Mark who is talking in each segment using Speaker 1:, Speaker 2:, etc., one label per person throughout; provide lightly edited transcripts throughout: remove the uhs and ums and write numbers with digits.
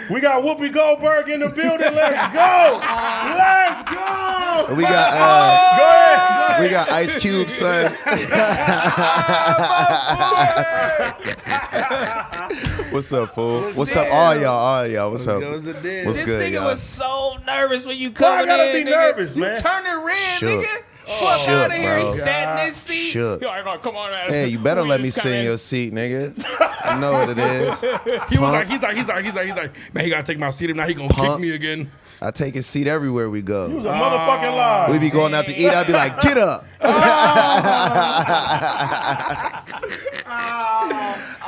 Speaker 1: We got Whoopi Goldberg in the building. Let's go. Let's go.
Speaker 2: We got
Speaker 1: go ahead.
Speaker 2: We got Ice Cube, son. What's up, fool? What's up, all y'all? What's up? What's good,
Speaker 3: This nigga
Speaker 2: y'all?
Speaker 3: was so nervous when you coming in.
Speaker 1: I gotta be
Speaker 3: nigga.
Speaker 1: nervous, man.
Speaker 3: You turning red,
Speaker 2: Shook.
Speaker 3: nigga. Fuck out of here.
Speaker 2: bro.
Speaker 3: He sat in his seat.
Speaker 2: Shook.
Speaker 3: Yo, like, come on, man.
Speaker 2: Hey, you better
Speaker 3: We
Speaker 2: let me
Speaker 3: just
Speaker 2: sit in
Speaker 3: kinda-
Speaker 2: your seat, nigga. I know what it is.
Speaker 4: He was like, he's like, man, he gotta take my seat. If not, he gonna kick me again.
Speaker 2: I take his seat everywhere we go.
Speaker 1: You was a motherfucking lie.
Speaker 2: We be going out to eat. I'd be like, get up.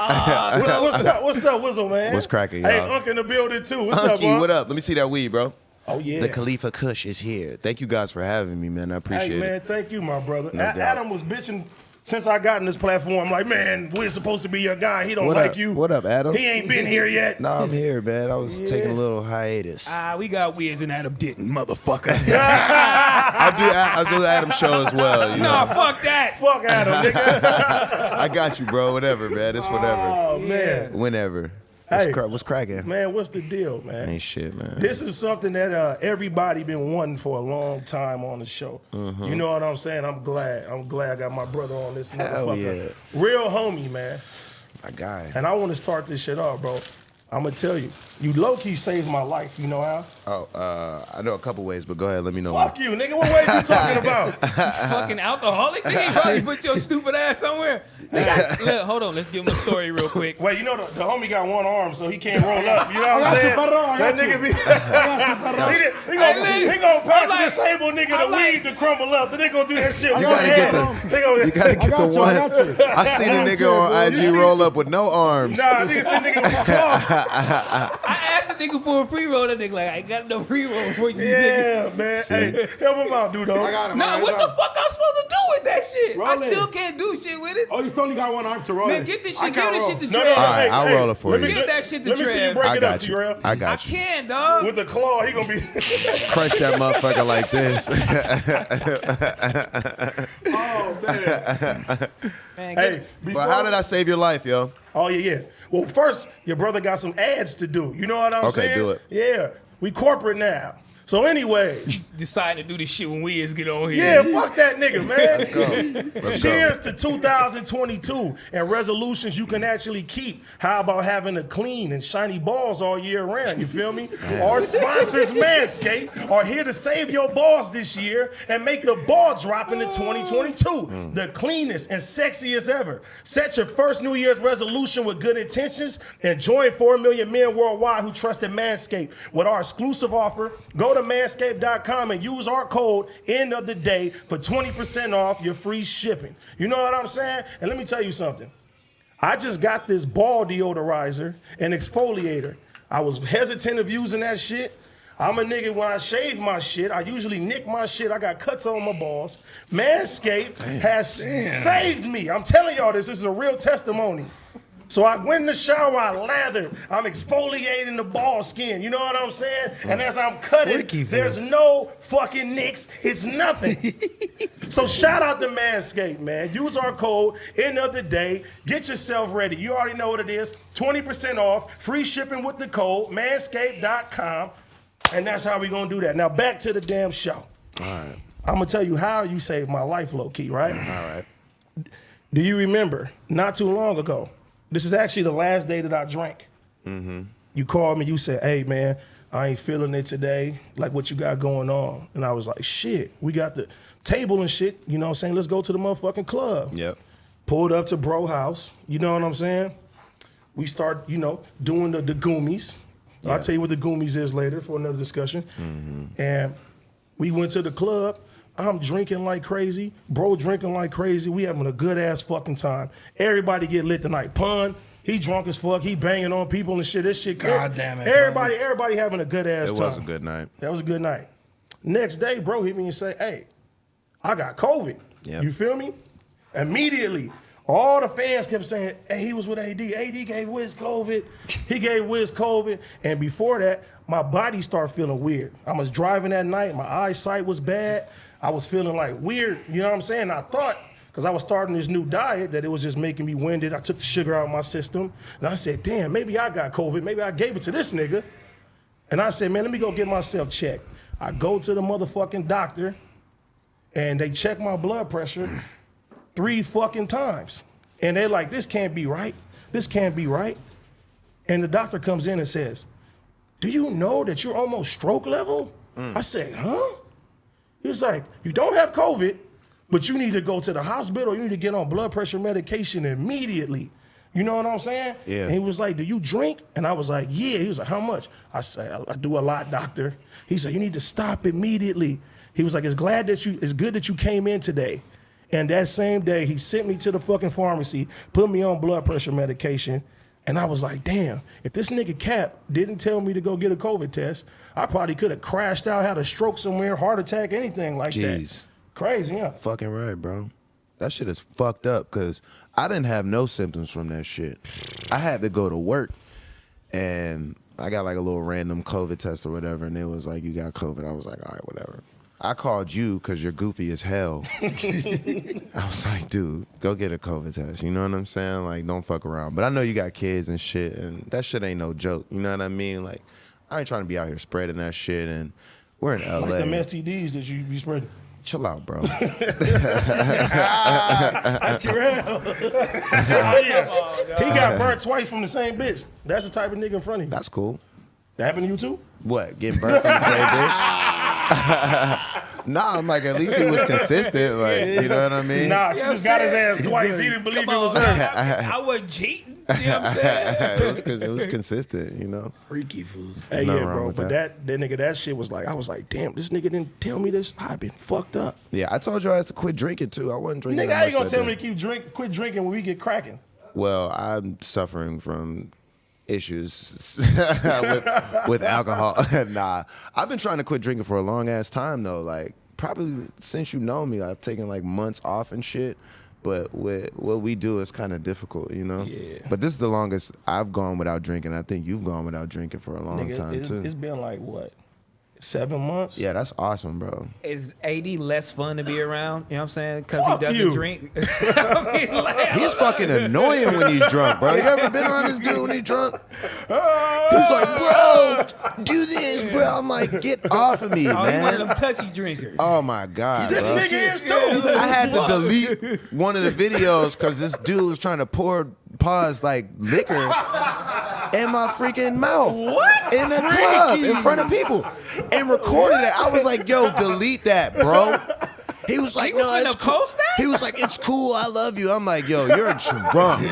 Speaker 1: What's up, Wizzle, man?
Speaker 2: What's cracking,
Speaker 1: Hey,
Speaker 2: y'all?
Speaker 1: Unc in the building too. What's
Speaker 2: Unky,
Speaker 1: up, Unc?
Speaker 2: what up? Let me see that weed, bro.
Speaker 1: Oh yeah.
Speaker 2: The Khalifa Kush is here. Thank you guys for having me, man. I appreciate
Speaker 1: Hey man,
Speaker 2: it.
Speaker 1: thank you, my brother.
Speaker 2: No doubt.
Speaker 1: Adam was bitching since I got in this platform. I'm like, man, we're supposed to be your guy. He don't
Speaker 2: What
Speaker 1: like
Speaker 2: up?
Speaker 1: you.
Speaker 2: What up, Adam?
Speaker 1: He ain't been here yet.
Speaker 2: No, I'm here, man. I was taking a little hiatus.
Speaker 3: We got Wiz and Adam didn't, motherfucker.
Speaker 2: I do the Adam show as well. You know?
Speaker 3: Nah, fuck that.
Speaker 1: Fuck Adam, nigga.
Speaker 2: I got you, bro. Whatever, man. It's whatever.
Speaker 1: Oh man.
Speaker 2: Whenever.
Speaker 1: Hey.
Speaker 2: What's cracking?
Speaker 1: Man, what's the deal, man?
Speaker 2: Ain't shit, man.
Speaker 1: This is something that everybody been wanting for a long time on the show. You know what I'm saying? I'm glad. I got my brother on this
Speaker 2: Hell
Speaker 1: motherfucker.
Speaker 2: yeah.
Speaker 1: Real homie, man.
Speaker 2: My guy.
Speaker 1: And I want to start this shit off, bro. I'm gonna tell you, you low-key saved my life. You know how?
Speaker 2: Oh, I know a couple ways, but go ahead. Let me know.
Speaker 1: Fuck you, nigga. What ways you talking about?
Speaker 3: Fucking alcoholic. Nigga, you probably put your stupid ass somewhere. Look, hold on, let's give him a story real quick.
Speaker 1: Wait, you know the homie got one arm, so he can't roll up. You know what I'm saying? That nigga be. he gonna pass the disabled nigga the weed to crumble up. Then they gonna do that shit.
Speaker 2: You gotta get the one. I seen a nigga on IG roll up with no arms.
Speaker 1: Nah, nigga said nigga with claw.
Speaker 3: I asked a nigga for a pre-roll. That nigga like, I ain't got no pre-roll for you.
Speaker 1: Yeah, man. Hey, help him out, dude.
Speaker 4: I got him.
Speaker 3: No, what the fuck I'm supposed to do with that shit?
Speaker 4: Roll
Speaker 3: I
Speaker 4: it.
Speaker 3: still can't do shit with it.
Speaker 4: Oh, you still only got one arm to roll.
Speaker 3: Man,
Speaker 4: it.
Speaker 3: get this
Speaker 4: I
Speaker 3: shit, give
Speaker 4: can't
Speaker 3: this
Speaker 4: roll.
Speaker 3: shit to
Speaker 1: No,
Speaker 3: Trev.
Speaker 2: All right, I'll roll it for you.
Speaker 3: Give that shit to
Speaker 1: Let me see you
Speaker 3: Trev.
Speaker 1: break
Speaker 2: I
Speaker 1: it up,
Speaker 2: got you.
Speaker 1: T-Rail.
Speaker 2: I
Speaker 3: I
Speaker 2: got you.
Speaker 3: can, dog.
Speaker 1: With the claw, he gonna be.
Speaker 2: Crush that motherfucker like this.
Speaker 1: Oh man.
Speaker 3: Man,
Speaker 1: Hey,
Speaker 2: But how did I save your life, yo?
Speaker 1: Oh yeah. Well, first, your brother got some ads to do. You know what I'm
Speaker 2: Okay,
Speaker 1: saying?
Speaker 2: do it.
Speaker 1: Yeah, we corporate now. So anyway,
Speaker 3: decided to do this shit when Wiz get on here.
Speaker 1: yeah, fuck that nigga, man.
Speaker 2: Let's go. Let's go.
Speaker 1: Cheers to 2022 and resolutions you can actually keep. How about having a clean and shiny balls all year round? You feel me? Our sponsors, Manscaped, are here to save your balls this year and make the ball drop into 2022 the cleanest and sexiest ever. Set your first New Year's resolution with good intentions and join 4 million men worldwide who trusted Manscaped with our exclusive offer. Go to manscaped.com and use our code end of the day for 20% off your free shipping. You know what I'm saying? And let me tell you something. I just got this ball deodorizer and exfoliator. I was hesitant of using that shit. I'm a nigga, when I shave my shit, I usually nick my shit. I got cuts on my balls. Manscaped has saved me. I'm telling y'all this is a real testimony. So I went in the shower, I lathered, I'm exfoliating the ball skin, you know what I'm saying? And as I'm cutting, there's no fucking nicks, it's nothing. So shout out to Manscaped, man. Use our code, end of the day, get yourself ready. You already know what it is, 20% off, free shipping with the code, manscaped.com, and that's how we gonna do that. Now back to the damn show.
Speaker 2: All right.
Speaker 1: I'm gonna tell you how you saved my life, low-key, right?
Speaker 2: All right.
Speaker 1: Do you remember, not too long ago, this is actually the last day that I drank. You called me, you said, hey man, I ain't feeling it today, like what you got going on. And I was like, shit, we got the table and shit, you know what I'm saying? Let's go to the motherfucking club.
Speaker 2: Yep.
Speaker 1: Pulled up to bro house, you know what I'm saying? We start, you know, doing the goomies. I'll tell you what the goomies is later for another discussion. And we went to the club. I'm drinking like crazy. Bro drinking like crazy. We having a good ass fucking time. Everybody get lit tonight. Pun, he drunk as fuck. He banging on people and shit. This shit.
Speaker 4: God damn it,
Speaker 1: Everybody having a good ass time.
Speaker 2: It was a good night.
Speaker 1: That was a good night. Next day, bro hit me and say, hey, I got COVID.
Speaker 2: Yep.
Speaker 1: You feel me? Immediately, all the fans kept saying, hey, he was with AD. AD gave Wiz COVID. He gave Wiz COVID. And before that, my body started feeling weird. I was driving that night. My eyesight was bad. I was feeling like weird. You know what I'm saying? I thought, because I was starting this new diet, that it was just making me winded. I took the sugar out of my system. And I said, damn, maybe I got COVID. Maybe I gave it to this nigga. And I said, man, let me go get myself checked. I go to the motherfucking doctor, and they check my blood pressure 3 fucking times. And they're like, this can't be right. This can't be right. And the doctor comes in and says, do you know that you're almost stroke level? I said, huh? He was like, you don't have COVID, but you need to go to the hospital. You need to get on blood pressure medication immediately. You know what I'm saying?
Speaker 2: Yeah.
Speaker 1: And he was like, do you drink? And I was like, yeah. He was like, how much? I said, I do a lot, doctor. He said, you need to stop immediately. He was like, it's good that you came in today. And that same day, he sent me to the fucking pharmacy, put me on blood pressure medication. And I was like, damn, if this nigga Cap didn't tell me to go get a COVID test, I probably could have crashed out, had a stroke somewhere, heart attack, anything like that. Crazy, yeah.
Speaker 2: Fucking right, bro. That shit is fucked up because I didn't have no symptoms from that shit. I had to go to work and I got like a little random COVID test or whatever, and it was like, you got COVID. I was like, all right, whatever. I called you because you're goofy as hell. I was like, dude, go get a COVID test. You know what I'm saying? Like, don't fuck around. But I know you got kids and shit, and that shit ain't no joke. You know what I mean? Like, I ain't trying to be out here spreading that shit, and we're in LA.
Speaker 1: Like them STDs that you be spreading.
Speaker 2: Chill out, bro.
Speaker 1: That's TRELL. Oh, yeah. He got burnt twice from the same bitch. That's the type of nigga in front of you.
Speaker 2: That's cool.
Speaker 1: That happened to you too?
Speaker 2: What, getting burnt from the same bitch? Nah, I'm like, at least he was consistent. Like, you know what I mean?
Speaker 1: Nah, she just got his ass twice. He didn't believe it was her.
Speaker 3: I wasn't cheating. You know what I'm saying?
Speaker 2: it was consistent, you know?
Speaker 4: Freaky fools.
Speaker 1: Hey,
Speaker 2: Nothing
Speaker 1: yeah,
Speaker 2: wrong
Speaker 1: bro.
Speaker 2: with
Speaker 1: But
Speaker 2: that.
Speaker 1: that nigga, that shit was like, I was like, damn, this nigga didn't tell me this. I've been fucked up.
Speaker 2: Yeah, I told you I had to quit drinking too. I wasn't drinking.
Speaker 1: Nigga,
Speaker 2: that
Speaker 1: how you
Speaker 2: much
Speaker 1: gonna
Speaker 2: that
Speaker 1: tell
Speaker 2: day.
Speaker 1: me to quit drinking when we get cracking?
Speaker 2: Well, I'm suffering from issues with alcohol. Nah, I've been trying to quit drinking for a long ass time though. Like probably since you know me, I've taken like months off and shit. But with what we do is kind of difficult, you know.
Speaker 1: Yeah.
Speaker 2: But this is the longest I've gone without drinking. I think you've gone without drinking for a long
Speaker 1: Nigga,
Speaker 2: time too.
Speaker 1: it's been like what, 7 months?
Speaker 2: Yeah, that's awesome, bro.
Speaker 3: Is AD less fun to be around? You know what I'm saying? Because he
Speaker 1: Fuck
Speaker 3: doesn't
Speaker 1: you.
Speaker 3: drink. I mean, like,
Speaker 2: He's fucking annoying when he's drunk, bro. You ever been around this dude when he's drunk? He's like, bro, do this, bro. I'm like, get off of me,
Speaker 3: oh, he's one of
Speaker 2: man.
Speaker 3: them touchy drinkers.
Speaker 2: Oh my God,
Speaker 1: This
Speaker 2: bro.
Speaker 1: nigga is too.
Speaker 2: I had to delete one of the videos because this dude was trying to pause like liquor in my freaking mouth.
Speaker 3: What?
Speaker 2: In the club, in front of people, and recorded it. I was like, yo, delete that, bro. He was like,
Speaker 3: He was
Speaker 2: no,
Speaker 3: finna
Speaker 2: it's cool.
Speaker 3: post that?
Speaker 2: He was like, it's cool, I love you. I'm like, yo, you're drunk.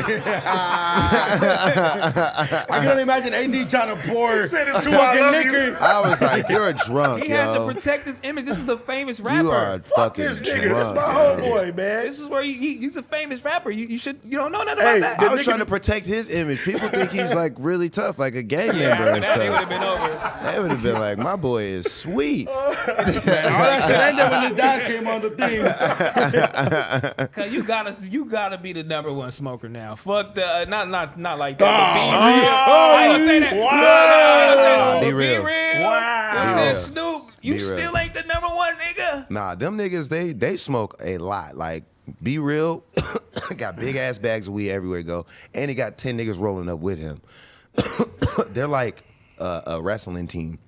Speaker 4: I can only imagine AD trying to pour
Speaker 1: said it's cool, I love
Speaker 4: fucking
Speaker 1: you.
Speaker 4: liquor.
Speaker 2: I was like, you're drunk,
Speaker 3: He
Speaker 2: yo.
Speaker 3: has to protect his image. This is a famous rapper.
Speaker 2: You are
Speaker 1: Fuck
Speaker 2: fucking
Speaker 1: this nigga.
Speaker 2: drunk.
Speaker 1: That's my
Speaker 2: man.
Speaker 1: homeboy, man.
Speaker 3: This is where he's a famous rapper. You don't know nothing
Speaker 1: Hey,
Speaker 3: about
Speaker 2: I
Speaker 3: that.
Speaker 2: was
Speaker 1: nigga-
Speaker 2: trying to protect his image. People think he's like really tough, like a gang member
Speaker 3: Yeah,
Speaker 2: and
Speaker 3: man, they would have
Speaker 2: stuff.
Speaker 3: been over.
Speaker 2: They would have been like, my boy is sweet.
Speaker 4: All that shit ended when his dad came on the thing.
Speaker 3: Cause you gotta be the #1 smoker now. Fuck the not like that. But be real. I ain't gonna say that.
Speaker 2: Wow.
Speaker 3: No,
Speaker 2: Be
Speaker 3: but
Speaker 2: real.
Speaker 3: Be real.
Speaker 1: Wow.
Speaker 3: You know what I'm
Speaker 2: Be
Speaker 3: saying,
Speaker 2: real.
Speaker 3: Snoop, you
Speaker 2: Be real.
Speaker 3: still ain't the #1 nigga.
Speaker 2: Nah, them niggas, they smoke a lot. Like, be real. Got big ass bags of weed everywhere he go. And he got 10 niggas rolling up with him. They're like a wrestling team.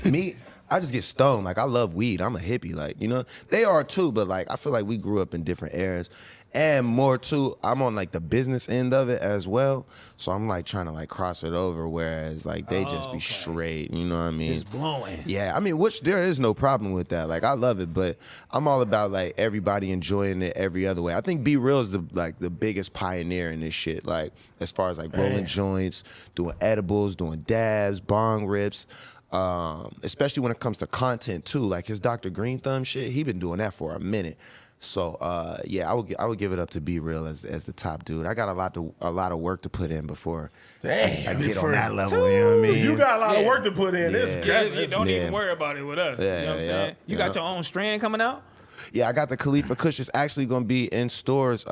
Speaker 2: Me, I just get stoned. Like, I love weed. I'm a hippie. Like, you know, they are too, but like, I feel like we grew up in different eras. And more too, I'm on like the business end of it as well. So I'm like trying to like cross it over, whereas like they just be straight, you know what I mean?
Speaker 3: It's blowing.
Speaker 2: Yeah, I mean, which there is no problem with that. Like, I love it, but I'm all about like everybody enjoying it every other way. I think Be Real is the biggest pioneer in this shit. Like, as far as like rolling joints, doing edibles, doing dabs, bong rips. Especially when it comes to content too. Like his Dr. Green Thumb shit, he been doing that for a minute. So yeah, I would give it up to Be Real as the top dude. I got a lot of work to put in before I get on that level. You know what I mean?
Speaker 1: You got a lot of
Speaker 3: Yeah.
Speaker 1: work to put in. This
Speaker 3: Yeah,
Speaker 1: is
Speaker 3: you don't
Speaker 2: Yeah.
Speaker 3: even worry about it with us. You know what I'm
Speaker 2: Yeah,
Speaker 3: saying? You got
Speaker 2: yeah.
Speaker 3: your own strand coming out?
Speaker 2: Yeah, I got the Khalifa Kush. It's actually going to be in stores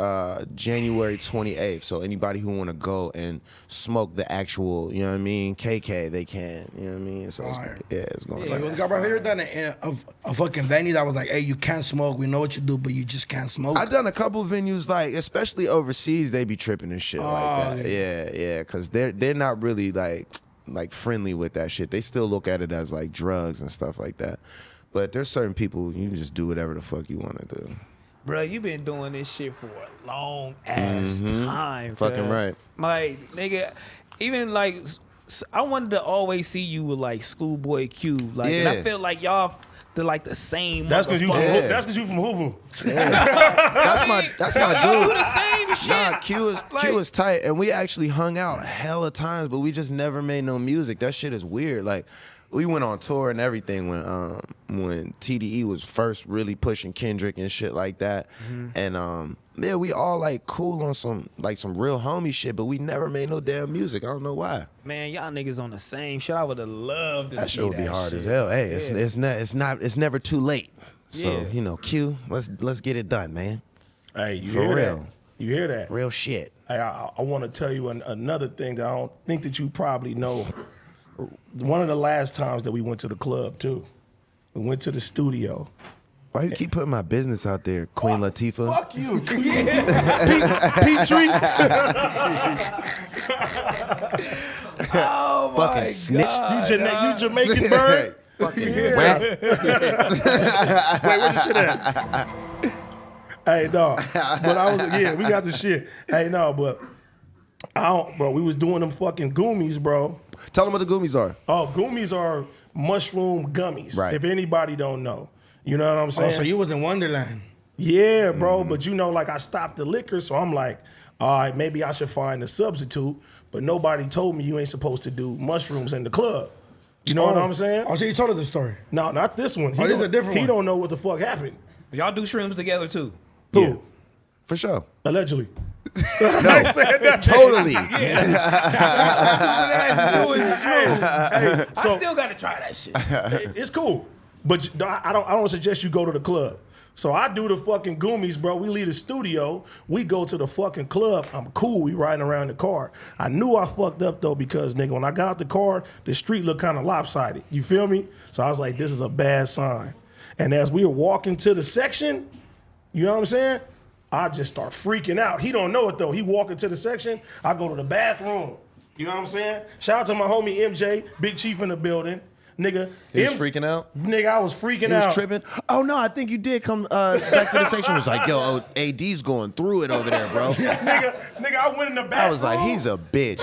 Speaker 2: January 28th. So anybody who want to go and smoke the actual, you know what I mean, KK, they can. You know what I mean? So
Speaker 4: Fire.
Speaker 2: it's going to
Speaker 4: Like,
Speaker 2: be.
Speaker 4: when Gabriel Hater done a fucking venue that was like, hey, you can't smoke. We know what you do, but you just can't smoke.
Speaker 2: I've done a couple venues, like, especially overseas, they be tripping and shit like that. Yeah, because they're not really, like, like friendly with that shit. They still look at it as like drugs and stuff like that. But there's certain people you can just do whatever the fuck you want to do.
Speaker 3: Bro, you been doing this shit for a long ass time.
Speaker 2: Fucking
Speaker 3: fam.
Speaker 2: right.
Speaker 3: Like, nigga, even like, I wanted to always see you with like Schoolboy Q. Like, and I feel like y'all, they're like the same.
Speaker 1: That's because you
Speaker 3: motherfucker.
Speaker 1: that's because you from Hoover.
Speaker 2: That's my
Speaker 3: Y'all do
Speaker 2: dude.
Speaker 3: the same shit.
Speaker 2: Nah, Q is tight, and we actually hung out hella times, but we just never made no music. That shit is weird. Like, we went on tour and everything when TDE was first really pushing Kendrick and shit like that, and yeah, we all like cool on some real homie shit, but we never made no damn music. I don't know why.
Speaker 3: Man, y'all niggas on the same shit. I would have loved to
Speaker 2: That
Speaker 3: see
Speaker 2: shit would be
Speaker 3: that
Speaker 2: hard
Speaker 3: shit.
Speaker 2: as hell. Hey,
Speaker 3: Yeah.
Speaker 2: it's never too late. So
Speaker 3: Yeah.
Speaker 2: you know, Q, let's get it done, man.
Speaker 1: Hey, you
Speaker 2: For
Speaker 1: hear
Speaker 2: real.
Speaker 1: that? You hear that?
Speaker 2: Real shit.
Speaker 1: Hey, I want to tell you another thing that I don't think that you probably know. One of the last times that we went to the club too, we went to the studio.
Speaker 2: Why you keep putting my business out there, Queen Latifah?
Speaker 1: Fuck you, Petrie.
Speaker 3: Oh my
Speaker 2: Fucking snitch.
Speaker 3: God.
Speaker 1: You Jamaican bird.
Speaker 2: Fucking rat.
Speaker 1: Wait, where the shit at? Hey, no. But I was, we got the shit. Hey, no, but I don't, bro. We was doing them fucking goomies, bro.
Speaker 2: Tell them what the Goomies are.
Speaker 1: Oh, goomies are mushroom gummies.
Speaker 2: Right.
Speaker 1: If anybody don't know, you know what I'm saying?
Speaker 4: Oh, so you was in Wonderland.
Speaker 1: Yeah, bro. But you know, like I stopped the liquor, so I'm like, all right, maybe I should find a substitute. But nobody told me you ain't supposed to do mushrooms in the club. You know what I'm saying?
Speaker 4: Oh, so you told us the story.
Speaker 1: No, not this one.
Speaker 4: Oh, this is a different
Speaker 1: He
Speaker 4: one.
Speaker 1: don't know what the fuck happened.
Speaker 3: Y'all do shrooms together too.
Speaker 2: Yeah. For sure.
Speaker 1: Allegedly. I said that.
Speaker 2: Totally.
Speaker 3: I
Speaker 1: So
Speaker 3: still gotta try that shit.
Speaker 1: it's cool, but I don't suggest you go to the club. So I do the fucking goomies, bro. We leave the studio. We go to the fucking club. I'm cool. We riding around the car. I knew I fucked up though because nigga, when I got out the car, the street looked kind of lopsided. You feel me? So I was like, this is a bad sign. And as we were walking to the section, you know what I'm saying? I just start freaking out. He don't know it though. He walking to the section. I go to the bathroom. You know what I'm saying? Shout out to my homie MJ, Big Chief in the building. Nigga.
Speaker 2: He was freaking out?
Speaker 1: Nigga, I was freaking
Speaker 2: He
Speaker 1: out.
Speaker 2: was tripping. Oh no, I think you did come back to the section. Was like, yo, AD's going through it over there, bro.
Speaker 1: nigga, I went in the bathroom.
Speaker 2: I was like, he's a bitch.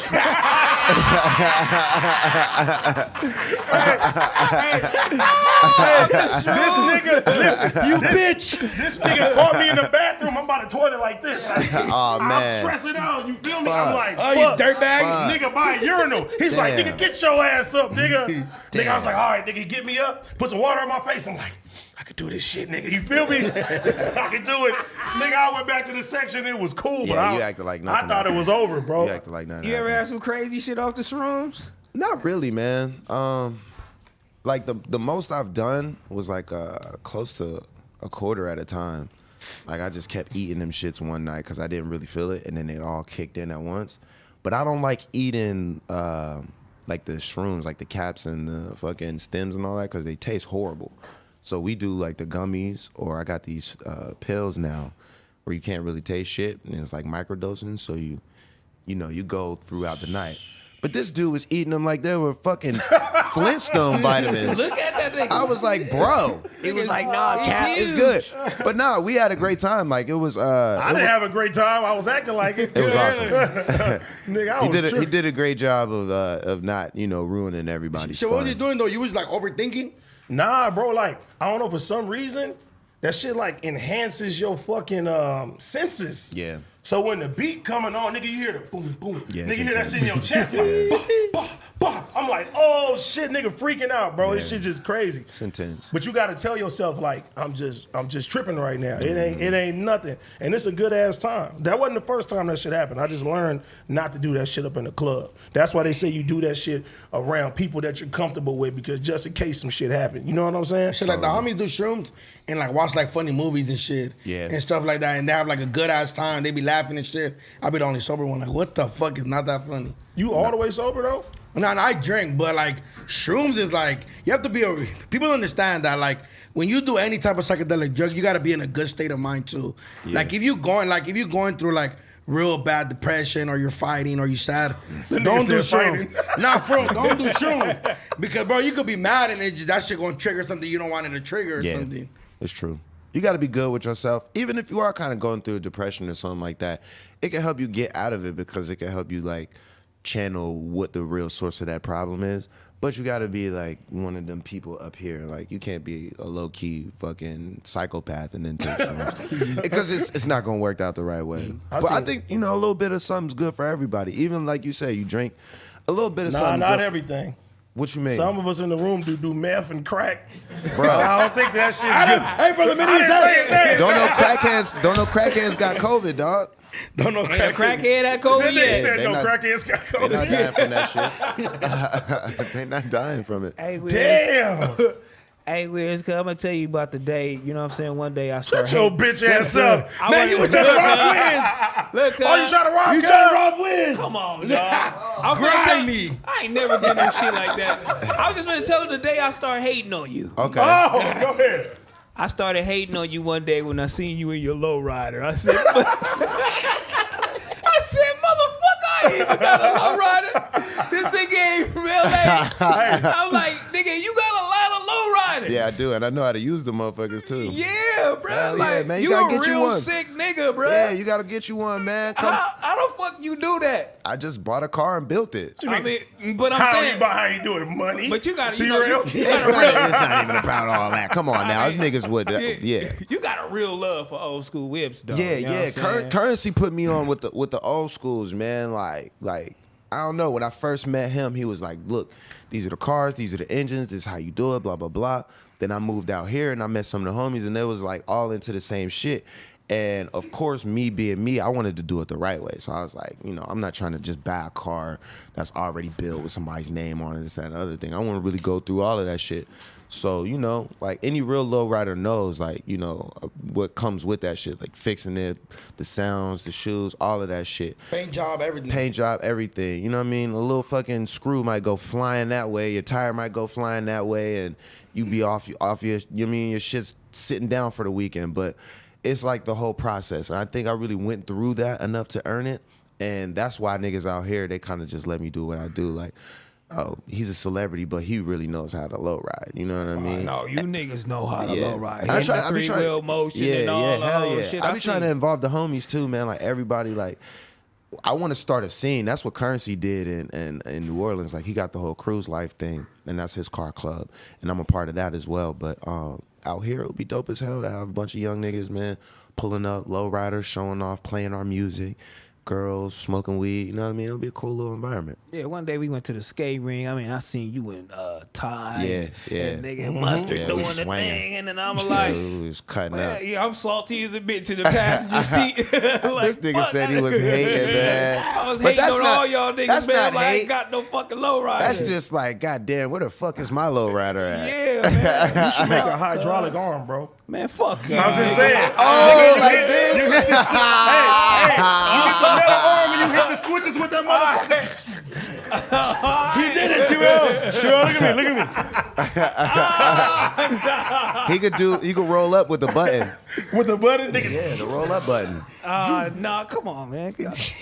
Speaker 1: This nigga, listen, you bitch. This nigga caught me in the bathroom. I'm by the toilet like this. Like,
Speaker 2: Oh, man.
Speaker 1: I'm stressing out. You feel me? I'm like,
Speaker 4: Oh, you
Speaker 1: fuck.
Speaker 4: dirtbag.
Speaker 1: Nigga, by a urinal. He's like,
Speaker 2: Damn.
Speaker 1: nigga, get your ass up, nigga. Nigga, I was
Speaker 2: Damn.
Speaker 1: like, all right, nigga, get me up. Put some water on my face. I'm like, I could do this shit, nigga. You feel me? I could do it. Nigga, I went back to the section. It was cool,
Speaker 2: Yeah,
Speaker 1: but
Speaker 2: you acted like nothing
Speaker 1: I thought it
Speaker 2: happened.
Speaker 1: was over, bro.
Speaker 2: You acted like nothing.
Speaker 3: You ever
Speaker 2: happened.
Speaker 3: had some crazy shit off the shrooms?
Speaker 2: Not really, man. Like the most I've done was like close to a quarter at a time. Like I just kept eating them shits one night because I didn't really feel it, and then it all kicked in at once. But I don't like eating like the shrooms, like the caps and the fucking stems and all that, because they taste horrible. So we do like the gummies, or I got these pills now where you can't really taste shit, and it's like microdosing. So you go throughout the night. But this dude was eating them like they were fucking Flintstone vitamins.
Speaker 3: Look at that nigga.
Speaker 2: I was like, bro. He was like, nah, Cap, it's good. But nah, we had a great time. Like it was.
Speaker 1: I didn't have a great time. I was acting like it.
Speaker 2: It was awesome.
Speaker 1: Nigga, I
Speaker 2: He
Speaker 1: was
Speaker 2: did. He
Speaker 1: tripping.
Speaker 2: did a great job of not ruining everybody's
Speaker 4: So what was
Speaker 2: fun.
Speaker 4: you doing though? You was like overthinking?
Speaker 1: Nah, bro, like, I don't know, for some reason, that shit like enhances your fucking senses.
Speaker 2: Yeah.
Speaker 1: So when the beat coming on, nigga, you hear the boom, boom.
Speaker 2: Yeah,
Speaker 1: nigga,
Speaker 2: it's
Speaker 1: you hear that
Speaker 2: intense.
Speaker 1: shit in your chest, like, bah, bah, bah. I'm like, oh shit, nigga, freaking out, bro. This
Speaker 2: Yeah.
Speaker 1: shit just crazy.
Speaker 2: It's intense.
Speaker 1: But you gotta tell yourself, like, I'm just tripping right now. It ain't nothing. And it's a good ass time. That wasn't the first time that shit happened. I just learned not to do that shit up in the club. That's why they say you do that shit around people that you're comfortable with, because just in case some shit happen. You know what I'm saying?
Speaker 4: Shit, like the homies do shrooms and like watch like funny movies and shit.
Speaker 2: Yeah.
Speaker 4: And stuff like that. And they have like a good ass time. They be laughing and shit. I be the only sober one. Like, what the fuck is not that funny?
Speaker 1: You all the way sober though?
Speaker 4: No, I drink, but like shrooms is like, you have to be people understand that like when you do any type of psychedelic drug, you gotta be in a good state of mind too.
Speaker 2: Yeah.
Speaker 4: Like if you going through like real bad depression or you're fighting or you're sad,
Speaker 1: nigga
Speaker 4: don't do
Speaker 1: said
Speaker 4: shrooms. Not for real, don't do shrooms. Because, bro, you could be mad and that shit gonna trigger something you don't want it to trigger or something.
Speaker 2: It's true. You got to be good with yourself. Even if you are kind of going through a depression or something like that, it can help you get out of it because it can help you, like, channel what the real source of that problem is. But you got to be, like, one of them people up here. Like, you can't be a low-key fucking psychopath and then take shrooms. Because it's not going to work out the right way. But I think, you know, a little bit of something's good for everybody. Even like you say, you drink a little bit of something.
Speaker 1: Not everything.
Speaker 2: What you mean?
Speaker 1: Some of us in the room do meth and crack.
Speaker 2: Bro.
Speaker 1: I don't think that shit's good.
Speaker 4: Hey, brother,
Speaker 2: Don't know crackheads got COVID, dog.
Speaker 4: Don't know
Speaker 3: Crackhead at COVID
Speaker 1: They
Speaker 3: yet.
Speaker 1: said no crackheads got
Speaker 2: They're not
Speaker 1: COVID.
Speaker 2: dying from that shit. They're not dying from it.
Speaker 3: Hey, Wiz.
Speaker 1: Damn.
Speaker 3: Hey, Wiz, I'm gonna tell you about the day. You know what I'm saying? One day I started.
Speaker 1: Shut your bitch ass up.
Speaker 3: I
Speaker 1: Man, you was trying to rob Wiz.
Speaker 3: Look,
Speaker 1: Oh, you trying to rob
Speaker 4: You
Speaker 1: Cuz?
Speaker 4: trying to rob Wiz?
Speaker 3: Come on, dog. I'm gonna tell you, I ain't never did no shit like that. I was just gonna tell you the day I started hating on you.
Speaker 2: Okay.
Speaker 1: Oh, go ahead.
Speaker 3: I started hating on you one day when I seen you in your lowrider. I said, motherfucker, I ain't even got a lowrider. This nigga ain't real I'm like, nigga, you got a lot of lowriders.
Speaker 2: Yeah, I do, and I know how to use the motherfuckers too.
Speaker 3: Yeah, bro.
Speaker 2: Hell
Speaker 3: like,
Speaker 2: yeah, man. You
Speaker 3: you
Speaker 2: gotta
Speaker 3: a
Speaker 2: get you
Speaker 3: real
Speaker 2: one.
Speaker 3: sick nigga, bro.
Speaker 2: Yeah, you gotta get you one, man. Come.
Speaker 3: How the fuck you do that?
Speaker 2: I just bought a car and built it.
Speaker 3: I mean, but I'm
Speaker 1: How
Speaker 3: saying,
Speaker 1: you do it? Money?
Speaker 3: but you got
Speaker 1: to
Speaker 3: you know,
Speaker 1: real?
Speaker 2: It's not even about all that. Come on now, these niggas would. Yeah.
Speaker 3: You got a real love for old school whips, though.
Speaker 2: Yeah,
Speaker 3: you know
Speaker 2: yeah.
Speaker 3: what I'm saying?
Speaker 2: Currency put me on with the old schools, man. Like I don't know. When I first met him, he was like, "Look, these are the cars, these are the engines. This is how you do it." Blah blah blah. Then I moved out here and I met some of the homies, and they was like all into the same shit. And of course, me being me, I wanted to do it the right way. So I was like, you know, I'm not trying to just buy a car that's already built with somebody's name on it, this, that, and the other thing. I want to really go through all of that shit. So, you know, like any real lowrider knows, like, you know, what comes with that shit, like fixing it, the sounds, the shoes, all of that shit.
Speaker 4: Paint job, everything.
Speaker 2: Paint job, everything. You know what I mean? A little fucking screw might go flying that way, your tire might go flying that way, and you be off your, you mean, your shit's sitting down for the weekend. But it's like the whole process. And I think I really went through that enough to earn it. And that's why niggas out here, they kind of just let me do what I do. Like, oh, he's a celebrity, but he really knows how to low ride. You know what I mean?
Speaker 3: No, you niggas know how to
Speaker 2: Yeah.
Speaker 3: low ride.
Speaker 2: I try- I be trying-
Speaker 3: Three-wheel motion and all the
Speaker 2: hell
Speaker 3: whole
Speaker 2: yeah.
Speaker 3: shit.
Speaker 2: I be trying to involve the homies too, man. Like everybody, like I want to start a scene. That's what Currency did in New Orleans. Like he got the whole cruise life thing, and that's his car club, and I'm a part of that as well. But out here, it would be dope as hell to have a bunch of young niggas, man, pulling up, low riders, showing off, playing our music. Girls smoking weed, you know what I mean? It'll be a cool little environment.
Speaker 3: Yeah, one day we went to the skate ring. I mean, I seen you in Ty.
Speaker 2: Yeah.
Speaker 3: And nigga Mustard
Speaker 2: Yeah, we
Speaker 3: doing the
Speaker 2: swinging.
Speaker 3: thing. And then I'm like,
Speaker 2: It was cutting
Speaker 3: man,
Speaker 2: up.
Speaker 3: yeah, I'm salty as a bitch in the passenger seat. Like,
Speaker 2: This nigga
Speaker 3: fuck,
Speaker 2: said he was hating, man.
Speaker 3: I was
Speaker 2: But
Speaker 3: hating
Speaker 2: that's
Speaker 3: on
Speaker 2: not-
Speaker 3: all y'all niggas,
Speaker 2: that's
Speaker 3: man.
Speaker 2: not
Speaker 3: Like, I
Speaker 2: hate.
Speaker 3: ain't got no fucking low rider.
Speaker 2: That's just like, goddamn, where the fuck is my low rider at?
Speaker 3: Yeah, man.
Speaker 1: You should make a hydraulic arm, bro.
Speaker 3: Man, fuck you.
Speaker 1: I'm just saying.
Speaker 2: Oh, like this?
Speaker 1: You get the metal arm and you hit the switches with that motherfucker. He did it, Terrell. Look at me.
Speaker 2: He could roll up with the button.
Speaker 1: With the button, nigga.
Speaker 2: Yeah, the roll up button.
Speaker 3: Nah, come on, man.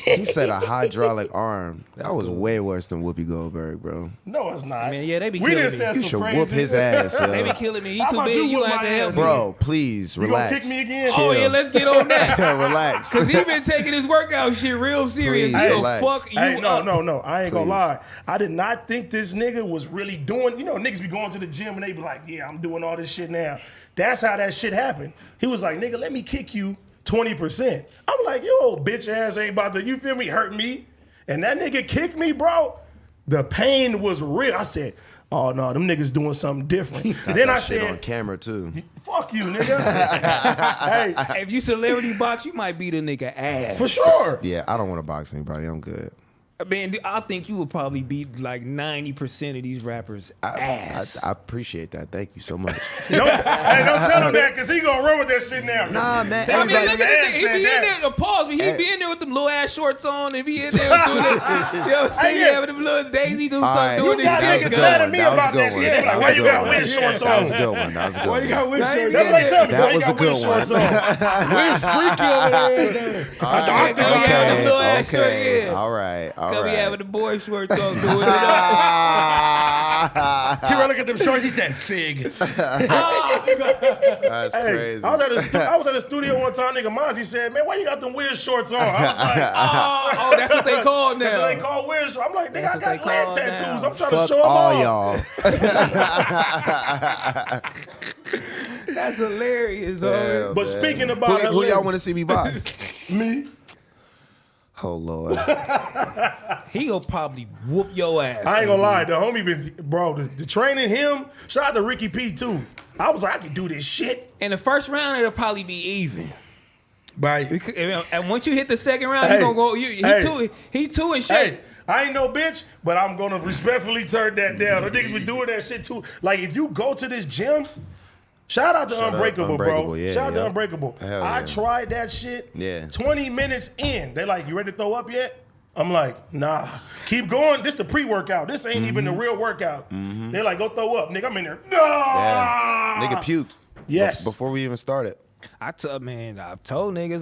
Speaker 2: He said a hydraulic arm. That was way worse than Whoopi Goldberg, bro.
Speaker 1: No, it's not.
Speaker 3: Man, yeah, they be
Speaker 1: We
Speaker 3: killing
Speaker 1: done
Speaker 3: me.
Speaker 1: said
Speaker 2: You
Speaker 1: some
Speaker 2: should
Speaker 1: crazy
Speaker 2: whoop his
Speaker 1: shit.
Speaker 2: ass,
Speaker 3: They be
Speaker 2: yo.
Speaker 3: killing me. He
Speaker 1: How
Speaker 3: too
Speaker 1: about
Speaker 3: big.
Speaker 1: you
Speaker 3: You
Speaker 1: whoop
Speaker 3: have
Speaker 1: my
Speaker 3: to help
Speaker 1: ass?
Speaker 3: me.
Speaker 2: Bro, please,
Speaker 1: You gonna
Speaker 2: relax.
Speaker 1: kick me again?
Speaker 3: Oh, yeah, let's get on that.
Speaker 2: Relax.
Speaker 3: Because he been taking his workout shit real serious.
Speaker 2: Please,
Speaker 3: He'll
Speaker 2: relax.
Speaker 3: fuck you
Speaker 1: Hey,
Speaker 3: up.
Speaker 1: no. I ain't gonna
Speaker 2: Please.
Speaker 1: lie. I did not think this nigga was really doing, you know, niggas be going to the gym and they be like, yeah, I'm doing all this shit now. That's how that shit happened. He was like, nigga, let me kick you 20%. I'm like, yo, old bitch ass ain't about to, you feel me, hurt me. And that nigga kicked me, bro. The pain was real. I said, oh no, them niggas doing something different.
Speaker 2: Got
Speaker 1: Then
Speaker 2: that
Speaker 1: I
Speaker 2: shit on
Speaker 1: said,
Speaker 2: camera too.
Speaker 1: fuck you, nigga. Hey,
Speaker 3: If you celebrity box, you might beat a nigga ass.
Speaker 1: for sure.
Speaker 2: Yeah, I don't want to box anybody. I'm good.
Speaker 3: I mean, I think you would probably beat like 90% of these rappers' ass.
Speaker 2: I appreciate that. Thank you so much.
Speaker 1: Don't tell him that, because he going to run with that shit now.
Speaker 2: Nah, man.
Speaker 3: I mean,
Speaker 2: like,
Speaker 3: look at the nigga. He be in there, the pause, but he be in there with them little ass shorts on and be in there doing it. You know what I'm saying?
Speaker 1: Hey, yeah.
Speaker 3: Having them little Daisy do
Speaker 2: All
Speaker 3: something.
Speaker 2: right.
Speaker 3: Doing
Speaker 1: You saw
Speaker 3: this
Speaker 1: niggas
Speaker 3: shit.
Speaker 1: mad at me about that shit. They like, why you got Wiz shorts
Speaker 2: That was
Speaker 1: on?
Speaker 2: a good one. That was a good
Speaker 4: Why
Speaker 2: one.
Speaker 4: you got Wiz shorts?
Speaker 1: That's what they tell me.
Speaker 2: That
Speaker 1: Why you
Speaker 2: was a
Speaker 1: got Wiz
Speaker 2: good
Speaker 1: shorts
Speaker 2: one.
Speaker 1: on?
Speaker 4: Wiz freaky over there.
Speaker 3: Okay.
Speaker 2: All right.
Speaker 3: Cause we having the boy shorts on doing it.
Speaker 4: T-Rail look at them shorts. He said, "Fig."
Speaker 2: That's
Speaker 1: Hey,
Speaker 2: crazy.
Speaker 1: I was at the studio one time, nigga Mozzie said, man, why you got them Wiz shorts on? I was like,
Speaker 3: Oh, that's what they call now.
Speaker 1: that's what they call Wiz. I'm like, nigga,
Speaker 3: That's
Speaker 1: I
Speaker 3: what they
Speaker 1: got land
Speaker 3: call
Speaker 1: tattoos.
Speaker 3: now.
Speaker 1: I'm trying to
Speaker 2: Fuck
Speaker 1: show them
Speaker 2: all
Speaker 1: all.
Speaker 2: y'all.
Speaker 3: That's hilarious.
Speaker 2: Damn,
Speaker 1: But
Speaker 2: man.
Speaker 1: speaking about
Speaker 2: who y'all
Speaker 1: LA,
Speaker 2: want to see me box?
Speaker 1: me,
Speaker 2: Oh Lord.
Speaker 3: He'll probably whoop your ass.
Speaker 1: I ain't gonna lie, the homie been, bro, the training him, shout out to Ricky P too. I was like, I can do this shit.
Speaker 3: In the first round, it'll probably be even.
Speaker 4: Bye.
Speaker 3: And once you hit the second round,
Speaker 1: Hey.
Speaker 3: he gonna go.
Speaker 1: Hey.
Speaker 3: He two and shit.
Speaker 1: Hey, I ain't no bitch, but I'm gonna respectfully turn that down. The niggas been doing that shit too. Like, if you go to this gym, shout out to Unbreakable, bro.
Speaker 2: Unbreakable, yeah,
Speaker 1: Shout out to
Speaker 2: yeah.
Speaker 1: Unbreakable.
Speaker 2: Hell
Speaker 1: I
Speaker 2: yeah.
Speaker 1: tried that shit.
Speaker 2: Yeah.
Speaker 1: 20 minutes in, they like, you ready to throw up yet? I'm like, nah. Keep going. This the pre-workout. This ain't even the real workout. They like, go throw up, nigga. I'm in there.
Speaker 2: Yeah. Nigga puked.
Speaker 1: Yes.
Speaker 2: Before we even started.
Speaker 3: I told niggas.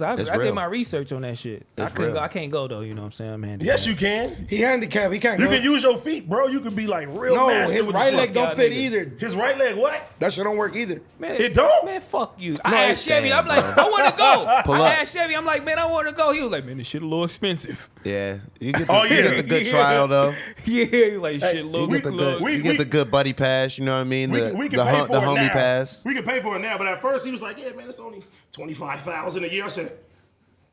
Speaker 3: I
Speaker 2: It's
Speaker 3: did
Speaker 2: real.
Speaker 3: my research on that shit.
Speaker 2: It's
Speaker 3: I
Speaker 2: real.
Speaker 3: can't go though. You know what I'm saying, man?
Speaker 1: Yes, you can.
Speaker 4: He handicapped. He can't
Speaker 1: You
Speaker 4: go.
Speaker 1: can use your feet, bro. You can be like real
Speaker 4: No,
Speaker 1: master
Speaker 4: his
Speaker 1: with
Speaker 4: right
Speaker 1: the
Speaker 4: leg
Speaker 1: shit.
Speaker 4: don't
Speaker 3: y'all
Speaker 4: fit
Speaker 3: niggas.
Speaker 4: either.
Speaker 1: His right leg, what?
Speaker 4: That shit don't work either.
Speaker 3: Man,
Speaker 1: It don't?
Speaker 3: Man, fuck you.
Speaker 4: No,
Speaker 3: I asked Chevy.
Speaker 2: damn,
Speaker 3: I'm like, I want to go.
Speaker 2: Pull
Speaker 3: I
Speaker 2: up.
Speaker 3: asked Chevy. I'm like, man, I want to go. He was like, man, this shit a little expensive.
Speaker 2: Yeah. You get the,
Speaker 1: Oh,
Speaker 2: you
Speaker 1: yeah.
Speaker 2: get the good trial though.
Speaker 3: Yeah, he like shit.
Speaker 2: You
Speaker 3: Look,
Speaker 2: get the good.
Speaker 1: we-
Speaker 2: you get the good buddy pass. You know what I mean?
Speaker 1: We
Speaker 2: The
Speaker 1: can
Speaker 2: the,
Speaker 1: pay
Speaker 2: hum-
Speaker 1: for
Speaker 2: the
Speaker 1: it
Speaker 2: homie
Speaker 1: now.
Speaker 2: pass.
Speaker 1: We can pay for it now, but at first he was like, "Yeah, man, it's only $25,000 a year." I said,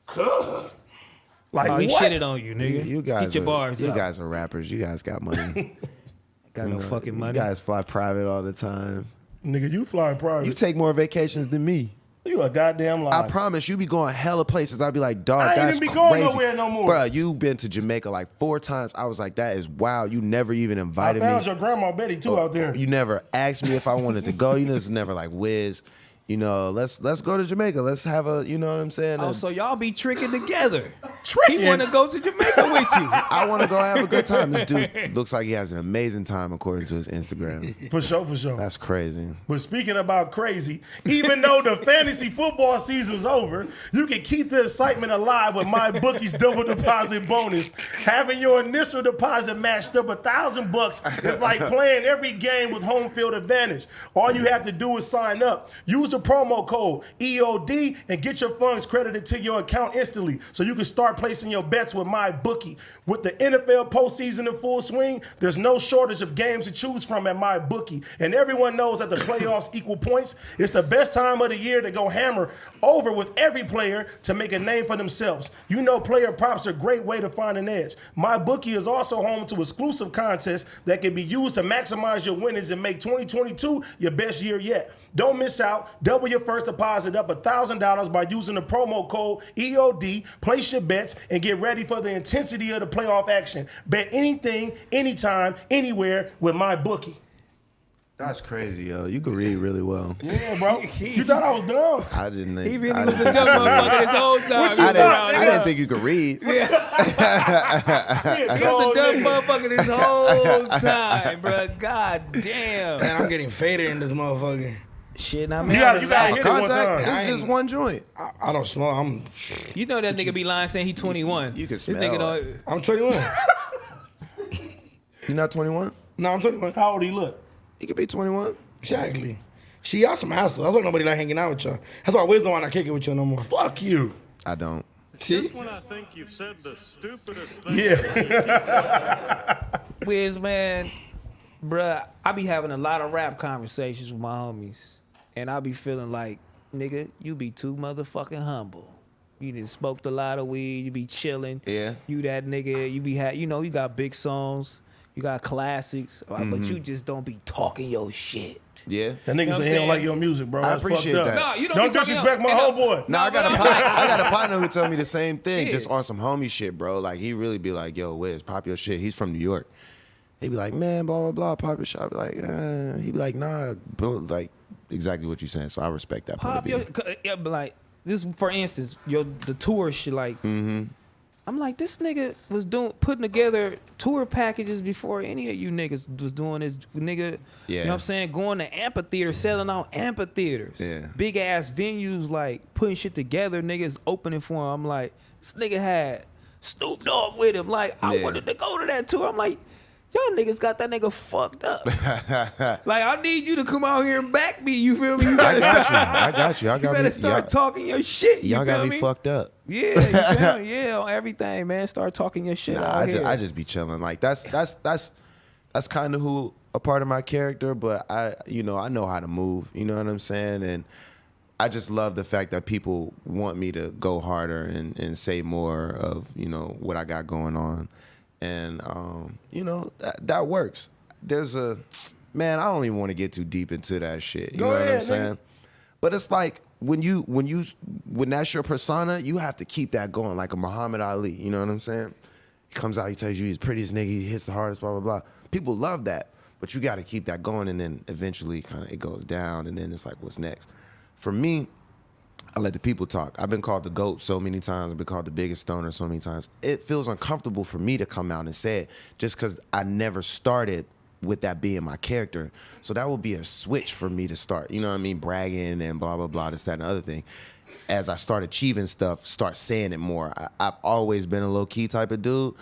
Speaker 1: "Good." Like
Speaker 3: Oh, he
Speaker 1: what?
Speaker 3: shitted on you, nigga.
Speaker 2: You guys.
Speaker 3: Get your
Speaker 2: are,
Speaker 3: bars
Speaker 2: You
Speaker 3: up.
Speaker 2: guys are rappers. You guys got money.
Speaker 3: Got no fucking money.
Speaker 2: You guys fly private all the time.
Speaker 1: Nigga, you fly private.
Speaker 2: You take more vacations than me.
Speaker 1: You a goddamn lie.
Speaker 2: I promise you be going hella places. I'd be like, dog,
Speaker 1: I ain't
Speaker 2: that's
Speaker 1: even be going
Speaker 2: crazy.
Speaker 1: nowhere no more.
Speaker 2: Bruh, you been to Jamaica like 4 times. I was like, that is wild. You never even
Speaker 1: I
Speaker 2: invited
Speaker 1: found
Speaker 2: me.
Speaker 1: your grandma Betty too out there.
Speaker 2: You never asked me if I wanted to go. You just never like, Wiz, you know, let's go to Jamaica. Let's have a, you know what I'm saying?
Speaker 3: Oh, so y'all be tricking together.
Speaker 1: Tricking?
Speaker 3: He want to go to Jamaica with you.
Speaker 2: I want to go have a good time. This dude looks like he has an amazing time according to his Instagram.
Speaker 1: For sure, for sure.
Speaker 2: That's crazy.
Speaker 1: But speaking about crazy, even though the fantasy football season's over, you can keep the excitement alive with my bookie's double deposit bonus. Having your initial deposit matched up $1,000 is like playing every game with home field advantage. All you have to do is sign up. Use the promo code EOD and get your funds credited to your account instantly so you can start placing your bets with my bookie. With the NFL postseason in full swing, there's no shortage of games to choose from at my bookie. And everyone knows that the playoffs equal points. It's the best time of the year to go hammer over with every player to make a name for themselves. You know player props are a great way to find an edge. My bookie is also home to exclusive contests that can be used to maximize your winnings and make 2022 your best year yet. Don't miss out. Double your first deposit up $1,000 by using the promo code EOD. Place your bets and get ready for the intensity of the playoff action. Bet anything, anytime, anywhere with my bookie.
Speaker 2: That's crazy, yo. You can read really well.
Speaker 1: Yeah, bro. You thought I was dumb?
Speaker 2: I didn't think.
Speaker 3: He really
Speaker 2: I
Speaker 3: was
Speaker 2: didn't
Speaker 3: a dumb motherfucker this whole time.
Speaker 1: What you
Speaker 2: I
Speaker 1: thought,
Speaker 2: didn't, I didn't think you could read.
Speaker 3: He was a dumb motherfucker this whole time, bro. God damn.
Speaker 4: Man, I'm getting faded in this motherfucker.
Speaker 3: Shit, I
Speaker 1: You
Speaker 3: mean,
Speaker 1: gotta hit it one
Speaker 2: Contact.
Speaker 1: time.
Speaker 2: It's just one joint.
Speaker 4: I don't smoke.
Speaker 3: you know that nigga be lying saying he 21.
Speaker 2: You can
Speaker 3: This
Speaker 2: smell
Speaker 3: nigga
Speaker 2: it.
Speaker 3: don't.
Speaker 4: I'm 21.
Speaker 2: You not 21?
Speaker 4: No, I'm 21.
Speaker 1: How old he look?
Speaker 2: You could be 21.
Speaker 4: Exactly. See, y'all some assholes. That's why nobody like hanging out with y'all. That's why Wiz don't want to kick it with you no more.
Speaker 1: Fuck you.
Speaker 2: I don't.
Speaker 4: See?
Speaker 5: When I think you've said the stupidest thing.
Speaker 1: Yeah.
Speaker 3: Wiz, man, bruh, I be having a lot of rap conversations with my homies. And I be feeling like, nigga, you be too motherfucking humble. You done smoked a lot of weed. You be chilling.
Speaker 2: Yeah.
Speaker 3: You that nigga. You be you know, you got big songs. You got classics, but you just don't be talking your shit.
Speaker 2: Yeah.
Speaker 1: That nigga
Speaker 3: what
Speaker 1: say
Speaker 3: I'm
Speaker 1: he don't
Speaker 3: saying?
Speaker 1: like your music, bro.
Speaker 2: I
Speaker 1: That's
Speaker 2: appreciate
Speaker 1: fucked up.
Speaker 2: that.
Speaker 3: No, you don't
Speaker 1: Don't
Speaker 3: be talking
Speaker 1: disrespect my
Speaker 3: about-
Speaker 1: homeboy.
Speaker 2: No, I got a partner who told me the same thing,
Speaker 3: Yeah.
Speaker 2: just on some homie shit, bro. Like, he really be like, yo, Wiz, pop your shit. He's from New York. He be like, man, blah, blah, blah, pop your shit. I be like, he be like, nah, bro, like, exactly what you saying. So I respect that point of
Speaker 3: Pop
Speaker 2: view.
Speaker 3: your, yeah, but like this, for instance, the tour shit. Like, I'm like, this nigga was putting together tour packages before any of you niggas was doing this. Nigga, you know what I'm saying? Going to amphitheaters, selling out amphitheaters, big ass venues, like putting shit together. Niggas opening for him. I'm like, this nigga had Snoop Dogg with him. Like, I wanted to go to that tour. I'm like, y'all niggas got that nigga fucked up. Like, I need you to come out here and back me. You feel me? You
Speaker 2: I got you. I
Speaker 3: You
Speaker 2: got
Speaker 3: better
Speaker 2: me.
Speaker 3: start talking your shit. You
Speaker 2: Y'all got
Speaker 3: feel
Speaker 2: me fucked up.
Speaker 3: Yeah, you feel me? Yeah, on everything, man. Start talking your shit out here.
Speaker 2: I just be chilling. Like, that's kind of who a part of my character, but I know how to move. You know what I'm saying? And I just love the fact that people want me to go harder and say more of, what I got going on. And, that works. There's man, I don't even want to get too deep into that shit. You know what I'm saying?
Speaker 1: Nigga.
Speaker 2: But it's like when that's your persona, you have to keep that going, like a Muhammad Ali. You know what I'm saying? He comes out, he tells you he's the prettiest nigga, he hits the hardest, blah, blah, blah. People love that, but you got to keep that going, and then eventually kind of it goes down, and then it's like, what's next? For me, I let the people talk. I've been called the GOAT so many times. I've been called the biggest stoner so many times. It feels uncomfortable for me to come out and say it just because I never started with that being my character. So that would be a switch for me to start, you know what I mean, bragging and blah, blah, blah, this, that, and the other thing. As I start achieving stuff, start saying it more. I've always been a low-key type of dude.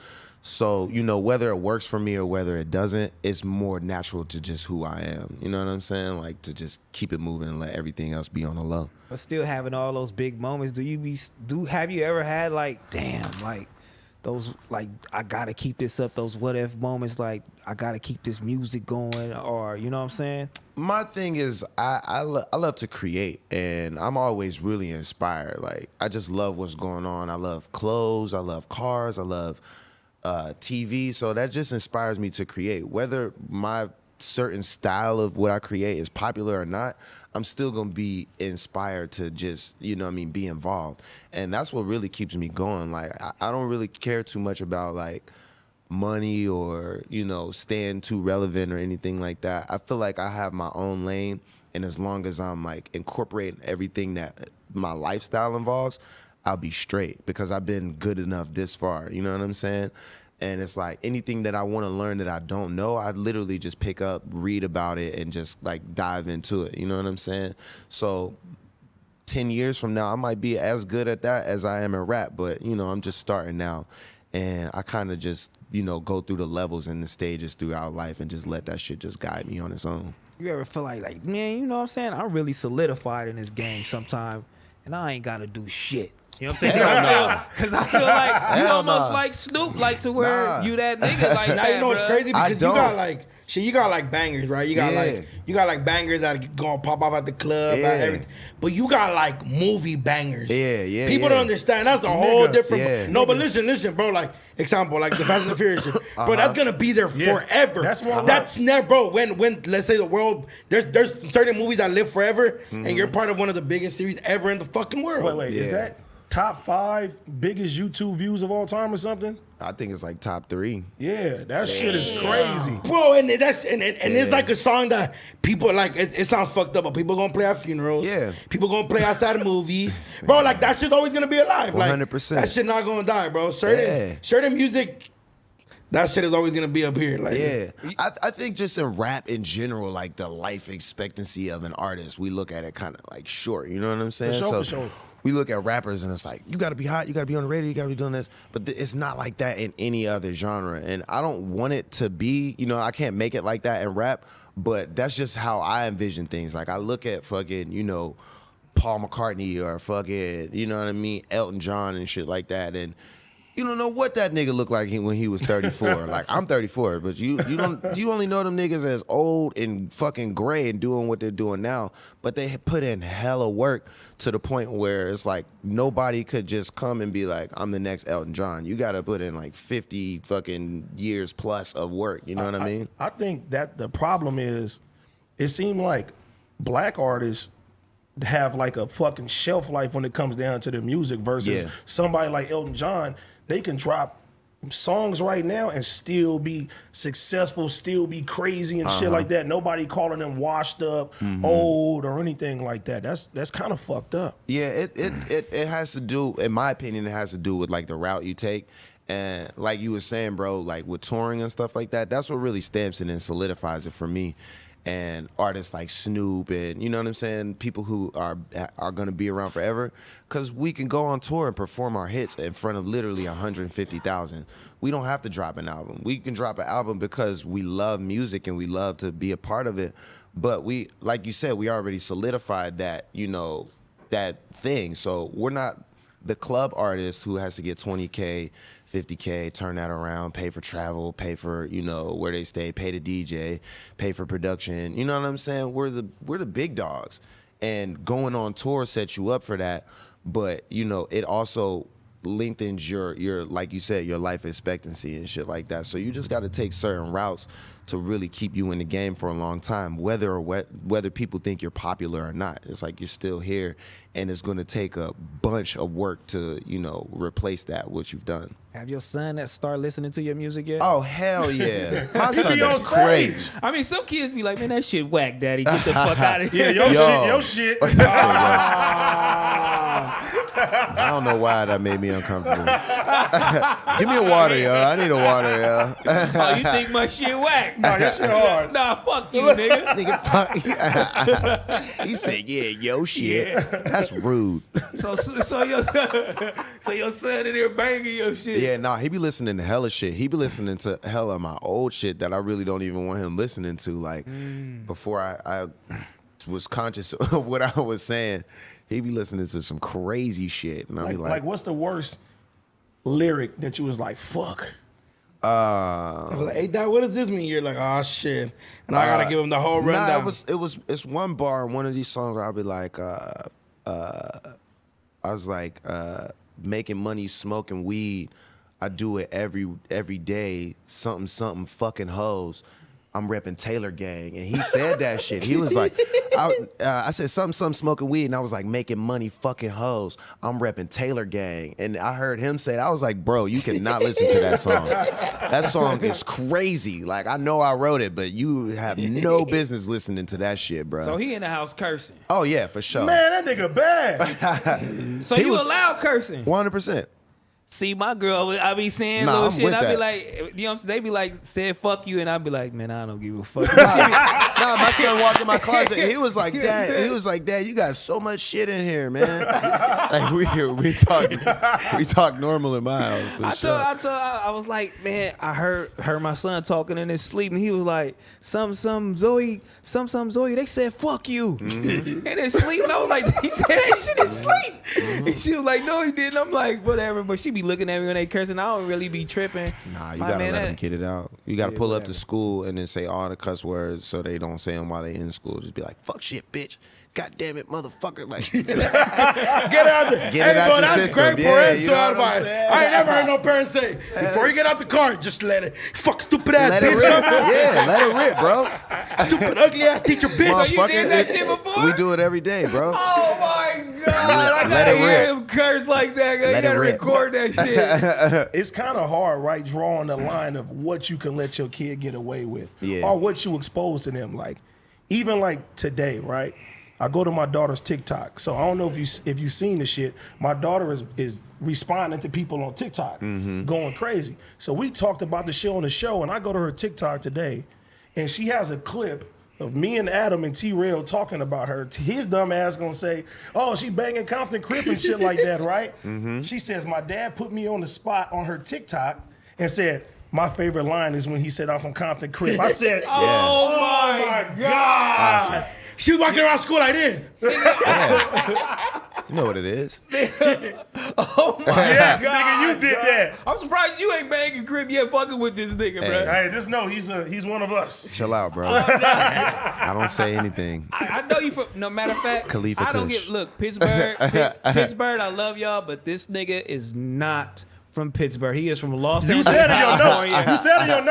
Speaker 2: So, whether it works for me or whether it doesn't, it's more natural to just who I am. You know what I'm saying? Like, to just keep it moving and let everything else be on the low.
Speaker 3: But still having all those big moments, have you ever had like, damn, like those, like, I gotta keep this up, those what if moments, like I gotta keep this music going, or you know what I'm saying?
Speaker 2: My thing is I love to create, and I'm always really inspired. Like, I just love what's going on. I love clothes, I love cars, I love TV, so that just inspires me to create. Whether my certain style of what I create is popular or not, I'm still gonna be inspired to just, be involved. And that's what really keeps me going. Like, I don't really care too much about like money or, staying too relevant or anything like that. I feel like I have my own lane, and as long as I'm like incorporating everything that my lifestyle involves, I'll be straight, because I've been good enough this far. You know what I'm saying? And it's like anything that I want to learn that I don't know, I literally just pick up, read about it, and just like dive into it. You know what I'm saying? So 10 years from now, I might be as good at that as I am in rap, but I'm just starting now. And I kind of just, go through the levels and the stages throughout life and just let that shit just guide me on its own.
Speaker 3: You ever feel like, man, you know what I'm saying? I'm really solidified in this game sometime, and I ain't gotta do shit. You know what I'm saying? Because I feel like you almost like Snoop, like to where you that nigga like
Speaker 4: now,
Speaker 3: that.
Speaker 4: you know what's
Speaker 3: bruh.
Speaker 4: crazy? Because you
Speaker 2: don't.
Speaker 4: got like shit, you got like bangers, right? You got like bangers that are gonna pop off at the club, everything. But you got like movie bangers.
Speaker 2: Yeah.
Speaker 4: People don't understand. That's a whole different.
Speaker 2: Yeah.
Speaker 4: No, but listen, bro. Like example, like the Fast and the Furious, shit. Bro. That's gonna be there forever. That's never, bro. When let's say the world, there's certain movies that live forever, and you're part of one of the biggest series ever in the fucking world.
Speaker 1: Wait, is that top 5 biggest YouTube views of all time or something?
Speaker 2: I think it's like top 3.
Speaker 1: Yeah, that shit is crazy.
Speaker 4: Bro, and it's like a song that people like. It sounds fucked up, but people gonna play at funerals.
Speaker 2: Yeah,
Speaker 4: people gonna play outside of movies, bro. Like that shit's always gonna be alive. Like
Speaker 2: 100%.
Speaker 4: that shit not gonna die, bro. Certain music, that shit is always gonna be up here. Like,
Speaker 2: yeah, I think just in rap in general, like the life expectancy of an artist, we look at it kind of like short. You know what I'm saying?
Speaker 1: For sure.
Speaker 2: We look at rappers and it's like, you gotta be hot, you gotta be on the radio, you gotta be doing this. But it's not like that in any other genre. And I don't want it to be, I can't make it like that in rap, but that's just how I envision things. Like, I look at fucking, Paul McCartney or fucking, Elton John and shit like that. And You don't know what that nigga looked like when he was 34. Like, I'm 34, but you only know them niggas as old and fucking gray and doing what they're doing now. But they put in hella work to the point where it's like nobody could just come and be like, I'm the next Elton John. You got to put in like 50 fucking years plus of work. You know what I mean?
Speaker 1: I think that the problem is, it seemed like black artists have like a fucking shelf life when it comes down to their music versus somebody like Elton John. They can drop songs right now and still be successful, still be crazy and shit like that. Nobody calling them washed up, old, or anything like that. That's kind of fucked up.
Speaker 2: Yeah, it has to do, in my opinion, it has to do with like the route you take. And like you were saying, bro, like with touring and stuff like that, that's what really stamps it and solidifies it for me. And artists like Snoop and, you know what I'm saying, people who are going to be around forever, because we can go on tour and perform our hits in front of literally 150,000. We don't have to drop an album. We can drop an album because we love music and we love to be a part of it. But we, like you said, we already solidified that, you know, that thing. So we're not the club artist who has to get 20K, 50K, turn that around, pay for travel, pay for, you know, where they stay, pay the DJ, pay for production. You know what I'm saying? We're the big dogs. And going on tour sets you up for that. But, you know, it also lengthens your like you said, your life expectancy and shit like that. So you just got to take certain routes to really keep you in the game for a long time, whether people think you're popular or not. It's like you're still here, and it's going to take a bunch of work to, you know, replace that, what you've done.
Speaker 3: Have your son that start listening to your music yet?
Speaker 2: Oh, hell yeah. My
Speaker 1: He
Speaker 2: son
Speaker 1: be on
Speaker 2: is
Speaker 1: stage.
Speaker 2: crazy.
Speaker 3: I mean, some kids be like, man, that shit whack, daddy. Get the fuck out of here.
Speaker 1: Yeah, your shit.
Speaker 2: I don't know why that made me uncomfortable. Give me a water, yo. I need a water, yo.
Speaker 3: Oh, you think my shit whack?
Speaker 1: Nah, your shit hard.
Speaker 3: Nah, fuck you, nigga.
Speaker 2: Nigga, fuck. He said, yeah, yo shit.
Speaker 3: Yeah.
Speaker 2: That's rude.
Speaker 3: So your son in there banging your shit.
Speaker 2: Yeah, nah, he be listening to hella shit. He be listening to hella my old shit that I really don't even want him listening to. Like, before I was conscious of what I was saying, he be listening to some crazy shit. And I be
Speaker 1: Like, what's the worst lyric that you was like, fuck?
Speaker 4: I was like, hey, Dad, what does this mean? You're like, oh, shit. And I got to give him the whole rundown.
Speaker 2: Nah, it's one bar in one of these songs where I'll be like, I was like, making money, smoking weed. I do it every day. Something, fucking hoes. I'm repping Taylor Gang. And he said that shit. He was like, I said something, smoking weed. And I was like, making money, fucking hoes. I'm repping Taylor Gang. And I heard him say that. I was like, bro, you cannot listen to that song. That song is crazy. Like, I know I wrote it, but you have no business listening to that shit, bro.
Speaker 3: So he in the house cursing.
Speaker 2: Oh, yeah, for sure.
Speaker 1: Man, that nigga bad.
Speaker 3: So
Speaker 2: He
Speaker 3: you
Speaker 2: was-
Speaker 3: allow cursing?
Speaker 2: 100%.
Speaker 3: See, my girl, I be saying
Speaker 2: Nah,
Speaker 3: little
Speaker 2: I'm
Speaker 3: shit.
Speaker 2: with
Speaker 3: I be
Speaker 2: that.
Speaker 3: like, you know what I'm saying? They be like, saying fuck you, and I be like, man, I don't give a fuck.
Speaker 2: Nah, my son walked in my closet. He was like, Dad. He was like, Dad, you got so much shit in here, man. Like we talk normal in my house. For
Speaker 3: I was like, man, I heard my son talking in his sleep, and he was like, some Zoe, they said fuck you in his sleep, and I was like, he said that shit in sleep. And she was like, no, he didn't. I'm like, whatever. But she be looking at me when they cursing. I don't really be tripping.
Speaker 2: Nah, you gotta let them get it out. You gotta
Speaker 3: Yeah,
Speaker 2: pull up
Speaker 3: whatever.
Speaker 2: to school and then say all the cuss words so they don't say them while they in school. Just be like, fuck shit, bitch. God damn it, motherfucker. Like,
Speaker 4: Get out there.
Speaker 2: Get it out
Speaker 4: bro,
Speaker 2: your
Speaker 4: that's
Speaker 2: system.
Speaker 4: great
Speaker 2: Yeah,
Speaker 4: parental
Speaker 2: you know what I'm
Speaker 4: advice.
Speaker 2: saying?
Speaker 4: I ain't never heard no parent say, before you get out the car, just let it. Fuck stupid ass
Speaker 2: let it
Speaker 4: bitch.
Speaker 2: rip. Yeah, let it rip, bro.
Speaker 4: Stupid ugly ass teacher bitch.
Speaker 3: So you did that shit before?
Speaker 2: We do it every day, bro.
Speaker 3: Oh my God! I
Speaker 2: Let
Speaker 3: gotta
Speaker 2: it
Speaker 3: hear
Speaker 2: rip.
Speaker 3: him curse like that. You
Speaker 2: Let it
Speaker 3: gotta
Speaker 2: rip.
Speaker 3: record that shit.
Speaker 1: It's kind of hard, right, drawing the line of what you can let your kid get away with,
Speaker 2: Yeah.
Speaker 1: or what you expose to them. Like, even like today, right? I go to my daughter's TikTok, so I don't know if you seen the shit. My daughter is responding to people on TikTok, going crazy. So we talked about the shit on the show, and I go to her TikTok today, and she has a clip of me and Adam and TRELL talking about her. His dumb ass gonna say, oh, she banging Compton Crip and shit like that, right? She says, my dad put me on the spot on her TikTok and said, my favorite line is when he said, I'm from Compton Crip. I said,
Speaker 3: Oh my God!
Speaker 4: She was walking around school like this.
Speaker 2: You know what it is.
Speaker 3: Oh my
Speaker 1: Yes,
Speaker 3: God,
Speaker 1: nigga, you did
Speaker 3: bro.
Speaker 1: that.
Speaker 3: I'm surprised you ain't banging Crip yet fucking with this nigga, bro.
Speaker 1: Hey, just know he's one of us.
Speaker 2: Chill out, bro. I don't say anything.
Speaker 3: I know you from. No matter of fact,
Speaker 2: Khalifa
Speaker 3: I don't
Speaker 2: Kush.
Speaker 3: get. Look, Pittsburgh, Pittsburgh. I love y'all, but this nigga is not from Pittsburgh. He is from Los
Speaker 1: You
Speaker 3: Angeles,
Speaker 1: said in your notes.
Speaker 3: California.
Speaker 1: You said in your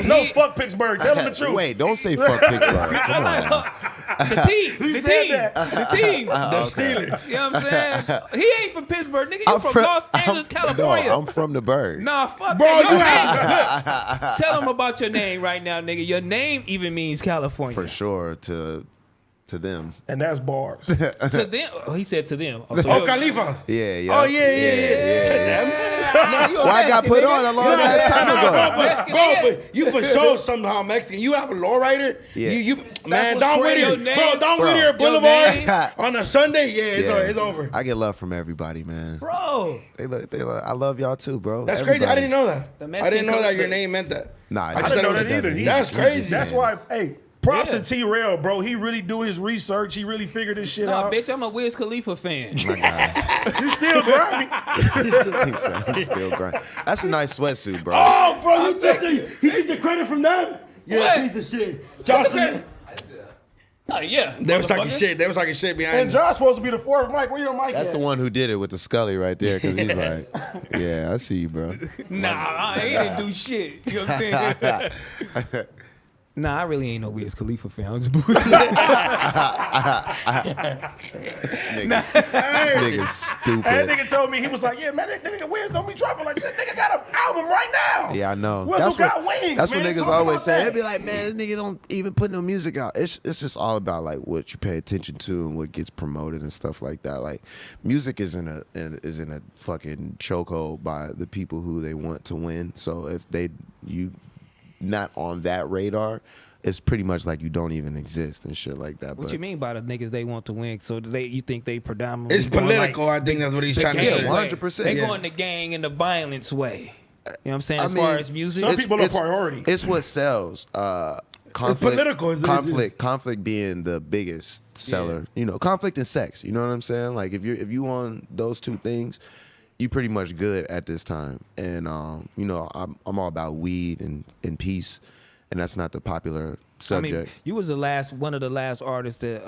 Speaker 1: notes, fuck Pittsburgh. Tell him the truth.
Speaker 2: Wait, don't say fuck Pittsburgh. Come on. Now.
Speaker 3: The team,
Speaker 1: He
Speaker 3: the
Speaker 1: said
Speaker 3: team,
Speaker 1: that.
Speaker 3: the team,
Speaker 4: The Steelers.
Speaker 3: You know what I'm saying? He ain't from Pittsburgh, nigga. You from Los Angeles, California.
Speaker 2: No, I'm from the Burg.
Speaker 3: Nah, fuck
Speaker 4: Bro,
Speaker 3: that.
Speaker 4: you
Speaker 3: Your name. Tell him about your name right now, nigga. Your name even means California.
Speaker 2: For sure, to them.
Speaker 1: And that's bars.
Speaker 3: To them. Oh, he said to them. Oh, so
Speaker 4: Oh,
Speaker 3: you're-
Speaker 4: Khalifa.
Speaker 2: Yeah, yeah.
Speaker 4: Oh, yeah. To them.
Speaker 3: Nah, you a
Speaker 2: Well, I got
Speaker 3: Mexican,
Speaker 2: put
Speaker 3: nigga.
Speaker 2: on a long ass time ago.
Speaker 3: Mexican
Speaker 4: Bro,
Speaker 3: nigga.
Speaker 4: but you for sure somehow Mexican. You have a lowrider.
Speaker 2: Yeah.
Speaker 4: You man,
Speaker 2: what's
Speaker 4: Don
Speaker 2: crazy.
Speaker 4: Whittier.
Speaker 3: Your name-
Speaker 4: Bro, Don
Speaker 2: Bro.
Speaker 4: Whittier
Speaker 3: Your
Speaker 4: Boulevard
Speaker 3: name-
Speaker 4: on a Sunday. Yeah,
Speaker 2: Yeah.
Speaker 4: it's over.
Speaker 2: I get love from everybody, man.
Speaker 3: Bro.
Speaker 2: I love y'all too, bro.
Speaker 4: That's crazy. I
Speaker 2: Everybody.
Speaker 4: didn't know that.
Speaker 3: The
Speaker 4: I
Speaker 3: Mexican
Speaker 4: didn't know that your
Speaker 3: culture.
Speaker 4: name meant that.
Speaker 2: Nah,
Speaker 1: I didn't know that either.
Speaker 4: That's crazy.
Speaker 1: That's why, hey, props
Speaker 3: Yeah.
Speaker 1: to TRELL, bro. He really do his research. He really figured this shit
Speaker 3: Nah,
Speaker 1: out.
Speaker 3: bitch, I'm a Wiz Khalifa fan.
Speaker 2: My God.
Speaker 1: You still grimy.
Speaker 2: He said I'm still grinding. That's a nice sweatsuit, bro.
Speaker 4: Oh, bro, he took the credit from them? Yeah,
Speaker 3: What?
Speaker 4: piece of shit. Josh,
Speaker 3: Oh, yeah.
Speaker 4: they was talking
Speaker 3: motherfucker.
Speaker 4: shit. They was talking shit behind
Speaker 1: And
Speaker 4: you.
Speaker 1: Josh's supposed to be the fourth mic. Where your mic
Speaker 2: That's
Speaker 1: at?
Speaker 2: the one who did it with the Scully right there, because he's like, yeah, I see you, bro.
Speaker 3: Nah, I didn't do shit. You know what I'm saying? Nah, I really ain't no Wiz Khalifa fan. I'm just bullshit.
Speaker 2: This nigga's stupid.
Speaker 1: That nigga told me, he was like, yeah, man, that nigga Wiz don't be dropping like shit. Nigga got an album right now.
Speaker 2: Yeah, I know.
Speaker 1: Whistle
Speaker 2: That's
Speaker 1: got
Speaker 2: what,
Speaker 1: wings,
Speaker 2: That's
Speaker 1: man.
Speaker 2: what niggas
Speaker 1: Talk
Speaker 2: always
Speaker 1: about
Speaker 2: say.
Speaker 1: that.
Speaker 2: They be like, man, this nigga don't even put no music out. It's just all about like what you pay attention to and what gets promoted and stuff like that. Like, music is in a fucking chokehold by the people who they want to win. So if you not on that radar, it's pretty much like you don't even exist and shit like that.
Speaker 3: What
Speaker 2: But
Speaker 3: you mean by the niggas they want to win? So you think they predominantly
Speaker 4: It's
Speaker 3: going,
Speaker 4: political.
Speaker 3: like,
Speaker 4: I think that's what he's
Speaker 3: the
Speaker 4: trying to
Speaker 3: gang
Speaker 4: say.
Speaker 3: way?
Speaker 2: 100%,
Speaker 3: They
Speaker 2: yeah.
Speaker 3: going the gang and the violence way. You know what I'm saying?
Speaker 2: I
Speaker 3: As
Speaker 2: mean,
Speaker 3: far as music,
Speaker 1: some people are priority.
Speaker 2: It's what sells. Conflict,
Speaker 4: political, is it?
Speaker 2: conflict being the biggest seller. You know, conflict and sex. You know what I'm saying? Like if you on those two things, you pretty much good at this time. And you know, I'm all about weed and peace, and that's not the popular subject.
Speaker 3: I mean, you was one of the last artists that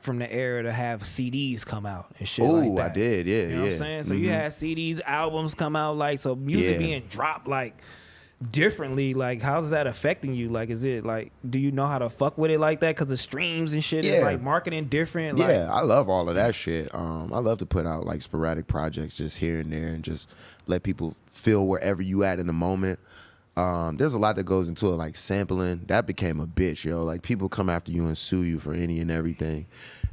Speaker 3: from the era to have CDs come out and shit like
Speaker 2: Oh,
Speaker 3: that.
Speaker 2: I did. Yeah,
Speaker 3: You know what I'm
Speaker 2: yeah.
Speaker 3: saying? So you had CDs, albums come out, like, so music
Speaker 2: Yeah.
Speaker 3: being dropped like differently. Like, how's that affecting you? Like, is it like, do you know how to fuck with it like that? Because the streams and shit is
Speaker 2: Yeah.
Speaker 3: like marketing different.
Speaker 2: Yeah,
Speaker 3: Like,
Speaker 2: I love all of that shit. I love to put out like sporadic projects just here and there and just let people feel wherever you at in the moment. There's a lot that goes into it, like sampling. That became a bitch, yo. Like people come after you and sue you for any and everything.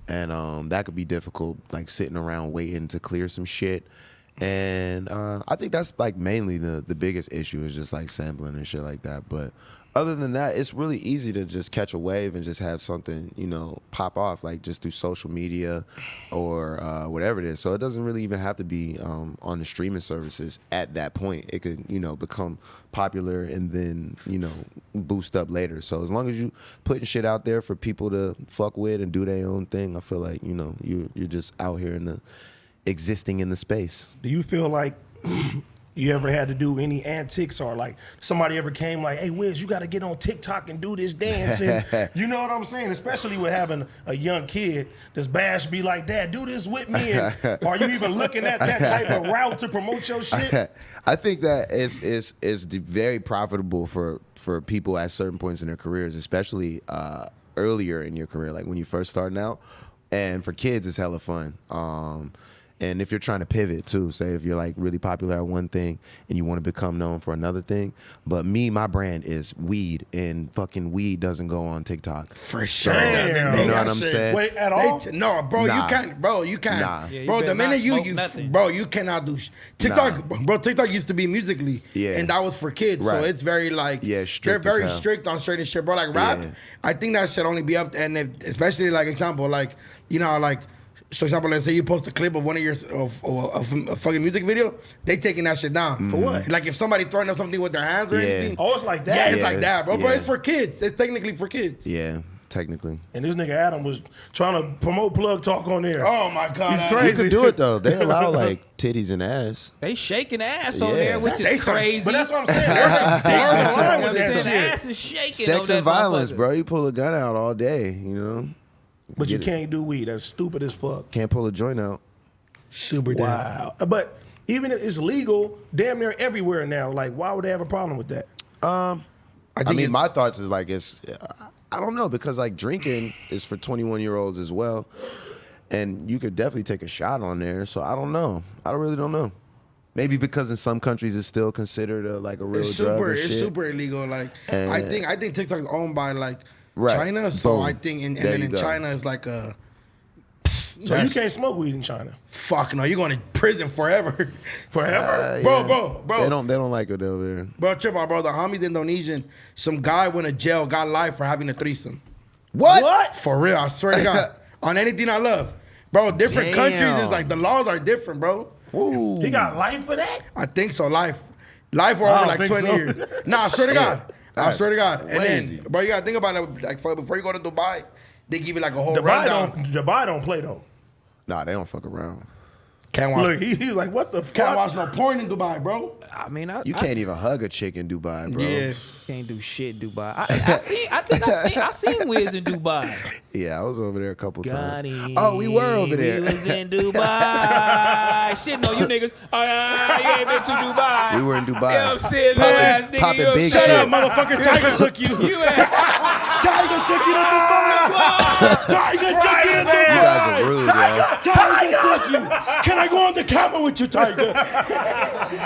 Speaker 2: And that could be difficult, like sitting around waiting to clear some shit. And I think that's like mainly the biggest issue is just like sampling and shit like that. But other than that, it's really easy to just catch a wave and just have something, you know, pop off, like just through social media or whatever it is. So it doesn't really even have to be on the streaming services at that point. It could, you know, become popular and then, you know, boost up later. So as long as you putting shit out there for people to fuck with and do their own thing, I feel like, you know, you're just out here existing in the space.
Speaker 1: Do you feel like you ever had to do any antics or like somebody ever came like, hey, Wiz, you got to get on TikTok and do this dance? And you know what I'm saying? Especially with having a young kid, does Bash be like, Dad, do this with me? And are you even looking at that type of route to promote your shit?
Speaker 2: I think that it's very profitable for people at certain points in their careers, especially earlier in your career, like when you first starting out. And for kids, it's hella fun. And if you're trying to pivot too, say if you're like really popular at one thing and you want to become known for another thing. But my brand is weed, and fucking weed doesn't go on TikTok.
Speaker 4: For sure.
Speaker 1: Damn.
Speaker 2: You know what I'm saying?
Speaker 1: Wait, at all?
Speaker 4: No, bro,
Speaker 2: Nah.
Speaker 4: you can't. Bro, you can't.
Speaker 2: Nah.
Speaker 3: Yeah, you
Speaker 4: bro,
Speaker 3: better
Speaker 4: the minute
Speaker 3: not smoke nothing.
Speaker 4: bro, you cannot do TikTok. Bro, TikTok used to be Musically,
Speaker 2: Yeah.
Speaker 4: and that was for kids.
Speaker 2: Right.
Speaker 4: So it's very like,
Speaker 2: Yeah, strict
Speaker 4: they're
Speaker 2: as
Speaker 4: very
Speaker 2: hell.
Speaker 4: strict on certain shit, bro. Like rap,
Speaker 2: Yeah.
Speaker 4: I think that should only be up. And especially like example, like you know, like. So, example, let's say you post a clip of one of your of a fucking music video, they taking that shit down. For what? Like if somebody throwing up something with their hands or
Speaker 2: Yeah.
Speaker 4: anything.
Speaker 1: Oh, it's like that?
Speaker 4: Yeah, it's
Speaker 2: Yeah,
Speaker 4: like that, bro. But
Speaker 2: yeah.
Speaker 4: it's for kids. It's technically for kids.
Speaker 2: Yeah. technically.
Speaker 1: And this nigga Adam was trying to promote Plug Talk on there.
Speaker 4: Oh my God.
Speaker 1: He's
Speaker 2: You
Speaker 1: crazy.
Speaker 2: could do it though. They allow like titties and ass.
Speaker 3: They shaking ass on
Speaker 2: Yeah.
Speaker 3: there, which
Speaker 4: They
Speaker 3: is
Speaker 4: some-
Speaker 3: crazy.
Speaker 1: But that's what I'm saying. They're in line with that
Speaker 3: The
Speaker 1: shit.
Speaker 3: ass is shaking.
Speaker 2: Sex
Speaker 3: on
Speaker 2: and
Speaker 3: that
Speaker 2: violence,
Speaker 3: motherfucker.
Speaker 2: bro. You pull a gun out all day, you know.
Speaker 1: But you
Speaker 2: Get it.
Speaker 1: can't do weed. That's stupid as fuck.
Speaker 2: Can't pull a joint out.
Speaker 4: Super damn.
Speaker 1: Wow. But even if it's legal, damn near everywhere now. Like, why would they have a problem with that?
Speaker 2: I mean,
Speaker 4: it-
Speaker 2: my thoughts is like I don't know, because like drinking is for 21-year-olds as well, and you could definitely take a shot on there. So I don't know. I really don't know. Maybe because in some countries it's still considered a real
Speaker 4: It's
Speaker 2: drug.
Speaker 4: super.
Speaker 2: and
Speaker 4: It's
Speaker 2: shit.
Speaker 4: super illegal. Like
Speaker 2: And-
Speaker 4: I think TikTok is owned by like
Speaker 2: Right.
Speaker 4: China. So
Speaker 2: Boom.
Speaker 4: I think and
Speaker 2: There
Speaker 4: then
Speaker 2: you
Speaker 4: in
Speaker 2: go.
Speaker 4: China it's like a.
Speaker 1: So you can't smoke weed in China.
Speaker 4: Fuck no, you're going to prison forever.
Speaker 1: Forever.
Speaker 4: Bro.
Speaker 2: They don't like it over there.
Speaker 4: Bro, trip out, bro. The homies Indonesian, some guy went to jail, got life for having a threesome.
Speaker 2: What?
Speaker 4: For real, I swear to God. On anything I love. Bro, different
Speaker 2: Damn.
Speaker 4: countries, it's like the laws are different, bro.
Speaker 2: Ooh.
Speaker 1: He got life for that?
Speaker 4: I think so, life. Life for
Speaker 1: I
Speaker 4: over
Speaker 1: don't
Speaker 4: like
Speaker 1: think
Speaker 4: 20
Speaker 1: so.
Speaker 4: years. Nah, I swear to God. I
Speaker 2: That's
Speaker 4: swear to God. And
Speaker 2: crazy.
Speaker 4: then, bro, you gotta think about it. Like, before you go to Dubai, they give you like a whole
Speaker 1: Dubai
Speaker 4: rundown.
Speaker 1: don't play though.
Speaker 2: Nah, they don't fuck around.
Speaker 4: Can't watch,
Speaker 1: Look, he's like, what the fuck?
Speaker 4: can't watch no porn in Dubai, bro.
Speaker 3: I mean,
Speaker 2: You can't even hug a chick in Dubai, bro.
Speaker 4: Yeah.
Speaker 3: can't do shit, Dubai. I seen Wiz in Dubai.
Speaker 2: Yeah, I was over there a couple
Speaker 3: Got
Speaker 2: times.
Speaker 3: him.
Speaker 2: Oh, we were over there.
Speaker 3: We was in Dubai. Shit, no, you niggas. Oh, you ain't been to Dubai.
Speaker 2: We were in Dubai.
Speaker 3: You know what I'm saying? Ass nigga,
Speaker 2: Popping
Speaker 3: you know
Speaker 2: big
Speaker 3: what I'm
Speaker 2: shit.
Speaker 3: saying?
Speaker 4: Motherfucker, Tiger took you.
Speaker 3: You ain't.
Speaker 4: Tiger took you to Dubai. Tiger took you to
Speaker 2: You
Speaker 4: Dubai.
Speaker 2: guys are rude, yo.
Speaker 4: Tiger took you. Can I go on the camera with you, Tiger?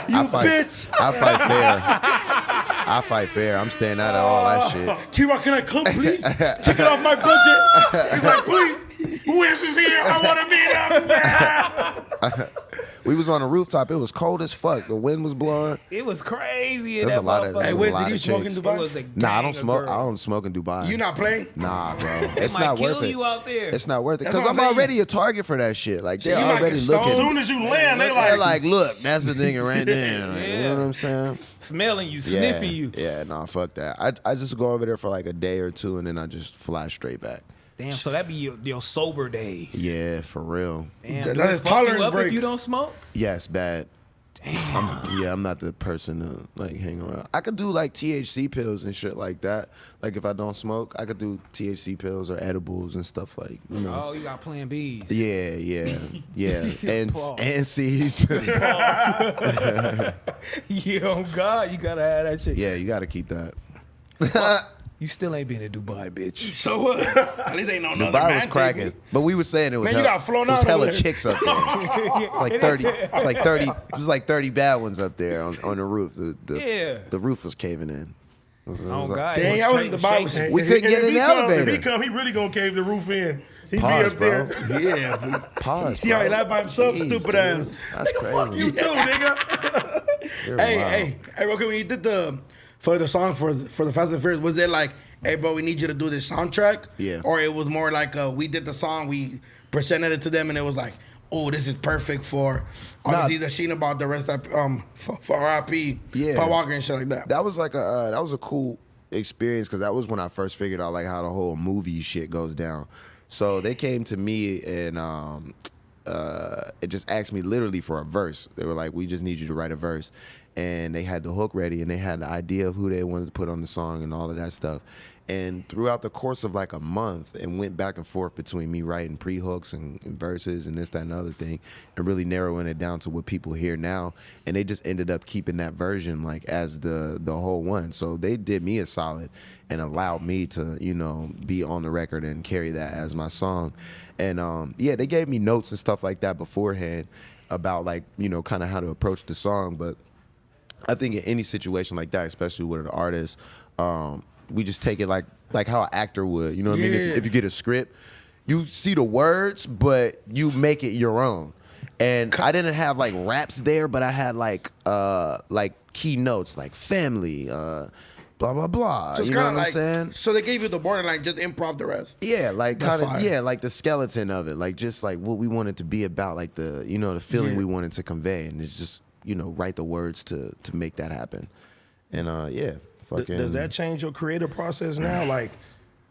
Speaker 4: You bitch.
Speaker 2: I fight fair. I fight fair. I'm staying out of all that shit.
Speaker 4: T-Rock, can I come, please? Take it off my budget.
Speaker 1: He's like, please, Wiz is here. I want to meet him.
Speaker 2: We was on a rooftop. It was cold as fuck. The wind was blowing.
Speaker 3: It was crazy in
Speaker 2: There's
Speaker 3: that
Speaker 2: a lot of-
Speaker 3: motherfucker.
Speaker 4: Hey,
Speaker 2: a
Speaker 4: Wiz,
Speaker 2: lot
Speaker 4: did you
Speaker 2: of
Speaker 4: smoke in
Speaker 2: chicks.
Speaker 3: It
Speaker 4: Dubai?
Speaker 3: was a
Speaker 2: Nah, I
Speaker 3: gang
Speaker 2: don't
Speaker 3: of
Speaker 2: smoke.
Speaker 3: girls.
Speaker 2: I don't smoke in Dubai.
Speaker 4: You not playing?
Speaker 2: Nah, bro. It's
Speaker 3: might
Speaker 2: not
Speaker 3: kill
Speaker 2: worth it.
Speaker 3: you out there.
Speaker 2: It's not worth it
Speaker 4: That's
Speaker 2: because
Speaker 4: what
Speaker 2: I'm
Speaker 4: I'm saying.
Speaker 2: already a target for that shit. Like they're
Speaker 4: you might
Speaker 2: already
Speaker 4: get stoned.
Speaker 2: looking.
Speaker 1: As soon as you land, they
Speaker 2: They're
Speaker 1: like,
Speaker 2: like, look, that's the nigga right there. Like, you know what I'm saying?
Speaker 3: Smelling you,
Speaker 2: Yeah,
Speaker 3: sniffing you.
Speaker 2: yeah, nah, fuck that. I just go over there for like a day or two and then I just fly straight back.
Speaker 3: Damn, so that be your sober days.
Speaker 2: Yeah, for real.
Speaker 3: Damn,
Speaker 4: That
Speaker 3: do it
Speaker 4: is
Speaker 3: fuck you
Speaker 4: tolerance
Speaker 3: up
Speaker 4: break.
Speaker 3: if you don't smoke.
Speaker 2: Yes, bad. I'm not the person to like hang around. I could do like THC pills and shit like that. Like if I don't smoke, I could do THC pills or edibles and stuff like, you know.
Speaker 3: Oh, you got Plan Bs.
Speaker 2: Yeah.
Speaker 3: Pause.
Speaker 2: and C's.
Speaker 3: Yo, God, you gotta have that shit.
Speaker 2: Yeah, you got to keep that.
Speaker 3: You still ain't been to Dubai, bitch.
Speaker 4: So what? At least ain't no another
Speaker 2: Dubai
Speaker 4: man
Speaker 2: was
Speaker 4: take
Speaker 2: cracking,
Speaker 4: me.
Speaker 2: but we were saying it was
Speaker 4: Man, you
Speaker 2: hella,
Speaker 4: got flown
Speaker 2: it was
Speaker 4: out
Speaker 2: hella
Speaker 4: over there.
Speaker 2: chicks up there. It's like 30. It's like 30. It was like 30 bad ones up there on the roof.
Speaker 3: Yeah.
Speaker 2: The roof was caving in. It was
Speaker 3: Oh,
Speaker 2: like-
Speaker 3: God.
Speaker 4: Dang, I was in Dubai with
Speaker 3: Shaking.
Speaker 2: We couldn't get in the elevator.
Speaker 1: If he come, he really gonna cave the roof in. He
Speaker 2: Pause,
Speaker 1: be up
Speaker 2: bro.
Speaker 1: there.
Speaker 4: Yeah.
Speaker 2: Pause.
Speaker 4: See how he
Speaker 2: bro.
Speaker 4: lied by himself,
Speaker 2: Jeez,
Speaker 4: stupid
Speaker 2: dude.
Speaker 4: ass.
Speaker 2: That's crazy.
Speaker 1: You too, nigga.
Speaker 2: You're
Speaker 4: Hey,
Speaker 2: wild.
Speaker 4: hey, real quick, when you did the song for the Fast and Furious, was it like, hey, bro, we need you to do this soundtrack?
Speaker 2: Yeah.
Speaker 4: Or it was more like we did the song, we presented it to them, and it was like, oh, this is perfect for obviously the scene about the rest of for RIP,
Speaker 2: Yeah.
Speaker 4: Paul Walker and shit like that.
Speaker 2: That was like that was a cool experience because that was when I first figured out like how the whole movie shit goes down. So they came to me and it just asked me literally for a verse. They were like, we just need you to write a verse. And they had the hook ready and they had the idea of who they wanted to put on the song and all of that stuff. And throughout the course of like a month, it went back and forth between me writing pre-hooks and verses and this, that, and the other thing, and really narrowing it down to what people hear now. And they just ended up keeping that version like as the whole one. So they did me a solid and allowed me to, you know, be on the record and carry that as my song. And yeah, they gave me notes and stuff like that beforehand about like, you know, kind of how to approach the song. But I think in any situation like that, especially with an artist, we just take it like how an actor would. You know what I mean? If you get a script, you see the words, but you make it your own. And I didn't have like raps there, but I had like key notes like family, blah blah blah.
Speaker 4: So it's
Speaker 2: You know
Speaker 4: kind
Speaker 2: what
Speaker 4: of
Speaker 2: I'm saying?
Speaker 4: So they gave you the borderline, just improv the rest.
Speaker 2: Yeah, like
Speaker 4: That's
Speaker 2: kind of
Speaker 4: fire.
Speaker 2: yeah, like the skeleton of it, like just like what we wanted to be about, like the the feeling
Speaker 4: Yeah.
Speaker 2: we wanted to convey, and it's just write the words to make that happen. And yeah, fucking.
Speaker 1: Does that change your creative process now? Like,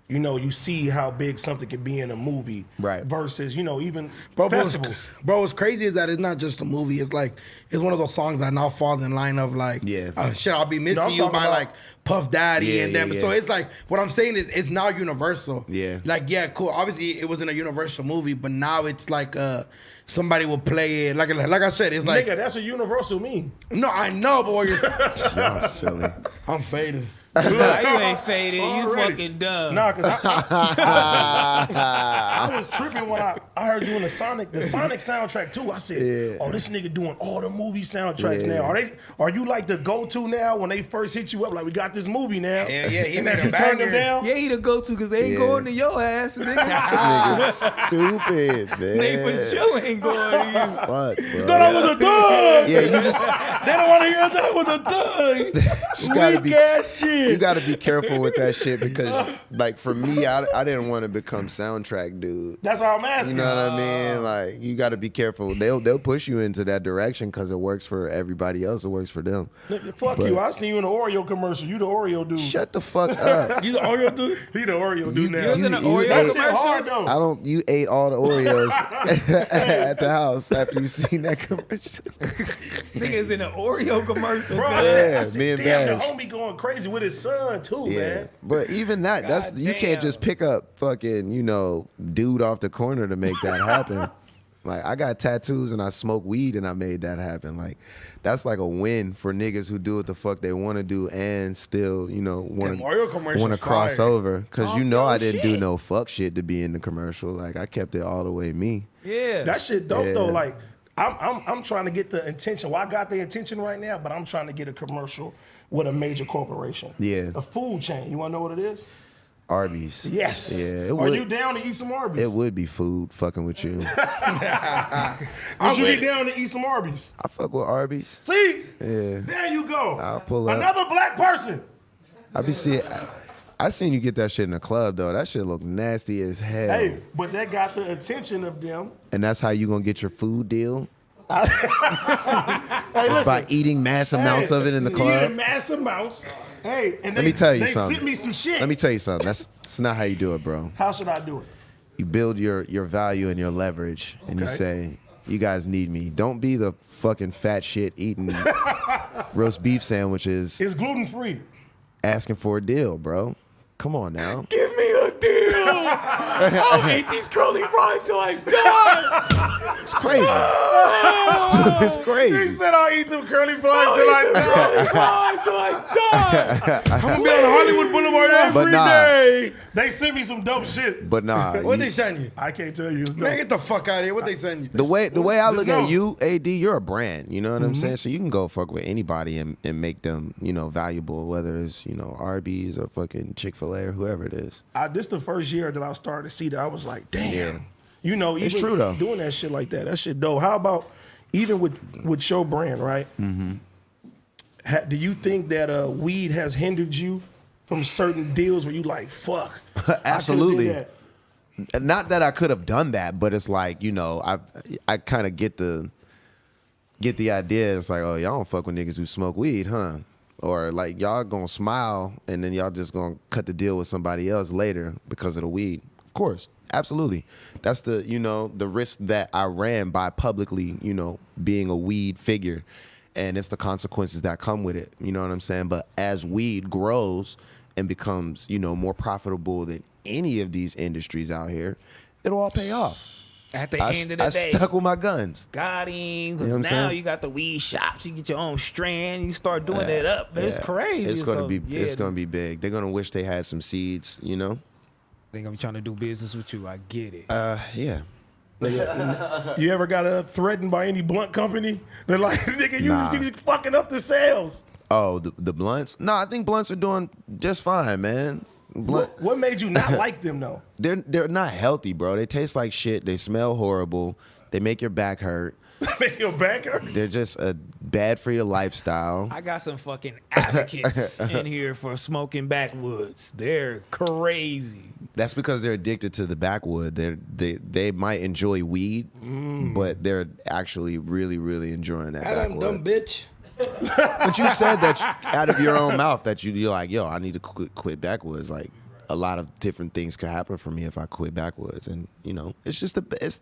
Speaker 1: you know, you see how big something can be in a movie,
Speaker 2: right?
Speaker 1: Versus, you know, even
Speaker 4: bro,
Speaker 1: festivals.
Speaker 4: What's crazy is that it's not just a movie. It's like it's one of those songs that now falls in line of like, shit, I'll be missing you by like Puff Daddy and them. So it's like what I'm saying is it's now universal.
Speaker 2: Yeah,
Speaker 4: like cool. Obviously, it wasn't a universal movie, but now it's like somebody will play it. Like I said, it's like
Speaker 1: nigga, that's a universal meme.
Speaker 4: No, I know, boy.
Speaker 2: Y'all silly.
Speaker 4: I'm faded.
Speaker 3: Nah, you ain't faded. You fucking dumb.
Speaker 1: Nah, cause I was tripping when I heard you in the Sonic soundtrack too. I said, "Oh, this nigga doing all the movie soundtracks now. Are you like the go-to now when they first hit you up? Like we got this movie now.
Speaker 4: Yeah, he
Speaker 1: and
Speaker 4: made
Speaker 1: then
Speaker 4: a
Speaker 1: you turn them
Speaker 4: banger.
Speaker 1: down.
Speaker 3: Yeah, he the go-to because they ain't going to your ass, nigga.
Speaker 2: Nigga stupid, man.
Speaker 3: They for sure ain't going to you.
Speaker 2: Fuck, bro.
Speaker 4: Thought I was a dog.
Speaker 2: Yeah, you just
Speaker 4: They don't want to hear that I was a dog. Weak ass shit.
Speaker 2: You gotta be careful with that shit because, like, for me, I didn't want to become soundtrack dude.
Speaker 1: That's what I'm asking.
Speaker 2: You know what I mean? Like, you gotta be careful. They'll push you into that direction because it works for everybody else. It works for them.
Speaker 1: Fuck you. I seen you in the Oreo commercial. You the Oreo dude.
Speaker 2: Shut the fuck up.
Speaker 4: You the Oreo dude?
Speaker 1: He the Oreo dude now.
Speaker 3: was in the Oreo
Speaker 1: That shit
Speaker 3: commercial?
Speaker 1: hard though.
Speaker 2: You ate all the Oreos at the house after you seen that commercial.
Speaker 3: Niggas in an Oreo commercial.
Speaker 1: Bro, I
Speaker 2: Yeah,
Speaker 1: said,
Speaker 2: me and
Speaker 1: damn, the
Speaker 2: Bash.
Speaker 1: homie going crazy with his son too, man.
Speaker 2: But even that, you can't just pick up fucking, dude off the corner to make that happen. Like, I got tattoos and I smoke weed and I made that happen. Like, that's like a win for niggas who do what the fuck they want to do and still, want to cross over. Because I didn't do no fuck shit to be in the commercial. Like, I kept it all the way me.
Speaker 3: Yeah.
Speaker 1: That shit dope though. Like, I'm trying to get the attention. Well, I got the attention right now, but I'm trying to get a commercial with a major corporation.
Speaker 2: Yeah.
Speaker 1: A food chain. You want to know what it is?
Speaker 2: Arby's.
Speaker 1: Yes.
Speaker 2: Yeah.
Speaker 1: Are you down to eat some Arby's?
Speaker 2: It would be food fucking with you.
Speaker 1: Would you be down to eat some Arby's?
Speaker 2: I fuck with Arby's.
Speaker 1: See?
Speaker 2: Yeah.
Speaker 1: There you go.
Speaker 2: I'll pull up.
Speaker 1: Another black person.
Speaker 2: I seen you get that shit in the club though. That shit look nasty as hell.
Speaker 1: Hey, but that got the attention of them.
Speaker 2: And that's how you gonna get your food deal?
Speaker 1: Hey, listen.
Speaker 2: By eating mass amounts of it in the club?
Speaker 1: Eating mass amounts. Hey, and
Speaker 2: Let me tell you
Speaker 1: they
Speaker 2: something.
Speaker 1: sent me some shit.
Speaker 2: Let me tell you something. That's not how you do it, bro.
Speaker 1: How should I do it?
Speaker 2: You build your value and your leverage, and you say, you guys need me. Don't be the fucking fat shit eating roast beef sandwiches.
Speaker 1: It's gluten free.
Speaker 2: Asking for a deal, bro. Come on now.
Speaker 3: Give me a deal. I'll eat these curly fries till I die.
Speaker 2: It's crazy. It's
Speaker 1: He
Speaker 2: crazy.
Speaker 1: said I'll eat them curly fries till I die.
Speaker 4: I'm gonna be on Hollywood Boulevard every
Speaker 2: nah.
Speaker 4: day.
Speaker 1: They sent me some dope shit.
Speaker 2: But nah.
Speaker 4: What they send you?
Speaker 1: I can't tell you. It's
Speaker 4: Man,
Speaker 1: dope.
Speaker 4: get the fuck out of here. What they send you?
Speaker 2: The way I look
Speaker 1: know.
Speaker 2: at you, AD, you're a brand. You know what I'm saying? So you can go fuck with anybody and make them, valuable, whether it's, Arby's or fucking Chick-fil-A or whoever it is.
Speaker 1: This the first year that I started to see that I was like, damn.
Speaker 2: Yeah.
Speaker 1: Even
Speaker 2: It's true, though.
Speaker 1: doing that shit like that shit dope. How about even with your brand, right? Mm-hmm. Do you think that weed has hindered you from certain deals where you like, fuck?
Speaker 2: Absolutely. Not that I could have done that, but it's like, I kind of get the idea. It's like, oh, y'all don't fuck with niggas who smoke weed, huh? Or like y'all gonna smile and then y'all just gonna cut the deal with somebody else later because of the weed. Of course, absolutely. That's the the risk that I ran by publicly being a weed figure, and it's the consequences that come with it. You know what I'm saying? But as weed grows and becomes more profitable than any of these industries out here, it'll all pay off.
Speaker 3: At the end of the
Speaker 2: I
Speaker 3: day,
Speaker 2: stuck with my guns.
Speaker 3: got him.
Speaker 2: You know
Speaker 3: Because
Speaker 2: what I'm
Speaker 3: now
Speaker 2: saying?
Speaker 3: you got the weed shops. You get your own strand. You start doing it up. It's crazy.
Speaker 2: It's gonna
Speaker 3: So,
Speaker 2: be
Speaker 3: yeah,
Speaker 2: it's gonna be big. They're gonna wish they had some seeds.
Speaker 3: They gonna be trying to do business with you. I get it.
Speaker 2: Yeah.
Speaker 1: You ever got threatened by any blunt company? They're like, nigga, you fucking up the sales.
Speaker 2: Oh, the blunts? No, I think blunts are doing just fine, man.
Speaker 1: What made you not like them though?
Speaker 2: They're not healthy, bro. They taste like shit. They smell horrible. They make your back hurt.
Speaker 1: Make your back hurt?
Speaker 2: They're just bad for your lifestyle.
Speaker 3: I got some fucking advocates in here for smoking backwoods. They're crazy.
Speaker 2: That's because they're addicted to the backwood. They might enjoy weed, but they're actually really, really enjoying that
Speaker 4: Adam,
Speaker 2: backwood.
Speaker 4: dumb bitch.
Speaker 2: But you said that out of your own mouth that you're like, yo, I need to quit backwoods. Like, a lot of different things could happen for me if I quit backwoods, and you know, it's just the best.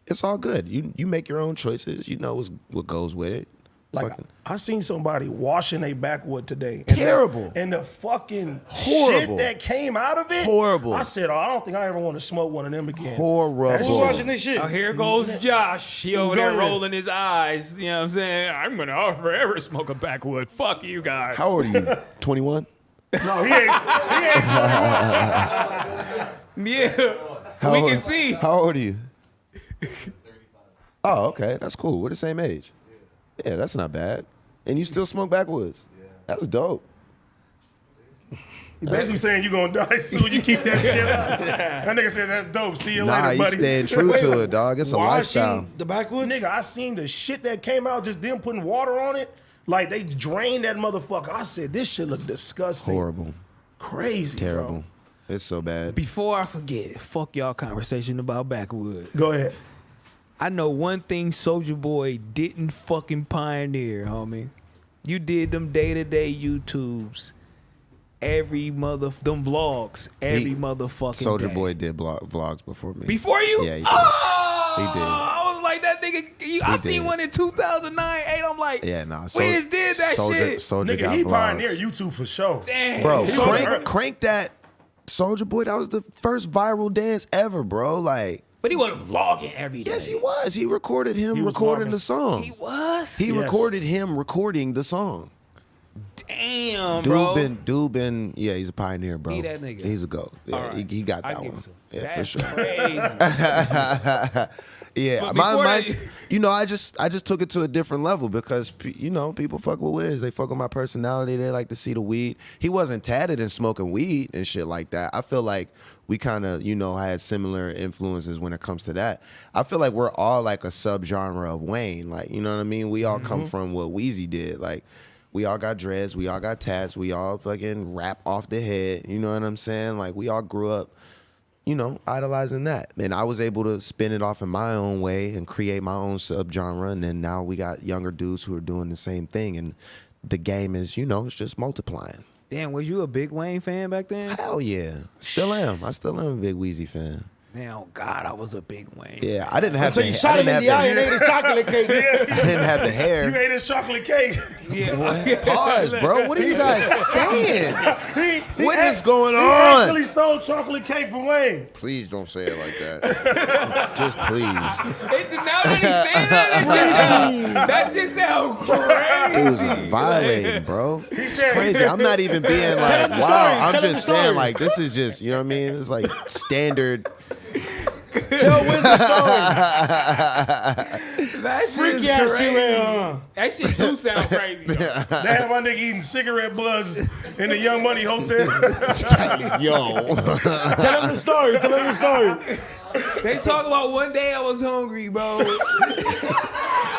Speaker 2: It's all good. You make your own choices. You know what goes with it.
Speaker 1: Like
Speaker 2: Fucking
Speaker 1: I seen somebody washing a backwood today.
Speaker 2: Terrible.
Speaker 1: And the fucking
Speaker 2: Horrible.
Speaker 1: shit that came out of it.
Speaker 2: Horrible.
Speaker 1: I said, I don't think I ever want to smoke one of them again.
Speaker 2: Horrible.
Speaker 1: That
Speaker 4: Who's
Speaker 1: shit-
Speaker 4: watching this shit?
Speaker 3: Oh, here goes Josh. He over
Speaker 1: Go
Speaker 3: there
Speaker 1: ahead.
Speaker 3: rolling his eyes. You know what I'm saying? I'm going to forever smoke a backwood. Fuck you guys.
Speaker 2: How old are you? 21.
Speaker 1: No, he ain't.
Speaker 3: Yeah. We can see.
Speaker 2: How old are you? Oh, okay. That's cool. We're the same age. Yeah, that's not bad. And you still smoke backwoods. That was dope.
Speaker 1: You basically saying you're going to die soon. You keep that together. That nigga said that's dope. See you
Speaker 2: Nah,
Speaker 1: later,
Speaker 2: you
Speaker 1: buddy.
Speaker 2: staying true to it, dog. It's a lifestyle.
Speaker 4: Washing the backwoods?
Speaker 1: Nigga, I seen the shit that came out, just them putting water on it. Like, they drained that motherfucker. I said, this shit look disgusting.
Speaker 2: Horrible.
Speaker 1: Crazy,
Speaker 2: Terrible.
Speaker 1: bro.
Speaker 2: It's so bad.
Speaker 3: Before I forget, fuck y'all conversation about backwoods.
Speaker 1: Go ahead.
Speaker 3: I know one thing Soulja Boy didn't fucking pioneer, homie. You did them day-to-day YouTubes. Every them vlogs. Every motherfucking
Speaker 2: Soulja
Speaker 3: day.
Speaker 2: Boy did vlogs before me.
Speaker 3: Before you?
Speaker 2: Yeah, he did.
Speaker 3: Oh!
Speaker 2: He did.
Speaker 3: I was like, that nigga. I seen
Speaker 2: did.
Speaker 3: one in 2009, 8. I'm like,
Speaker 2: Yeah, nah.
Speaker 3: Wiz did that shit.
Speaker 2: Soulja
Speaker 1: Nigga,
Speaker 2: got
Speaker 1: he
Speaker 2: vlogs.
Speaker 1: pioneered YouTube for sure.
Speaker 3: Damn.
Speaker 2: Bro,
Speaker 1: He was-
Speaker 2: crank that Soulja Boy. That was the first viral dance ever, bro. Like,
Speaker 3: But he wasn't vlogging every day.
Speaker 2: yes, he was. He recorded him
Speaker 1: He was
Speaker 2: recording
Speaker 1: vlogging.
Speaker 2: the song.
Speaker 3: He was?
Speaker 2: He
Speaker 1: Yes.
Speaker 2: recorded him recording the song.
Speaker 3: Damn, bro.
Speaker 2: Dude been, yeah, he's a pioneer, bro.
Speaker 3: He that nigga.
Speaker 2: He's a GOAT. Yeah,
Speaker 3: All right.
Speaker 2: he got
Speaker 3: I
Speaker 2: that
Speaker 3: give
Speaker 2: one.
Speaker 3: it to him.
Speaker 2: Yeah,
Speaker 3: That's
Speaker 2: for sure.
Speaker 3: crazy.
Speaker 2: Yeah,
Speaker 3: But
Speaker 2: my
Speaker 3: before
Speaker 2: mine's,
Speaker 3: that-
Speaker 2: you know, I just took it to a different level because you know, people fuck with Wiz. They fuck with my personality. They like to see the weed. He wasn't tatted and smoking weed and shit like that. I feel like we kind of, you know, had similar influences when it comes to that. I feel like we're all like a subgenre of Wayne. Like, you know what I mean? We all come from what Weezy did. Like, we all got dreads. We all got tats. We all fucking rap off the head. You know what I'm saying? Like, we all grew up, you know, idolizing that. And I was able to spin it off in my own way and create my own subgenre. And then now we got younger dudes who are doing the same thing. And the game is, you know, it's just multiplying.
Speaker 3: Damn, was you a big Wayne fan back then?
Speaker 2: Hell yeah. Still am. I still am a big Weezy fan.
Speaker 3: Damn, God, I was a big Wayne.
Speaker 2: Yeah, I didn't have
Speaker 4: Until
Speaker 2: the
Speaker 4: you shot him in the eye and ate his chocolate cake.
Speaker 2: I didn't have the
Speaker 1: You
Speaker 2: hair.
Speaker 1: ate his chocolate cake.
Speaker 3: Yeah.
Speaker 2: Pause, bro. What are you guys saying?
Speaker 1: He
Speaker 2: What
Speaker 1: act-
Speaker 2: is going
Speaker 1: He
Speaker 2: on?
Speaker 1: actually stole chocolate cake from Wayne.
Speaker 2: Please don't say it like that. Just please.
Speaker 3: Now that he's saying that, that shit sound
Speaker 2: It was
Speaker 3: crazy.
Speaker 2: violating, bro.
Speaker 1: He said,
Speaker 2: Crazy. I'm not even being like,
Speaker 4: him the
Speaker 2: wow.
Speaker 4: story.
Speaker 2: I'm
Speaker 4: Tell him
Speaker 2: just
Speaker 4: the
Speaker 2: saying,
Speaker 4: story.
Speaker 2: like, this is just, you know what I mean? It's like standard.
Speaker 4: Tell Wiz the story.
Speaker 3: That shit
Speaker 4: Freaky
Speaker 3: is
Speaker 4: ass
Speaker 3: crazy.
Speaker 4: T-Rail,
Speaker 3: That shit do sound crazy. Though.
Speaker 1: They had my nigga eating cigarette butts in the Young Money Hotel.
Speaker 2: Yo.
Speaker 4: Tell him the story. Tell him the story.
Speaker 3: They talk about one day I was hungry, bro.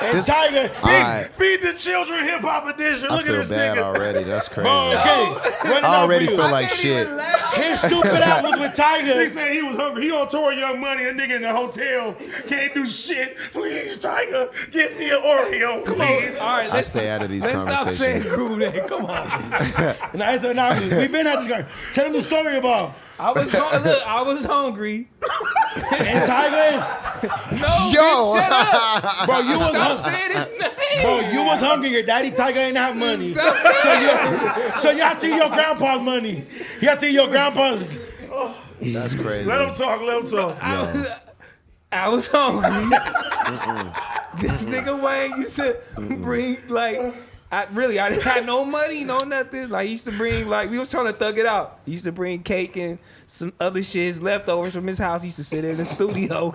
Speaker 4: And Tiger.
Speaker 2: Alright.
Speaker 1: Feed the children hip hop edition.
Speaker 2: I
Speaker 1: Look at
Speaker 2: feel
Speaker 1: this
Speaker 2: bad
Speaker 1: nigga.
Speaker 2: already. That's crazy.
Speaker 4: Bro, okay. Run it
Speaker 2: I
Speaker 4: out
Speaker 2: already
Speaker 4: for you.
Speaker 2: feel like
Speaker 3: Can't
Speaker 2: shit.
Speaker 3: even laugh.
Speaker 4: His stupid ass was with
Speaker 1: He
Speaker 4: Tiger.
Speaker 1: said he was hungry. He on tour Young Money. That nigga in the hotel can't do shit. Please, Tiger, get me an Oreo, please.
Speaker 3: All right,
Speaker 2: I stay out of these
Speaker 3: let's stop saying
Speaker 2: conversations.
Speaker 3: groove that. Come on.
Speaker 4: We've been at this guy. Tell him the story about.
Speaker 3: I was hungry.
Speaker 4: And Tiger.
Speaker 3: No,
Speaker 2: Yo.
Speaker 3: bitch, shut up.
Speaker 4: Bro, you was
Speaker 3: Stop
Speaker 4: hungry.
Speaker 3: saying his name.
Speaker 4: Bro, you was hungry. Your daddy Tiger ain't have money.
Speaker 3: Stop saying
Speaker 4: So you have to eat your grandpa's money. You have to eat your grandpa's.
Speaker 2: That's crazy.
Speaker 1: Let him talk. Let him talk.
Speaker 3: I was hungry. This nigga Wayne used to bring like I didn't have no money, no nothing. Like he used to bring we was trying to thug it out. He used to bring cake and some other shits leftovers from his house. He used to sit in the studio,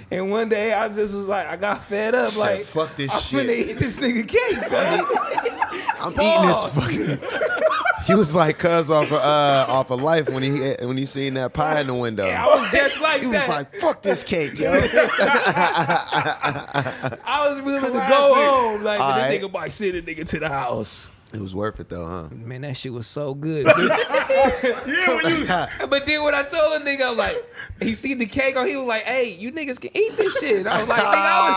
Speaker 3: and one day I just was like, I got fed up.
Speaker 2: Said,
Speaker 3: Like
Speaker 2: fuck this
Speaker 3: I'm
Speaker 2: shit.
Speaker 3: finna eat this nigga cake.
Speaker 2: I'm eating this fucking. He was like Cuz off of Life when he seen that pie in the window.
Speaker 3: Yeah, I was just like
Speaker 2: He
Speaker 3: that.
Speaker 2: was like, fuck this cake, yo.
Speaker 3: I was willing to go home. Like,
Speaker 2: All
Speaker 3: but
Speaker 2: right.
Speaker 3: this nigga might send a nigga to the house.
Speaker 2: It was worth it though, huh?
Speaker 3: Man, that shit was so good.
Speaker 1: Yeah, when you
Speaker 3: But then when I told the nigga, I was like, he seen the cake, or he was like, hey, you niggas can eat this shit. I was like, nigga, I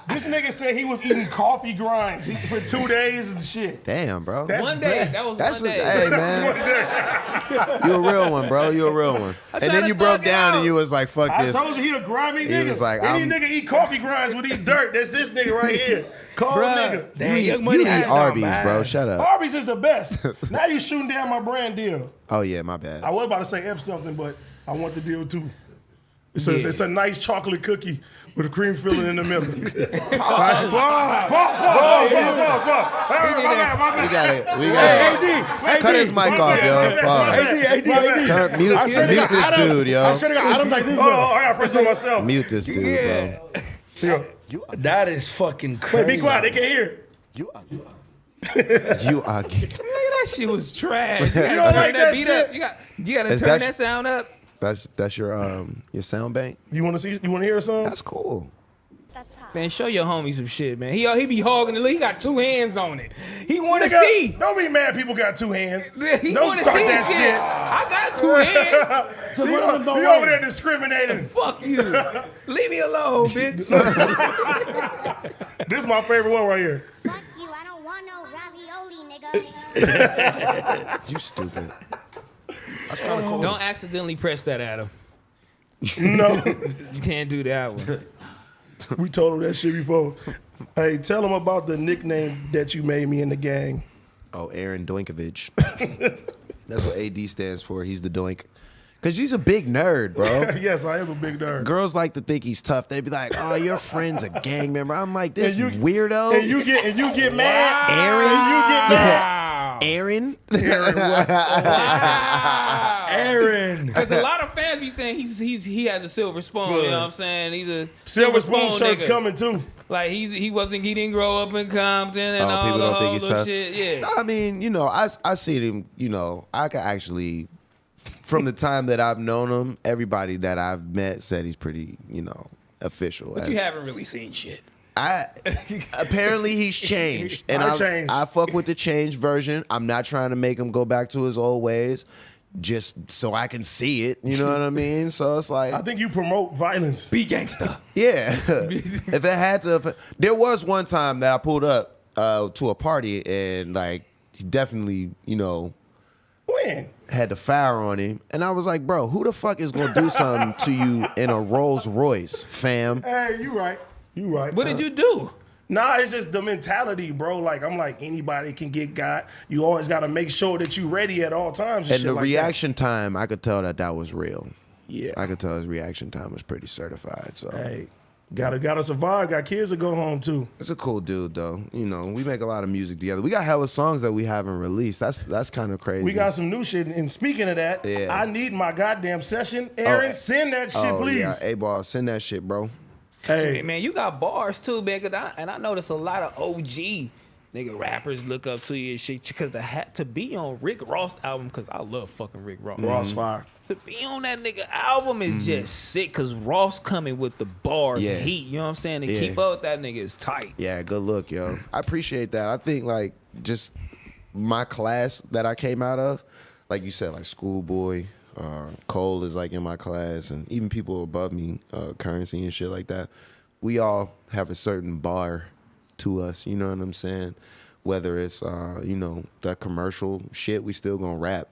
Speaker 3: was
Speaker 1: this nigga said he was eating coffee grinds for 2 days and shit.
Speaker 2: Damn, bro.
Speaker 1: That's
Speaker 3: sneaking this shit. One day.
Speaker 1: bad.
Speaker 3: That was
Speaker 2: That's
Speaker 3: one day.
Speaker 2: hey man. You a real one, bro. You a real one. And then you broke down and you was like, fuck
Speaker 1: I
Speaker 2: this.
Speaker 1: told you he a grimy nigga.
Speaker 2: was like,
Speaker 1: Any
Speaker 2: I'm-
Speaker 1: nigga eat coffee grinds would eat dirt. That's this nigga right here. Cold nigga.
Speaker 4: Damn,
Speaker 2: You
Speaker 4: Young Money
Speaker 2: eat
Speaker 4: had
Speaker 2: Arby's,
Speaker 4: down
Speaker 2: bro.
Speaker 4: bad.
Speaker 2: Shut up.
Speaker 1: Arby's is the best. Now you shooting down my brand deal.
Speaker 2: Oh yeah, my bad.
Speaker 1: I was about to say F something, but I want the deal too. It's
Speaker 3: Yeah.
Speaker 1: a nice chocolate cookie with a cream filling in the middle.
Speaker 2: We got it. We got it. Cut his mic off, yo. Pause. Turn, mute this dude,
Speaker 4: I
Speaker 2: yo.
Speaker 4: should have got Adam's like this.
Speaker 1: Oh, I gotta press it myself.
Speaker 2: Mute this dude,
Speaker 3: Yeah.
Speaker 2: bro.
Speaker 4: That is fucking
Speaker 1: Wait,
Speaker 4: crazy.
Speaker 1: be quiet. They can't hear.
Speaker 2: You are.
Speaker 3: Nigga, that shit was trash. You
Speaker 1: don't like that
Speaker 3: beat
Speaker 1: shit?
Speaker 3: up. You gotta
Speaker 2: Is
Speaker 3: turn
Speaker 2: that-
Speaker 3: that sound up.
Speaker 2: That's your sound bank.
Speaker 1: You want to see? You want to hear something?
Speaker 2: That's cool.
Speaker 6: That's hot.
Speaker 3: Man, show your homie some shit, man. He be hogging the lead. He got 2 hands on it. He want to
Speaker 1: Nigga,
Speaker 3: see.
Speaker 1: Don't be mad. People got 2 hands.
Speaker 3: He
Speaker 1: Don't
Speaker 3: want to
Speaker 1: start
Speaker 3: see
Speaker 1: that
Speaker 3: shit.
Speaker 1: shit.
Speaker 3: I got 2 hands.
Speaker 1: You over there discriminating.
Speaker 3: Fuck you. Leave me alone, bitch.
Speaker 1: This is my favorite one right here.
Speaker 6: Fuck you, I don't want no ravioli, nigga.
Speaker 2: You stupid.
Speaker 3: Don't accidentally press that, Adam.
Speaker 1: No,
Speaker 3: You can't do that one.
Speaker 1: we told him that shit before. Hey, tell him about the nickname that you made me in the gang.
Speaker 2: Oh, Aaron Doinkovich. That's what AD stands for. He's the doink. Cause he's a big nerd, bro.
Speaker 1: Yes, I am a big nerd.
Speaker 2: Girls like to think he's tough. They be like, "Oh, your friend's a gang member." I'm like, this
Speaker 1: And you-
Speaker 2: weirdo.
Speaker 1: And you get mad.
Speaker 2: Aaron?
Speaker 1: And you get mad.
Speaker 3: Wow.
Speaker 2: Aaron.
Speaker 4: Aaron.
Speaker 3: Because a lot of fans be saying he has a silver spoon. You know what I'm saying? He's a
Speaker 1: Silver spoon shirt's
Speaker 3: nigga.
Speaker 1: coming too.
Speaker 3: Like he didn't grow up in Compton and all
Speaker 2: people
Speaker 3: the
Speaker 2: don't think
Speaker 3: whole
Speaker 2: he's
Speaker 3: little
Speaker 2: tough.
Speaker 3: shit. Yeah.
Speaker 2: I mean, you know, I see him. You know, I could actually, from the time that I've known him, everybody that I've met said he's pretty, you know, official.
Speaker 3: But you haven't really seen shit.
Speaker 2: Apparently he's changed, and
Speaker 1: I changed.
Speaker 2: I fuck with the changed version. I'm not trying to make him go back to his old ways, just so I can see it. You know what I mean? So it's like,
Speaker 1: I think you promote violence.
Speaker 3: Be gangsta.
Speaker 2: yeah. If it had to, there was one time that I pulled up to a party, and like he definitely, you know,
Speaker 1: When?
Speaker 2: had the fire on him, and I was like, bro, who the fuck is gonna do something to you in a Rolls Royce, fam?
Speaker 1: Hey, you right. You right.
Speaker 3: What did you do?
Speaker 1: Nah, it's just the mentality, bro. Like, I'm like, anybody can get got. You always got to make sure that you ready at all times. And
Speaker 2: And
Speaker 1: shit
Speaker 2: the
Speaker 1: like
Speaker 2: reaction time, I could tell that was real.
Speaker 1: Yeah.
Speaker 2: I could tell his reaction time was pretty certified. So
Speaker 1: That. Hey, gotta survive. Got kids to go home too.
Speaker 2: it's a cool dude, though. You know, we make a lot of music together. We got hella songs that we haven't released. That's kind of crazy.
Speaker 1: We got some new shit. And speaking of that,
Speaker 2: Yeah.
Speaker 1: I need my goddamn session. Aaron, send that shit, please.
Speaker 2: Yeah, A-Ball, send that shit, bro.
Speaker 1: Hey,
Speaker 3: Man, you got bars too, man. And I noticed a lot of OG nigga rappers look up to you and shit because to be on Rick Ross album, because I love fucking Rick Ross.
Speaker 1: Ross fire.
Speaker 3: To be on that nigga album is just sick because Ross coming with the bars,
Speaker 2: Yeah.
Speaker 3: heat. You know what I'm saying? To
Speaker 2: Yeah.
Speaker 3: keep up with that nigga is tight.
Speaker 2: Yeah, good look, yo. I appreciate that. I think like just my class that I came out of, like you said, like Schoolboy, Cole is like in my class, and even people above me, Currency and shit like that. We all have a certain bar to us. You know what I'm saying? Whether it's you know, that commercial shit, we still gonna rap,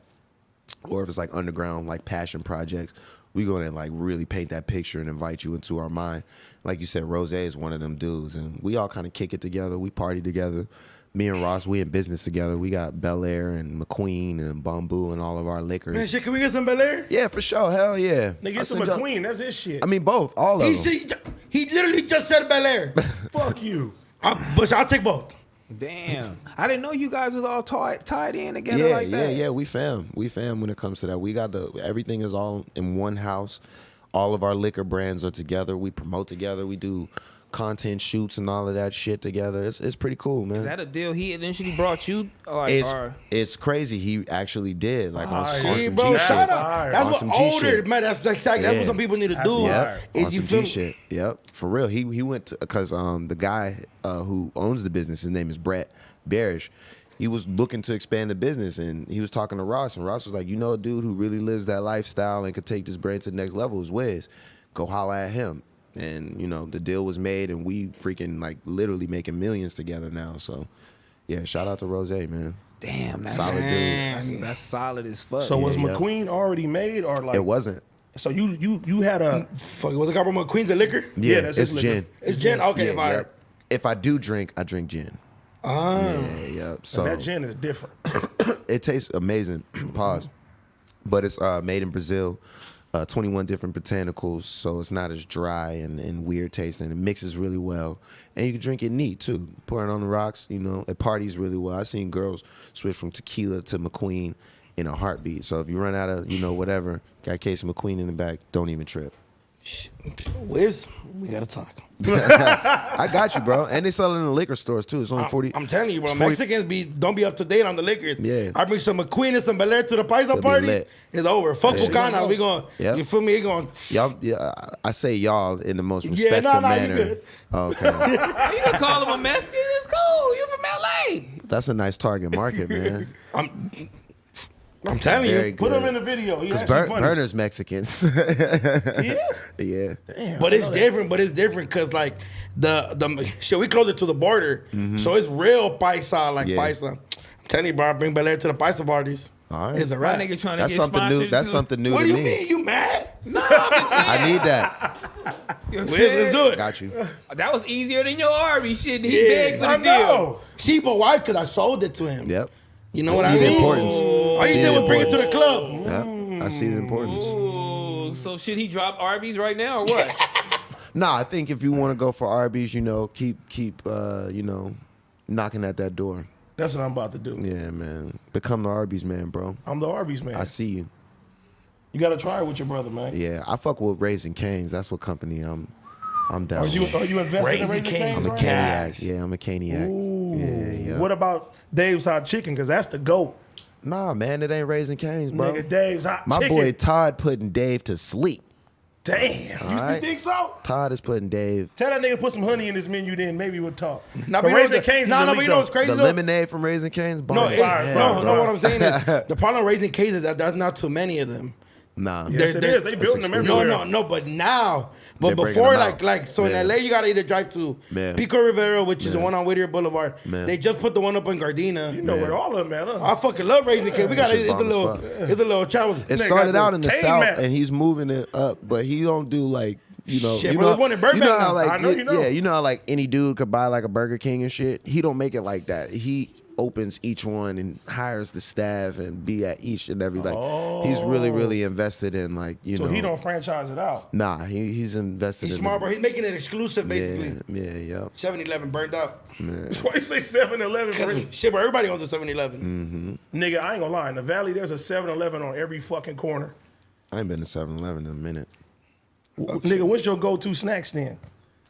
Speaker 2: or if it's like underground, like passion projects, we gonna like really paint that picture and invite you into our mind. Like you said, Rose is one of them dudes, and we all kind of kick it together. We party together. Me and Ross, we in business together. We got Bel Air and McQueen and Bamboo and all of our liquors.
Speaker 4: Man, shit, can we get some Bel Air?
Speaker 2: Yeah, for sure. Hell yeah.
Speaker 1: Nigga,
Speaker 2: I'll
Speaker 1: get some
Speaker 2: send y'all-
Speaker 1: McQueen. That's his shit.
Speaker 2: I mean, both. All of them.
Speaker 4: He literally just said Bel Air.
Speaker 1: Fuck you.
Speaker 4: But I'll take both.
Speaker 3: Damn. I didn't know you guys was all tied in together like that.
Speaker 2: Yeah. We fam when it comes to that. We got everything is all in one house. All of our liquor brands are together. We promote together. We do content shoots and all of that shit together. It's pretty cool, man.
Speaker 3: Is that a deal he eventually brought you?
Speaker 2: It's crazy. He actually did on some G
Speaker 4: bro,
Speaker 2: shit.
Speaker 4: shut up. That's
Speaker 2: On
Speaker 4: what
Speaker 2: some G
Speaker 4: older,
Speaker 2: shit.
Speaker 4: man. That's exactly that's what some people need to do.
Speaker 2: Yep.
Speaker 4: Is
Speaker 2: On
Speaker 4: you
Speaker 2: some
Speaker 4: feel
Speaker 2: G shit. Yep. For real. He went to, because the guy who owns the business, his name is Brett Barish. He was looking to expand the business, and he was talking to Ross, and Ross was like, you know, a dude who really lives that lifestyle and could take this brand to the next level is Wiz. Go holla at him. And, you know, the deal was made, and we freaking, like, literally making millions together now. So, yeah, shout out to Rose, man.
Speaker 3: Damn, that's
Speaker 2: Solid dude.
Speaker 3: That's solid as fuck.
Speaker 1: So was McQueen already made, or like
Speaker 2: It wasn't.
Speaker 1: So you had a
Speaker 4: Fuck, what's the guy from Queens of liquor?
Speaker 2: Yeah,
Speaker 1: that's
Speaker 2: it's
Speaker 1: his liquor.
Speaker 2: gin.
Speaker 4: It's gin. Okay, fire.
Speaker 2: Yep. If I do drink, I drink gin. Yep. So
Speaker 1: that gin is different.
Speaker 2: it tastes amazing. Pause. But it's made in Brazil. 21 different botanicals, so it's not as dry and weird tasting. It mixes really well, and you can drink it neat too. Pour it on the rocks, you know. It parties really well. I've seen girls switch from tequila to McQueen in a heartbeat. So if you run out of, you know, whatever, got a case of McQueen in the back, don't even trip.
Speaker 4: Wiz, we gotta talk.
Speaker 2: I got you, bro. And they sell it in the liquor stores too. It's only 40.
Speaker 4: I'm telling you, bro.
Speaker 2: it's 40
Speaker 4: Mexicans don't be up to date on the liquor.
Speaker 2: Yeah.
Speaker 4: I bring some McQueen and some Bel Air to the Paisa
Speaker 2: be
Speaker 4: party.
Speaker 2: lit.
Speaker 4: It's over. Fuck
Speaker 2: Yeah.
Speaker 4: Bucana. We going.
Speaker 2: Yep.
Speaker 4: You feel me? We going.
Speaker 2: Y'all, yeah, I say y'all in the most
Speaker 4: Yeah,
Speaker 2: respectful
Speaker 4: nah, you
Speaker 2: manner.
Speaker 4: good.
Speaker 2: Okay.
Speaker 3: You can call him a Mexican. It's cool. You from LA.
Speaker 2: That's a nice target market, man.
Speaker 4: I'm telling
Speaker 2: Very
Speaker 4: you.
Speaker 1: Put
Speaker 2: good.
Speaker 1: him in the video. He
Speaker 2: Because
Speaker 1: actually funny.
Speaker 2: Burner's Mexicans.
Speaker 1: He is?
Speaker 2: Yeah.
Speaker 1: Damn,
Speaker 4: But
Speaker 1: I
Speaker 4: it's
Speaker 1: know that.
Speaker 4: different. But it's different because like the shit, we closer to the border, so it's real paisa, like
Speaker 2: Yeah.
Speaker 4: paisa. I'm telling you, bro. I bring Bel Air to the paisa parties.
Speaker 2: All right.
Speaker 4: It's a
Speaker 3: My
Speaker 4: wrap.
Speaker 3: nigga trying to
Speaker 2: That's
Speaker 3: get
Speaker 2: something new.
Speaker 3: sponsored
Speaker 2: That's
Speaker 3: too.
Speaker 2: something new
Speaker 4: What
Speaker 2: to
Speaker 4: do you
Speaker 2: me.
Speaker 4: mean? You mad?
Speaker 3: No, I'm just saying.
Speaker 2: I need that.
Speaker 3: You know what I'm
Speaker 4: Wiz,
Speaker 3: saying?
Speaker 4: let's do it.
Speaker 2: Got you.
Speaker 3: That was easier than your Arby shit. He
Speaker 4: Yeah.
Speaker 3: begged for
Speaker 1: I
Speaker 3: the deal.
Speaker 1: know.
Speaker 4: See, but why? Because I sold it to him.
Speaker 2: Yep.
Speaker 4: You know
Speaker 2: I
Speaker 4: what
Speaker 2: see
Speaker 4: I
Speaker 2: the
Speaker 4: mean?
Speaker 2: importance.
Speaker 4: All you
Speaker 2: See
Speaker 4: did
Speaker 2: the
Speaker 4: was bring it to the
Speaker 2: importance.
Speaker 4: club.
Speaker 2: Yep. I see the importance.
Speaker 3: Ooh, so should he drop Arby's right now or what?
Speaker 2: Nah, I think if you want to go for Arby's, you know, keep you know, knocking at that door.
Speaker 1: That's what I'm about to do.
Speaker 2: Yeah, man. Become the Arby's man, bro.
Speaker 1: I'm the Arby's man.
Speaker 2: I see you.
Speaker 1: You got to try it with your brother, man.
Speaker 2: Yeah, I fuck with Raising Cane's. That's what company I'm down
Speaker 1: Are you
Speaker 2: with.
Speaker 1: invested in
Speaker 4: Raising
Speaker 1: Raising
Speaker 4: Cane's.
Speaker 1: Cane's?
Speaker 2: I'm a
Speaker 1: right?
Speaker 2: Caniac. Yeah, I'm a Caniac.
Speaker 1: Ooh.
Speaker 2: Yeah.
Speaker 1: What about Dave's Hot Chicken? Because that's the GOAT.
Speaker 2: Nah, man, it ain't Raising Cane's, bro.
Speaker 1: Nigga, Dave's Hot
Speaker 2: My
Speaker 1: Chicken.
Speaker 2: boy Todd putting Dave to sleep.
Speaker 1: Damn. You
Speaker 2: right.
Speaker 1: think so?
Speaker 2: Todd is putting Dave.
Speaker 1: Tell that nigga to put some honey in his menu, then maybe we'll talk.
Speaker 4: Nah,
Speaker 1: But
Speaker 4: but
Speaker 1: Raising Cane's
Speaker 4: no,
Speaker 1: is
Speaker 4: but
Speaker 1: elite,
Speaker 4: you know what's
Speaker 1: though.
Speaker 4: crazy
Speaker 2: The
Speaker 4: though?
Speaker 2: lemonade from Raising Cane's.
Speaker 4: No,
Speaker 2: bomb.
Speaker 4: what I'm saying is the problem with Raising Cane's is that there's not too many of them.
Speaker 2: Nah.
Speaker 1: Yes, it is. They building them
Speaker 2: exclusive.
Speaker 1: everywhere.
Speaker 4: No, but now,
Speaker 2: They're
Speaker 4: but
Speaker 2: bringing
Speaker 4: before,
Speaker 2: them out.
Speaker 4: like, so
Speaker 2: Yeah.
Speaker 4: in LA, you gotta either drive to
Speaker 2: Man.
Speaker 4: Pico Rivera, which is the
Speaker 2: Man.
Speaker 4: one on Whittier Boulevard.
Speaker 2: Man.
Speaker 4: They just put the one up in Gardena.
Speaker 1: You know
Speaker 2: Man.
Speaker 1: where all of them at, huh?
Speaker 4: I fucking love Raising Cane's. We got
Speaker 2: That shit's
Speaker 4: it's a
Speaker 2: bomb as
Speaker 4: little,
Speaker 2: fuck.
Speaker 4: it's a little challenge.
Speaker 2: It
Speaker 1: Nigga
Speaker 2: started
Speaker 1: got
Speaker 2: out
Speaker 1: the
Speaker 2: in the
Speaker 1: cane
Speaker 2: South,
Speaker 1: map.
Speaker 2: and he's moving it up, but he don't do like, you know,
Speaker 4: Shit,
Speaker 2: you
Speaker 4: bro,
Speaker 2: know,
Speaker 4: there's one in
Speaker 2: you know
Speaker 4: Burbank
Speaker 2: how
Speaker 4: now.
Speaker 2: like,
Speaker 1: I know you know.
Speaker 2: yeah, you know how like any dude could buy like a Burger King and shit. He don't make it like that. He opens each one and hires the staff and be at each and every he's really invested in like, you
Speaker 1: So
Speaker 2: know.
Speaker 1: he don't franchise it out.
Speaker 2: Nah, he's invested
Speaker 4: He's
Speaker 2: in
Speaker 4: smart, bro. He's making it exclusive, basically.
Speaker 2: Yeah.
Speaker 4: 7-Eleven burned out.
Speaker 1: That's why you say 7-Eleven.
Speaker 4: Shit, bro, everybody owns a 7-Eleven.
Speaker 1: Nigga, I ain't gonna lie. In the Valley, there's a 7-Eleven on every fucking corner.
Speaker 2: I ain't been to 7-Eleven in a minute.
Speaker 1: Nigga, what's your go-to snack stand?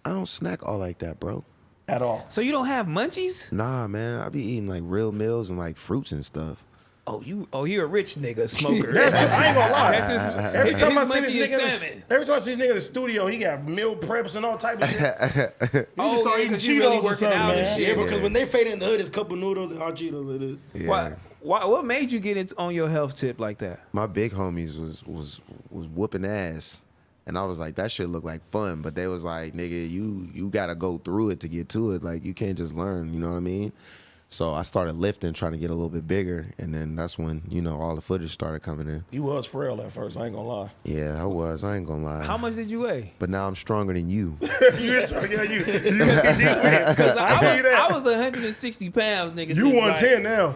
Speaker 2: I don't snack all like that, bro.
Speaker 1: At all.
Speaker 3: So you don't have munchies?
Speaker 2: Nah, man. I be eating like real meals and like fruits and stuff.
Speaker 3: Oh, you're a rich nigga, smoker.
Speaker 1: I ain't gonna lie.
Speaker 3: That's his,
Speaker 1: Every
Speaker 3: his
Speaker 1: time I see
Speaker 3: munchie
Speaker 1: this
Speaker 3: is
Speaker 1: nigga,
Speaker 3: salmon.
Speaker 1: every time I see this nigga in the studio, he got meal preps and all type of shit.
Speaker 3: Oh,
Speaker 1: start
Speaker 3: yeah,
Speaker 1: eating
Speaker 3: 'cause you really
Speaker 1: Cheetos or
Speaker 3: working
Speaker 1: something,
Speaker 3: out and
Speaker 1: man.
Speaker 3: shit.
Speaker 4: Yeah, because when they fade in the hood, it's cup of noodles and hot Cheetos. It is.
Speaker 2: Yeah.
Speaker 3: What made you get on your health tip like that?
Speaker 2: My big homies was whooping ass. And I was like, that shit look like fun. But they was like, nigga, you gotta go through it to get to it. Like, you can't just learn, you know what I mean? So I started lifting, trying to get a little bit bigger. And then that's when, you know, all the footage started coming in.
Speaker 1: You was frail at first, I ain't gonna lie.
Speaker 2: Yeah, I was. I ain't gonna lie.
Speaker 3: How much did you weigh?
Speaker 2: But now I'm stronger than you.
Speaker 1: you is trying to get you.
Speaker 3: I was 160 pounds, nigga.
Speaker 1: You
Speaker 3: since,
Speaker 1: 110 now.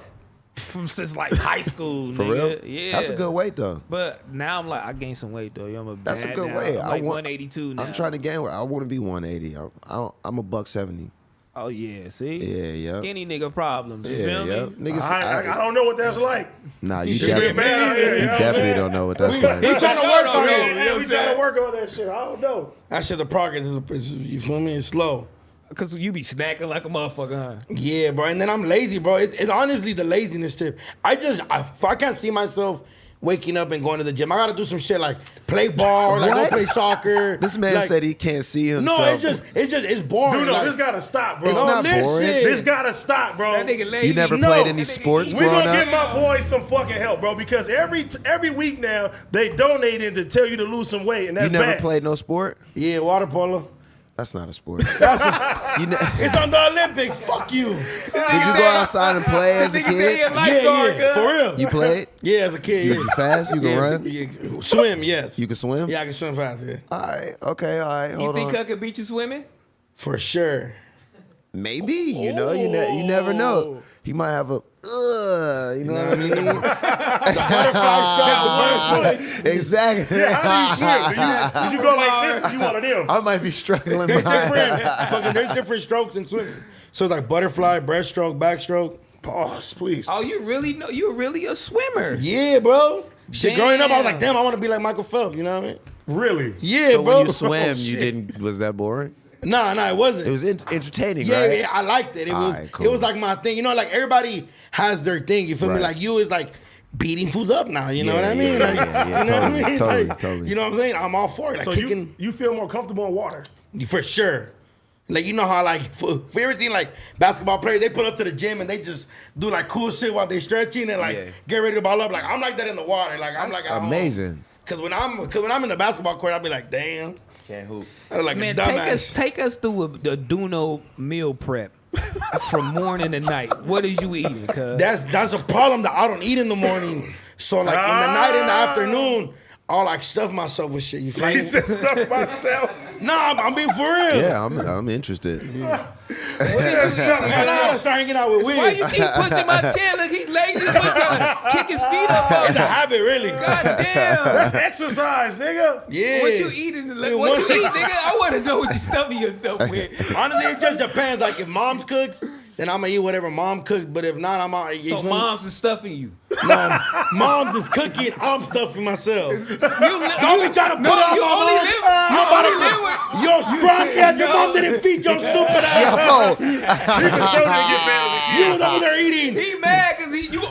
Speaker 3: since like high school,
Speaker 2: For
Speaker 3: nigga.
Speaker 2: real?
Speaker 3: Yeah.
Speaker 2: That's a good weight, though.
Speaker 3: But now I'm like, I gained some weight though. I'm a
Speaker 2: That's a
Speaker 3: bad
Speaker 2: good
Speaker 3: now.
Speaker 2: weight.
Speaker 3: I'm like 182 now.
Speaker 2: I'm trying to gain weight. I want to be 180. I'm a $170.
Speaker 3: Oh yeah, see?
Speaker 2: Yeah.
Speaker 3: Skinny nigga problems. You
Speaker 2: Yeah,
Speaker 3: feel
Speaker 2: yeah.
Speaker 3: me?
Speaker 2: Niggas,
Speaker 1: I don't know what that's like.
Speaker 2: nah, you
Speaker 1: It's been bad out here,
Speaker 2: definitely,
Speaker 1: you know what I'm saying?
Speaker 2: don't know what that's like.
Speaker 4: He trying to work on
Speaker 3: know,
Speaker 4: it.
Speaker 3: you know what
Speaker 1: we
Speaker 3: I'm
Speaker 1: trying to
Speaker 3: saying?
Speaker 1: work work on that shit. I don't know.
Speaker 4: That shit, the progress is, you feel me? It's slow.
Speaker 3: Cause you be snacking like a motherfucker, huh?
Speaker 4: Yeah, bro. And then I'm lazy, bro. It's honestly the laziness trip. I can't see myself waking up and going to the gym. I gotta do some shit like play ball, like go play soccer.
Speaker 2: This man
Speaker 4: like,
Speaker 2: said he can't see himself.
Speaker 4: No, it's boring.
Speaker 1: Dude,
Speaker 4: like,
Speaker 1: this gotta stop, bro.
Speaker 2: It's not boring.
Speaker 1: This gotta stop, bro.
Speaker 3: That nigga lazy.
Speaker 2: You never played any sports
Speaker 1: We're
Speaker 2: growing
Speaker 1: gonna
Speaker 2: up?
Speaker 1: get my boys some fucking help, bro, because every week now they donating to tell you to lose some weight, and that's
Speaker 2: You never
Speaker 1: bad.
Speaker 2: played no sport?
Speaker 4: Yeah, water polo.
Speaker 2: That's not a sport.
Speaker 4: It's on the Olympics. Fuck you.
Speaker 2: Did you go outside and play as a kid?
Speaker 4: Yeah, for real.
Speaker 2: You played?
Speaker 4: Yeah, as a kid.
Speaker 2: You fast? You can run?
Speaker 4: Yeah, swim, yes.
Speaker 2: You can swim?
Speaker 4: Yeah, I can swim fast. Yeah,
Speaker 2: All right. Okay. All right.
Speaker 3: You
Speaker 2: Hold
Speaker 3: think I
Speaker 2: on.
Speaker 3: could beat you swimming?
Speaker 4: for sure.
Speaker 2: Maybe. You know. You never know. He might have a. You know what I mean?
Speaker 4: Butterfly stroke.
Speaker 2: Exactly.
Speaker 1: Yeah, how do you swim? Did you go like this? Or you one of them?
Speaker 2: I might be struggling.
Speaker 4: There's different strokes in swimming. So it's like butterfly, breaststroke, backstroke.
Speaker 1: Pause, please.
Speaker 3: Oh, you really know? You're really a swimmer.
Speaker 4: Yeah, bro. Shit, growing up, I was like,
Speaker 3: Damn.
Speaker 4: damn, I want to be like Michael Phelps. You know what I mean?
Speaker 1: Really?
Speaker 4: Yeah,
Speaker 2: So
Speaker 4: bro.
Speaker 2: when you swam, you
Speaker 1: shit.
Speaker 2: didn't. Was that boring?
Speaker 4: Nah, it wasn't.
Speaker 2: It was entertaining,
Speaker 4: Yeah,
Speaker 2: right?
Speaker 4: yeah, I liked it. It was
Speaker 2: Alright, cool.
Speaker 4: it was like my thing. You know, like everybody has their thing. You feel me?
Speaker 2: Right.
Speaker 4: Like you is like beating fools up now. You know
Speaker 2: Yeah,
Speaker 4: what I mean?
Speaker 2: yeah,
Speaker 4: Like,
Speaker 2: yeah,
Speaker 4: you know what I mean?
Speaker 2: totally,
Speaker 4: Like,
Speaker 2: totally.
Speaker 4: You know what I'm saying? I'm all for it. Like
Speaker 1: So
Speaker 4: kicking
Speaker 1: you feel more comfortable in water?
Speaker 4: for sure. Like you know how like for you ever seen like basketball players, they put up to the gym and they just do like cool shit while they stretching and like
Speaker 2: Yeah.
Speaker 4: get ready to ball up. Like I'm like that in the water. Like I'm like at home.
Speaker 2: Amazing.
Speaker 4: Cause when I'm in the basketball court, I'll be like, damn.
Speaker 2: Can't hoop.
Speaker 4: I look like
Speaker 3: Man,
Speaker 4: a dumbass.
Speaker 3: take us through the Doknow meal prep from morning to night. What is you eating? Cuz
Speaker 4: That's a problem that I don't eat in the morning. So like in the night, in the afternoon, I'll like stuff myself with shit. You feel
Speaker 1: He
Speaker 4: me?
Speaker 1: said stuff myself.
Speaker 4: Nah, I'm being for real.
Speaker 2: Yeah, I'm interested.
Speaker 4: Man, I gotta start hanging out with
Speaker 3: why
Speaker 4: Wiz.
Speaker 3: you keep pushing my chair? Look, he lazy. He's trying to kick his feet up.
Speaker 4: It's a habit, really.
Speaker 3: God damn.
Speaker 1: That's exercise, nigga.
Speaker 4: Yeah.
Speaker 3: What you eating?
Speaker 4: Yeah,
Speaker 3: What you eat,
Speaker 4: 160.
Speaker 3: nigga? I want to know what you stuffing yourself with.
Speaker 4: Honestly, it just depends. Like if mom's cooks, then I'm gonna eat whatever mom cooks. But if not, I'm out.
Speaker 3: So mom's is stuffing you.
Speaker 4: No, mom's is cooking. I'm stuffing myself.
Speaker 3: You
Speaker 4: Don't be trying to put on
Speaker 3: you
Speaker 4: my
Speaker 3: only
Speaker 4: mom.
Speaker 3: live.
Speaker 4: You
Speaker 3: You
Speaker 4: about
Speaker 3: only
Speaker 4: to
Speaker 3: live with.
Speaker 4: Yo, scrawny ass. Your mom didn't feed your stupid ass.
Speaker 2: Yo,
Speaker 1: He can show that get mad as a kid.
Speaker 4: You was over there eating.
Speaker 3: He mad because you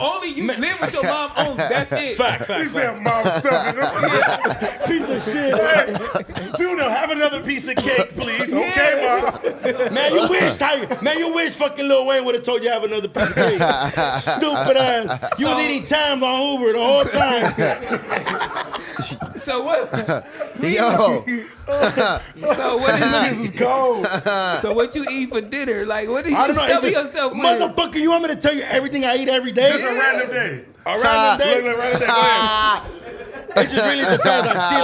Speaker 3: live with your mom only. That's it.
Speaker 4: Fact.
Speaker 1: He said, "Mom, stuff it."
Speaker 4: Piece of shit.
Speaker 1: Hey, Tuna, have another piece of cake, please. Okay, Mom.
Speaker 4: Man, you wish Tiger. Man, you wish fucking Lil Wayne would have told you to have another piece of cake. Stupid ass. You was eating Times on Uber the whole time.
Speaker 3: So what?
Speaker 2: yo,
Speaker 3: So what
Speaker 1: This
Speaker 3: is
Speaker 1: is cold.
Speaker 3: So what you eat for dinner? Like what do
Speaker 4: I
Speaker 3: you
Speaker 4: don't know.
Speaker 3: stuff
Speaker 4: it's
Speaker 3: yourself with?
Speaker 4: Motherfucker, you want me to tell you everything I eat every day?
Speaker 1: Just a random day.
Speaker 4: A random day.
Speaker 1: Look, random day. Go ahead.
Speaker 4: It just really depends. Like, see,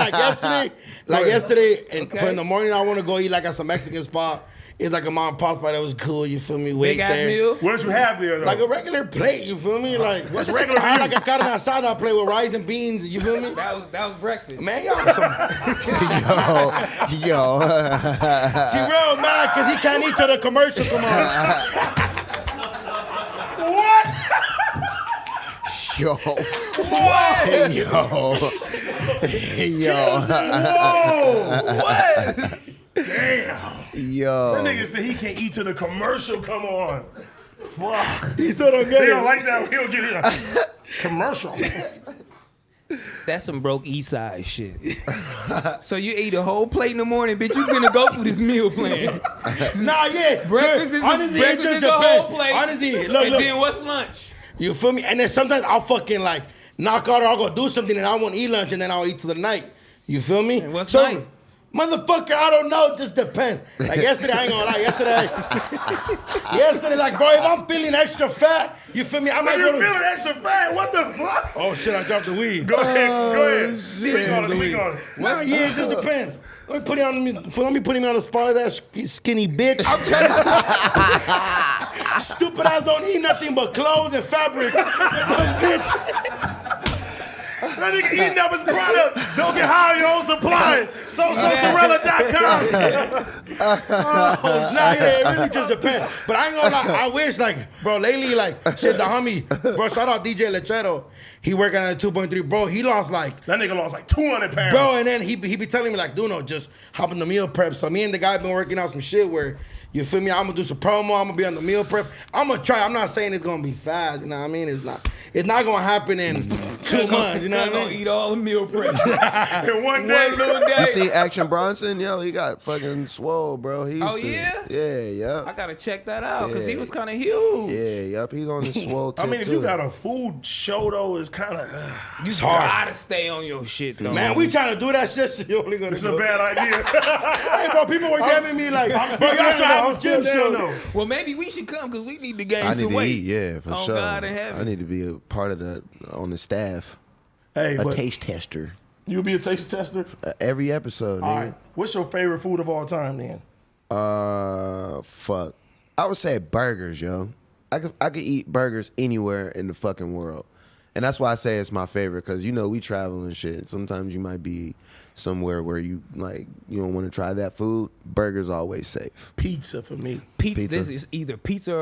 Speaker 4: like yesterday, and for in the morning, I want to go eat like at some Mexican spot. It's like a mom and pop spot that was cool. You feel me? Wait
Speaker 3: Big ass
Speaker 4: there.
Speaker 3: meal?
Speaker 1: What did you have there, though?
Speaker 4: Like a regular plate, you feel me? Like
Speaker 1: What's regular
Speaker 4: I had
Speaker 1: meal?
Speaker 4: like a carne asada plate with rice and beans. You feel me?
Speaker 3: That was breakfast.
Speaker 4: Man, y'all some
Speaker 2: yo.
Speaker 4: T-Rail mad because he can't eat till the commercial come on.
Speaker 1: What?
Speaker 2: Yo.
Speaker 1: What?
Speaker 2: Yo.
Speaker 1: Whoa. What? Damn.
Speaker 2: Yo.
Speaker 1: That nigga said he can't eat till the commercial come on. Fuck.
Speaker 4: He still don't get
Speaker 1: He
Speaker 4: it.
Speaker 1: don't like that. He don't get it. Commercial.
Speaker 3: That's some broke East Side shit. So you eat a whole plate in the morning, bitch. You gonna go through this meal plan.
Speaker 4: Nah, yeah.
Speaker 3: Breakfast is
Speaker 4: honestly, it
Speaker 3: breakfast
Speaker 4: just
Speaker 3: is a whole
Speaker 4: depends.
Speaker 3: plate.
Speaker 4: Honestly, look.
Speaker 3: And then what's lunch?
Speaker 4: You feel me? And then sometimes I'll fucking like knock out or I'll go do something and I won't eat lunch and then I'll eat till the night. You feel me?
Speaker 3: And what's night?
Speaker 4: Motherfucker, I don't know. It just depends. Like yesterday, I ain't gonna lie. Yesterday, like, bro, if I'm feeling extra fat, you feel me? I might
Speaker 1: You
Speaker 4: go
Speaker 1: feeling
Speaker 4: to.
Speaker 1: extra fat? What the fuck?
Speaker 4: Oh shit, I dropped the weed.
Speaker 1: Go ahead. Speak on it.
Speaker 4: Nah, yeah, it just depends. Let me put him on the spot of that skinny bitch. I'm stupid ass don't eat nothing but clothes and fabric. Dumb bitch.
Speaker 1: That nigga eating up his product. Don't get high on your own supply. website. SoSoSorella.com.
Speaker 4: Nah, yeah, it really just depends. But I ain't gonna lie, I wish, like, bro, lately, like, shit, the homie, bro, shout out DJ Lechero. He working at a 2.3, bro. He lost like
Speaker 1: That nigga lost like 200 pounds.
Speaker 4: bro, and then he be telling me like, Doknow, just hop in the meal prep. So me and the guy been working out some shit where, you feel me? I'm gonna do some promo. I'm gonna be on the meal prep. I'm gonna try. I'm not saying it's gonna be fast. You know what I mean? It's not gonna happen in 2 months. You know what I
Speaker 3: gonna
Speaker 4: mean?
Speaker 3: eat all the meal prep
Speaker 1: in one day.
Speaker 3: little day.
Speaker 2: You see Action Bronson? Yo, he got fucking swole, bro. He used to,
Speaker 3: yeah?
Speaker 2: Yeah.
Speaker 3: I gotta check that out because he
Speaker 2: Yeah.
Speaker 3: was kind of huge.
Speaker 2: Yeah, yup. He's on the swole tip,
Speaker 1: I mean, if
Speaker 2: too.
Speaker 1: you got a food show though, it's kind of
Speaker 3: You
Speaker 4: hard.
Speaker 3: gotta stay on your shit though.
Speaker 4: Man, we trying to do that shit. So you only gonna
Speaker 1: it's
Speaker 4: do
Speaker 1: a
Speaker 4: it.
Speaker 1: bad idea.
Speaker 4: Hey, bro, people were telling me like, bro, y'all should have a gym show.
Speaker 3: Well, maybe we should come because we need to gain
Speaker 2: I need
Speaker 3: some
Speaker 2: to
Speaker 3: weight.
Speaker 2: eat, yeah, for
Speaker 3: Oh,
Speaker 2: sure.
Speaker 3: God in heaven.
Speaker 2: I need to be a part of on the staff.
Speaker 1: Hey,
Speaker 2: A
Speaker 1: but
Speaker 2: taste tester.
Speaker 1: you be a taste tester.
Speaker 2: Every episode,
Speaker 1: All
Speaker 2: nigga.
Speaker 1: right. What's your favorite food of all time, then?
Speaker 2: Fuck. I would say burgers, yo. I could eat burgers anywhere in the fucking world. And that's why I say it's my favorite, because, you know, we travel and shit. Sometimes you might be somewhere where you don't want to try that food. Burgers always safe.
Speaker 1: Pizza for me.
Speaker 3: Pizza. This is either pizza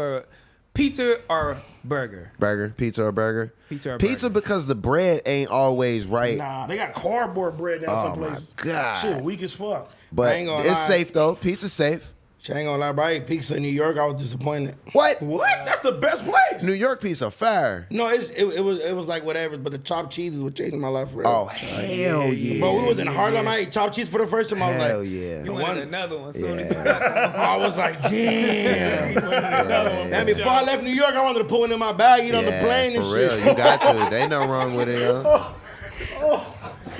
Speaker 3: or burger.
Speaker 2: Burger, pizza or burger?
Speaker 3: Pizza or
Speaker 2: Pizza
Speaker 3: burger.
Speaker 2: because the bread ain't always right.
Speaker 1: Nah, they got cardboard bread down some
Speaker 2: my
Speaker 1: places.
Speaker 2: God.
Speaker 1: Shit, weak as fuck.
Speaker 2: But
Speaker 4: I ain't gonna
Speaker 2: it's
Speaker 4: lie.
Speaker 2: safe, though. Pizza's safe.
Speaker 4: I ain't gonna lie, bro. I ate pizza in New York. I was disappointed.
Speaker 2: What?
Speaker 1: What? That's the best place.
Speaker 2: New York pizza, fire.
Speaker 4: No, it was like whatever, but the chopped cheese is what changed my life forever.
Speaker 2: Oh, hell yeah.
Speaker 4: Bro, we was in Harlem. I ate chopped cheese for the first time. I was
Speaker 2: Hell
Speaker 4: like,
Speaker 2: yeah.
Speaker 3: You wanted another one. Soon as you
Speaker 2: Yeah.
Speaker 3: got that one.
Speaker 4: I was like, damn.
Speaker 3: Another one.
Speaker 4: And before I left New York, I wanted to put one in my bag, eat on the plane and
Speaker 2: for
Speaker 4: shit.
Speaker 2: real. You got to. There ain't nothing wrong with it, yo.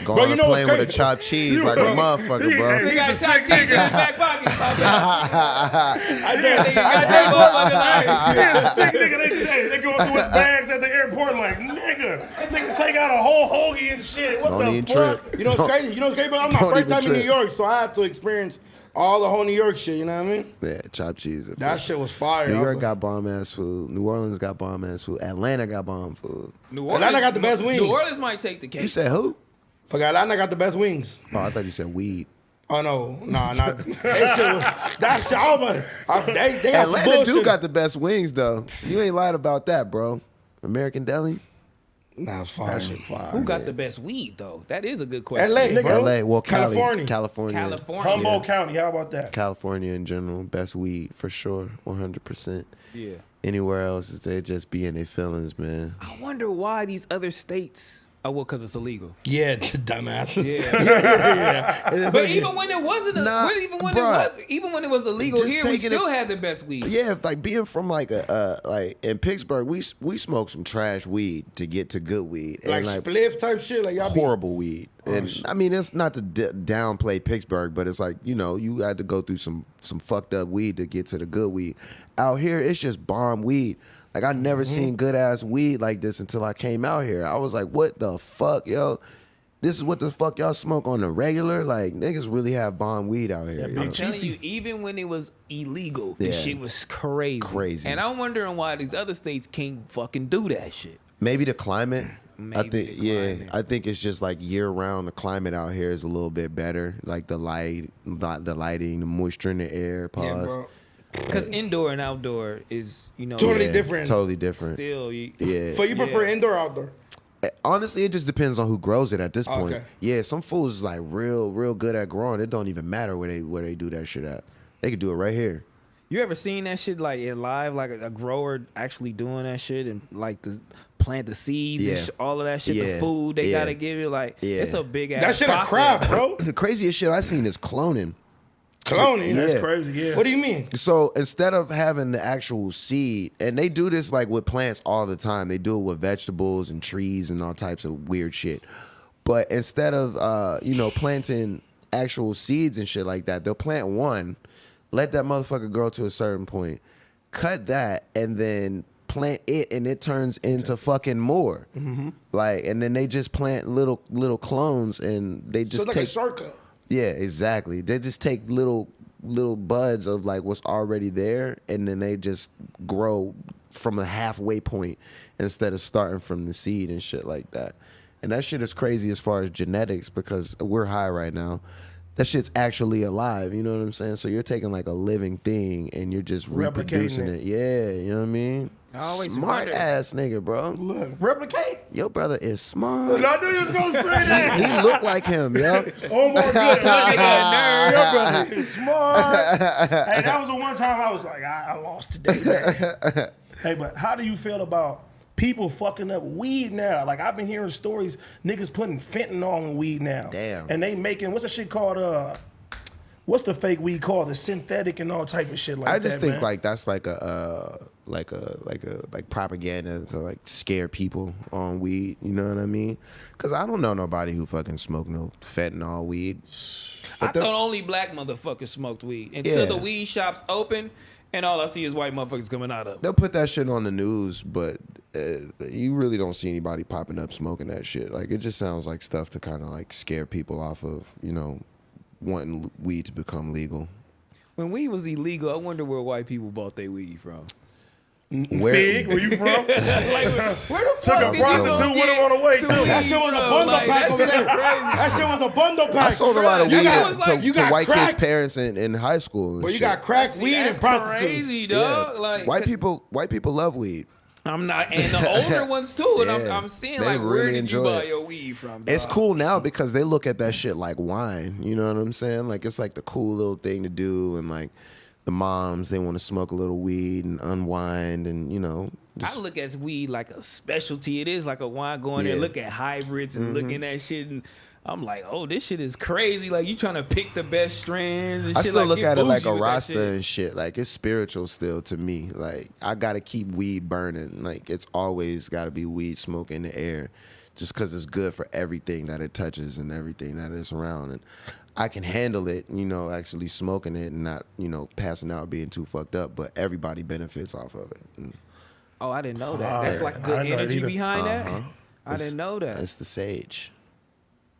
Speaker 2: Go
Speaker 4: Bro,
Speaker 2: on
Speaker 4: you
Speaker 2: a
Speaker 4: know what's
Speaker 2: plane with a
Speaker 4: crazy?
Speaker 2: chopped cheese like a motherfucker, bro.
Speaker 3: They
Speaker 1: He's
Speaker 3: got
Speaker 1: a
Speaker 3: chopped
Speaker 1: sick
Speaker 3: cheese in
Speaker 1: nigga.
Speaker 3: his back pocket.
Speaker 4: I did.
Speaker 3: They got that motherfucker
Speaker 1: He
Speaker 3: like.
Speaker 1: a sick nigga. They go through his bags at the airport like, nigga take out a whole hoagie and shit. What
Speaker 2: Don't
Speaker 1: the
Speaker 2: even
Speaker 1: fuck?
Speaker 2: trip.
Speaker 4: You know what's crazy? Bro? I'm my
Speaker 2: don't
Speaker 4: first
Speaker 2: even
Speaker 4: time in New
Speaker 2: trip.
Speaker 4: York, so I had to experience all the whole New York shit, you know what I mean?
Speaker 2: Yeah, chopped cheese.
Speaker 4: That shit was fire.
Speaker 2: New
Speaker 4: I was
Speaker 2: York
Speaker 4: like,
Speaker 2: got bomb ass food. New Orleans got bomb ass food. Atlanta got bomb food.
Speaker 3: New
Speaker 4: Atlanta got the best wings.
Speaker 3: New Orleans might take the cake.
Speaker 2: You said who?
Speaker 4: Fuck, Atlanta got the best wings.
Speaker 2: Oh, I thought you said weed.
Speaker 4: Oh no, nah, not that shit. I was about to, they got some
Speaker 2: Atlanta
Speaker 4: bullshit.
Speaker 2: do got the best wings though. You ain't lied about that, bro. American Deli.
Speaker 4: Nah, it's fire.
Speaker 3: Who got the best weed though? That is a good question.
Speaker 4: LA, bro.
Speaker 2: LA, well,
Speaker 4: California.
Speaker 2: California.
Speaker 1: Humboldt County, how about that?
Speaker 2: California in general, best weed for sure, 100%.
Speaker 3: Yeah.
Speaker 2: Anywhere else, they just be in their feelings, man.
Speaker 3: I wonder why these other states. Oh, well, because it's illegal.
Speaker 4: Yeah, dumbass.
Speaker 3: Yeah. But even when it wasn't,
Speaker 2: Nah,
Speaker 3: even when it was illegal
Speaker 2: just
Speaker 3: here, we
Speaker 2: taking it-
Speaker 3: still had the best weed.
Speaker 2: Yeah, if, like being from like in Pittsburgh, we smoked some trash weed to get to good weed, and
Speaker 4: like spliff type shit, like y'all be
Speaker 2: horrible weed. And I mean, it's not to downplay Pittsburgh, but it's like, you know, you had to go through some fucked up weed to get to the good weed. Out here, it's just bomb weed. Like, I never seen good ass weed like this until I came out here. I was like, what the fuck, yo? This is what the fuck y'all smoke on the regular? Like, niggas really have bomb weed out here. yo.
Speaker 3: I'm telling you, even when it was illegal, this
Speaker 2: Yeah.
Speaker 3: shit was crazy.
Speaker 2: Crazy.
Speaker 3: And I'm wondering why these other states can't fucking do that shit.
Speaker 2: Maybe the climate.
Speaker 3: Maybe
Speaker 2: I think,
Speaker 3: the climate.
Speaker 2: I think it's just like year round. The climate out here is a little bit better. Like the lighting, the moisture in the air. Pause.
Speaker 4: Yeah, bro.
Speaker 3: Because indoor and outdoor is, you know,
Speaker 4: Totally
Speaker 2: Yeah,
Speaker 4: different.
Speaker 2: Totally different.
Speaker 3: still.
Speaker 2: Yeah.
Speaker 4: So you prefer indoor or outdoor?
Speaker 2: Honestly, it just depends on who grows it at this point.
Speaker 4: Okay.
Speaker 2: Yeah, some fools is like real good at growing. It don't even matter where they do that shit at. They could do it right here.
Speaker 3: You ever seen that shit like in live, like a grower actually doing that shit and like the plant the seeds and
Speaker 2: Yeah.
Speaker 3: all of that shit, the
Speaker 2: Yeah.
Speaker 3: food they
Speaker 2: Yeah.
Speaker 3: gotta give you, like
Speaker 2: Yeah.
Speaker 3: it's a big ass.
Speaker 4: That shit a
Speaker 3: process.
Speaker 4: craft, bro.
Speaker 2: The craziest shit I seen is cloning.
Speaker 4: Cloning.
Speaker 2: Yeah.
Speaker 1: That's crazy, yeah.
Speaker 4: What do you mean?
Speaker 2: So instead of having the actual seed, and they do this like with plants all the time. They do it with vegetables and trees and all types of weird shit. But instead of planting actual seeds and shit like that, they'll plant one, let that motherfucker grow to a certain point, cut that, and then plant it, and it turns into fucking more. Like, and then they just plant little clones, and they
Speaker 4: So
Speaker 2: just
Speaker 4: it's like
Speaker 2: take
Speaker 4: a shortcut.
Speaker 2: Yeah, exactly. They just take little buds of like what's already there, and then they just grow from a halfway point instead of starting from the seed and shit like that. And that shit is crazy as far as genetics because we're high right now. That shit's actually alive, you know what I'm saying? So you're taking like a living thing and you're just reproducing it. Yeah, you know what I mean? Smart ass nigga, bro.
Speaker 1: Look, replicate.
Speaker 2: Your brother is smart.
Speaker 1: I knew you was gonna say that.
Speaker 2: He looked like him, yo.
Speaker 1: Oh my goodness, your brother is smart. Hey, that was the one time I was like, I lost today, man. Hey, but how do you feel about people fucking up weed now? Like, I've been hearing stories, niggas putting fentanyl in weed now.
Speaker 2: Damn.
Speaker 1: And they making, what's the shit called, what's the fake weed called? The synthetic and all type of shit like that,
Speaker 2: I just think
Speaker 1: man.
Speaker 2: like that's like propaganda to like scare people on weed. You know what I mean? Because I don't know nobody who fucking smoke no fentanyl weed.
Speaker 3: I thought only black motherfuckers smoked weed until
Speaker 2: Yeah.
Speaker 3: the weed shops open, and all I see is white motherfuckers coming out of.
Speaker 2: They'll put that shit on the news, but you really don't see anybody popping up smoking that shit. Like it just sounds like stuff to kind of like scare people off of, you know, wanting weed to become legal.
Speaker 3: When weed was illegal, I wonder where white people bought their weed from.
Speaker 1: Fig, where you from?
Speaker 3: Like, where the
Speaker 1: Took
Speaker 3: fuck
Speaker 1: a
Speaker 3: did you
Speaker 1: prostitute
Speaker 3: go
Speaker 1: with him
Speaker 3: get
Speaker 1: on the way,
Speaker 3: some
Speaker 1: too.
Speaker 3: weed
Speaker 4: That shit was a
Speaker 3: from?
Speaker 4: bundle
Speaker 3: Like,
Speaker 4: pack
Speaker 3: that
Speaker 4: over
Speaker 3: shit
Speaker 4: there.
Speaker 3: is crazy.
Speaker 4: That shit was a bundle pack.
Speaker 2: I sold a lot of
Speaker 3: You
Speaker 2: weed
Speaker 3: got- like,
Speaker 2: to
Speaker 4: you got
Speaker 2: white
Speaker 4: crack.
Speaker 2: kids' parents in high school. And
Speaker 4: But you
Speaker 2: shit.
Speaker 4: got crack,
Speaker 3: See,
Speaker 4: weed, and
Speaker 3: that's
Speaker 4: prostitutes.
Speaker 3: crazy, dog.
Speaker 2: Yeah.
Speaker 3: Like
Speaker 2: White people love weed.
Speaker 3: I'm not, and the older ones too. And
Speaker 2: Yeah.
Speaker 3: I'm seeing
Speaker 2: They
Speaker 3: like, where
Speaker 2: really
Speaker 3: did you
Speaker 2: enjoy
Speaker 3: buy
Speaker 2: it.
Speaker 3: your weed from? Dog?
Speaker 2: It's cool now because they look at that shit like wine. You know what I'm saying? Like it's like the cool little thing to do, and like the moms they want to smoke a little weed and unwind, and you know.
Speaker 3: I look at weed like a specialty. It is like a wine. Going there,
Speaker 2: Yeah.
Speaker 3: look at hybrids and looking at shit, and I'm like, oh, this shit is crazy. Like you trying to pick the best strands. And
Speaker 2: I
Speaker 3: shit.
Speaker 2: still
Speaker 3: like,
Speaker 2: look
Speaker 3: get
Speaker 2: at it like
Speaker 3: bougie
Speaker 2: a
Speaker 3: with that
Speaker 2: rasta
Speaker 3: shit.
Speaker 2: and shit. Like it's spiritual still to me. Like I gotta keep weed burning. Like it's always gotta be weed smoke in the air, just because it's good for everything that it touches and everything that it's around. And I can handle it, you know, actually smoking it and not, you know, passing out being too fucked up. But everybody benefits off of it. And
Speaker 3: Oh, I didn't know that. That's like good
Speaker 1: I know that
Speaker 3: energy
Speaker 1: either.
Speaker 3: behind that.
Speaker 2: Uh-huh.
Speaker 3: I didn't know that.
Speaker 2: it's the sage.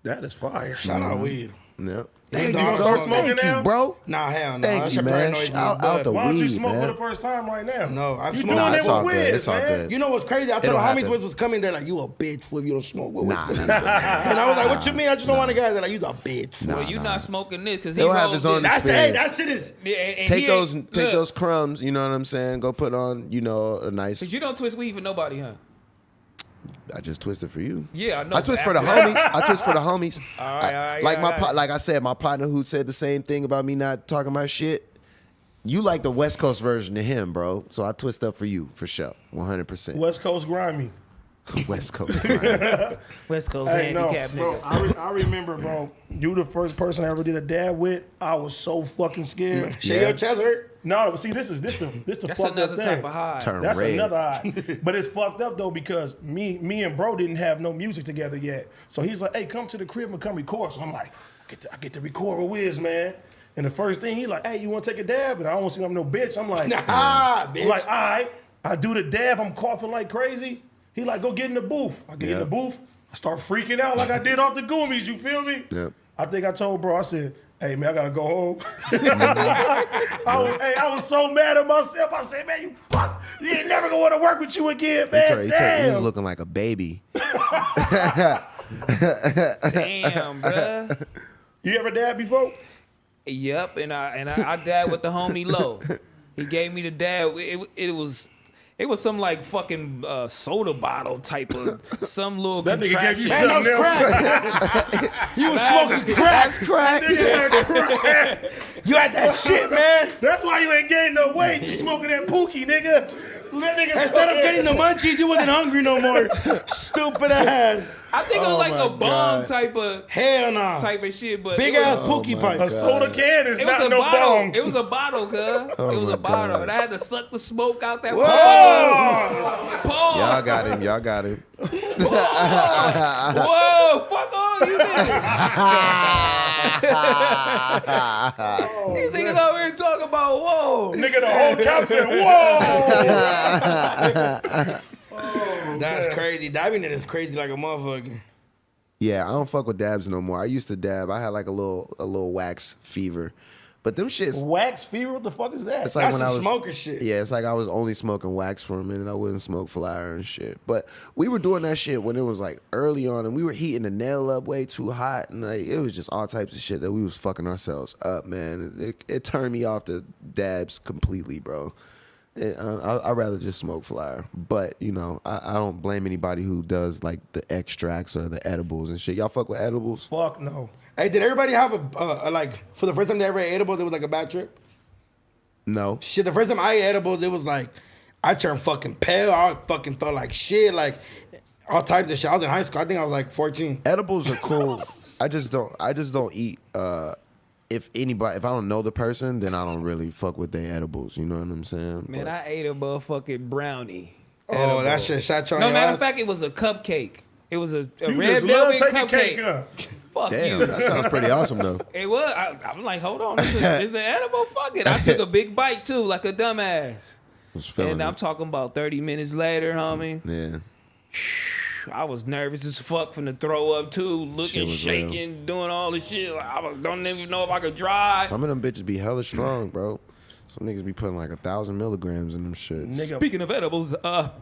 Speaker 1: That is fire.
Speaker 4: Shout out weed.
Speaker 2: Yep.
Speaker 4: Thank
Speaker 1: you gonna start smoking now?
Speaker 2: bro.
Speaker 4: Nah, hell no.
Speaker 2: Thank
Speaker 4: That
Speaker 2: you,
Speaker 4: shit
Speaker 2: man.
Speaker 4: paranoid
Speaker 2: Shout
Speaker 4: me,
Speaker 2: out the
Speaker 4: bud.
Speaker 1: Why don't you
Speaker 2: weed,
Speaker 1: smoke
Speaker 2: man.
Speaker 1: for the first time right now?
Speaker 4: No, I've
Speaker 1: you
Speaker 4: smoked.
Speaker 1: doing
Speaker 2: Nah,
Speaker 1: it
Speaker 2: it's
Speaker 1: with
Speaker 2: all good.
Speaker 1: Wiz,
Speaker 2: It's all
Speaker 1: man.
Speaker 2: good.
Speaker 4: You know what's crazy? I told
Speaker 2: It'll
Speaker 4: the homies
Speaker 2: happen.
Speaker 4: Wiz was coming there like, you a bitch fool if you don't smoke. What
Speaker 2: Nah,
Speaker 4: Wiz
Speaker 2: nah,
Speaker 4: Khalifa?
Speaker 2: nah.
Speaker 4: And I was like, what you mean? I just don't want a guy that like, you's a bitch fool.
Speaker 3: Well, you not smoking this because he
Speaker 2: He'll have
Speaker 3: rolled
Speaker 2: his own
Speaker 3: this.
Speaker 4: That's hey,
Speaker 2: experience.
Speaker 4: that shit is.
Speaker 3: Yeah, and
Speaker 2: Take
Speaker 3: he
Speaker 2: those
Speaker 3: ain't-
Speaker 2: take
Speaker 3: look,
Speaker 2: those crumbs, you know what I'm saying? Go put on, you know, a nice.
Speaker 3: Cause you don't twist weed for nobody, huh?
Speaker 2: I just twisted for you.
Speaker 3: Yeah, I know.
Speaker 2: I twist for the homies. I twist for the homies.
Speaker 3: All right,
Speaker 2: Like
Speaker 3: all right.
Speaker 2: like I said, my partner who said the same thing about me not talking my shit. You like the West Coast version of him, bro. So I twist up for you for sure, 100%.
Speaker 1: West Coast grimy.
Speaker 2: West Coast. Grind.
Speaker 3: West Coast
Speaker 1: Hey, no,
Speaker 3: handicap
Speaker 1: bro.
Speaker 3: nigga.
Speaker 1: I remember, bro. You the first person I ever did a dab with. I was so fucking scared.
Speaker 4: Shit, your chest hurt?
Speaker 1: No, but see, this the
Speaker 3: That's
Speaker 1: fucked up
Speaker 3: another
Speaker 1: thing.
Speaker 3: type of high.
Speaker 2: Turn
Speaker 1: That's
Speaker 2: red.
Speaker 1: another eye. But it's fucked up though because me and bro didn't have no music together yet. So he's like, "Hey, come to the crib and come record." So I'm like, I get to record with Wiz, man. And the first thing he like, "Hey, you want to take a dab?" And I don't want to see I'm no bitch. I'm like,
Speaker 4: Nah, bitch.
Speaker 1: I'm like, all right. I do the dab. I'm coughing like crazy. He like, go get in the booth. I get in the booth. I start freaking out like I did off the Goomies. You feel me?
Speaker 2: Yep.
Speaker 1: I think I told bro, I said, hey, man, I got to go home. I was so mad at myself. I said, man, you fuck. You ain't never going to want to work with you again, man.
Speaker 2: He was
Speaker 1: Damn.
Speaker 2: looking like a baby.
Speaker 3: Damn, bruh.
Speaker 1: You ever dab before?
Speaker 3: Yep, and I dabbed with the homie Low. He gave me the dab. It was some like fucking soda bottle type of some little
Speaker 1: That nigga gave you
Speaker 3: contraption.
Speaker 4: Man,
Speaker 1: something
Speaker 4: that was
Speaker 1: else.
Speaker 4: crack. You was smoking crack. You had that shit, man.
Speaker 1: That's why you ain't gaining no weight. You smoking that pookie, nigga. That nigga
Speaker 4: Instead of getting the munchies, you wasn't hungry no more. Stupid ass.
Speaker 3: I think it was like
Speaker 2: my
Speaker 3: a bomb
Speaker 2: God.
Speaker 3: type of
Speaker 4: Shit,
Speaker 3: but
Speaker 4: big
Speaker 3: it was-
Speaker 4: ass pookie pipe.
Speaker 1: a soda can is
Speaker 3: It was
Speaker 1: not
Speaker 3: a
Speaker 1: no
Speaker 3: bottle.
Speaker 1: bong.
Speaker 3: It was a bottle, cuz. It was
Speaker 2: my
Speaker 3: a bottle.
Speaker 2: God.
Speaker 3: And I had to suck the smoke out that
Speaker 4: Whoa.
Speaker 3: Pause.
Speaker 2: Y'all got him. Y'all got him.
Speaker 3: Whoa, fuck all you niggas. These niggas over here talking about whoa.
Speaker 1: Nigga, the whole couch said, whoa.
Speaker 4: That's crazy. Dabbing it is crazy like a motherfucker.
Speaker 2: Yeah, I don't fuck with dabs no more. I used to dab. I had like a little wax fever. But them shits.
Speaker 1: Wax fever? What the fuck is that?
Speaker 2: It's like
Speaker 4: That's
Speaker 2: when I
Speaker 4: some
Speaker 2: was
Speaker 4: smoker shit.
Speaker 2: Yeah, it's like I was only smoking wax for a minute. I wouldn't smoke flower and shit. But we were doing that shit when it was like early on, and we were heating the nail up way too hot, and like it was just all types of shit that we was fucking ourselves up, man. It turned me off the dabs completely, bro. I'd rather just smoke flower. But, you know, I don't blame anybody who does like the extracts or the edibles and shit. Y'all fuck with edibles?
Speaker 1: Fuck no.
Speaker 4: Hey, did everybody have a like, for the first time they ever ate edibles, it was like a bad trip?
Speaker 2: No.
Speaker 4: Shit, the first time I ate edibles, it was like, I turned fucking pale. I fucking felt like shit, like all types of shit. I was in high school. I think I was like 14.
Speaker 2: Edibles are cool. I just don't eat, if I don't know the person, then I don't really fuck with their edibles. You know what I'm saying?
Speaker 3: Man, I ate a motherfucking brownie.
Speaker 4: Oh, that shit sat you on
Speaker 3: No,
Speaker 4: your
Speaker 3: matter
Speaker 4: ass?
Speaker 3: of fact, it was a cupcake. It was a
Speaker 1: You
Speaker 3: red
Speaker 1: just love
Speaker 3: velvet
Speaker 1: taking
Speaker 3: cupcake.
Speaker 1: cake, huh?
Speaker 3: Fuck
Speaker 2: Damn,
Speaker 3: you.
Speaker 2: that sounds pretty awesome though.
Speaker 3: It was. I'm like, hold on. It's an edible. Fuck it. I took a big bite too, like a dumbass.
Speaker 2: Was feeling
Speaker 3: And I'm
Speaker 2: it.
Speaker 3: talking about 30 minutes later, homie.
Speaker 2: Yeah.
Speaker 3: I was nervous as fuck from the throw up too, looking,
Speaker 2: was
Speaker 3: shaking, doing all this shit. Like, don't even know if I could drive.
Speaker 2: Some of them bitches be hella strong, bro. Some niggas be putting like 1,000 milligrams in them shit.
Speaker 1: Nigga.
Speaker 3: Speaking of edibles,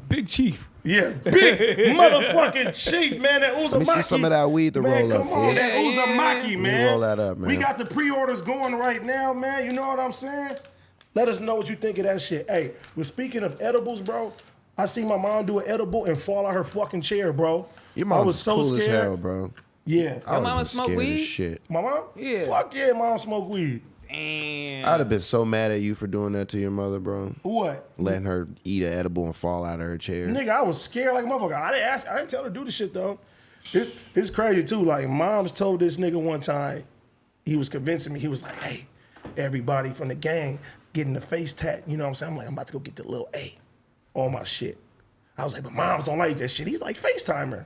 Speaker 3: Big Chief.
Speaker 1: Yeah, big motherfucking chief, man. That Uzumaki.
Speaker 2: Let me see some of that weed to
Speaker 1: man,
Speaker 2: roll up,
Speaker 1: come
Speaker 2: fool.
Speaker 1: on, that
Speaker 3: Yeah,
Speaker 1: Uzumaki,
Speaker 3: yeah.
Speaker 1: man.
Speaker 2: roll that up, man.
Speaker 1: We got the pre-orders going right now, man. You know what I'm saying? Let us know what you think of that shit. Hey, but speaking of edibles, bro, I see my mom do an edible and fall out her fucking chair, bro.
Speaker 2: Your
Speaker 1: I
Speaker 2: mom
Speaker 1: was
Speaker 2: was
Speaker 1: so
Speaker 2: cool
Speaker 1: scared.
Speaker 2: as hell, bro.
Speaker 1: Yeah.
Speaker 2: I would've
Speaker 3: mama
Speaker 2: been
Speaker 3: smoke
Speaker 2: scared as
Speaker 3: weed?
Speaker 2: shit.
Speaker 1: My mom?
Speaker 3: Yeah.
Speaker 1: Fuck yeah, mom smoke weed.
Speaker 3: Damn.
Speaker 2: I'd have been so mad at you for doing that to your mother, bro.
Speaker 1: What?
Speaker 2: Letting her eat an edible and fall out of her chair.
Speaker 1: Nigga, I was scared like a motherfucker. I didn't tell her to do the shit though. It's crazy too. Like mom's told this nigga one time, he was convincing me. He was like, "Hey, everybody from the gang getting the face tat." You know what I'm saying? I'm like, I'm about to go get the little A on my shit. I was like, but moms don't like that shit. He's like FaceTime her.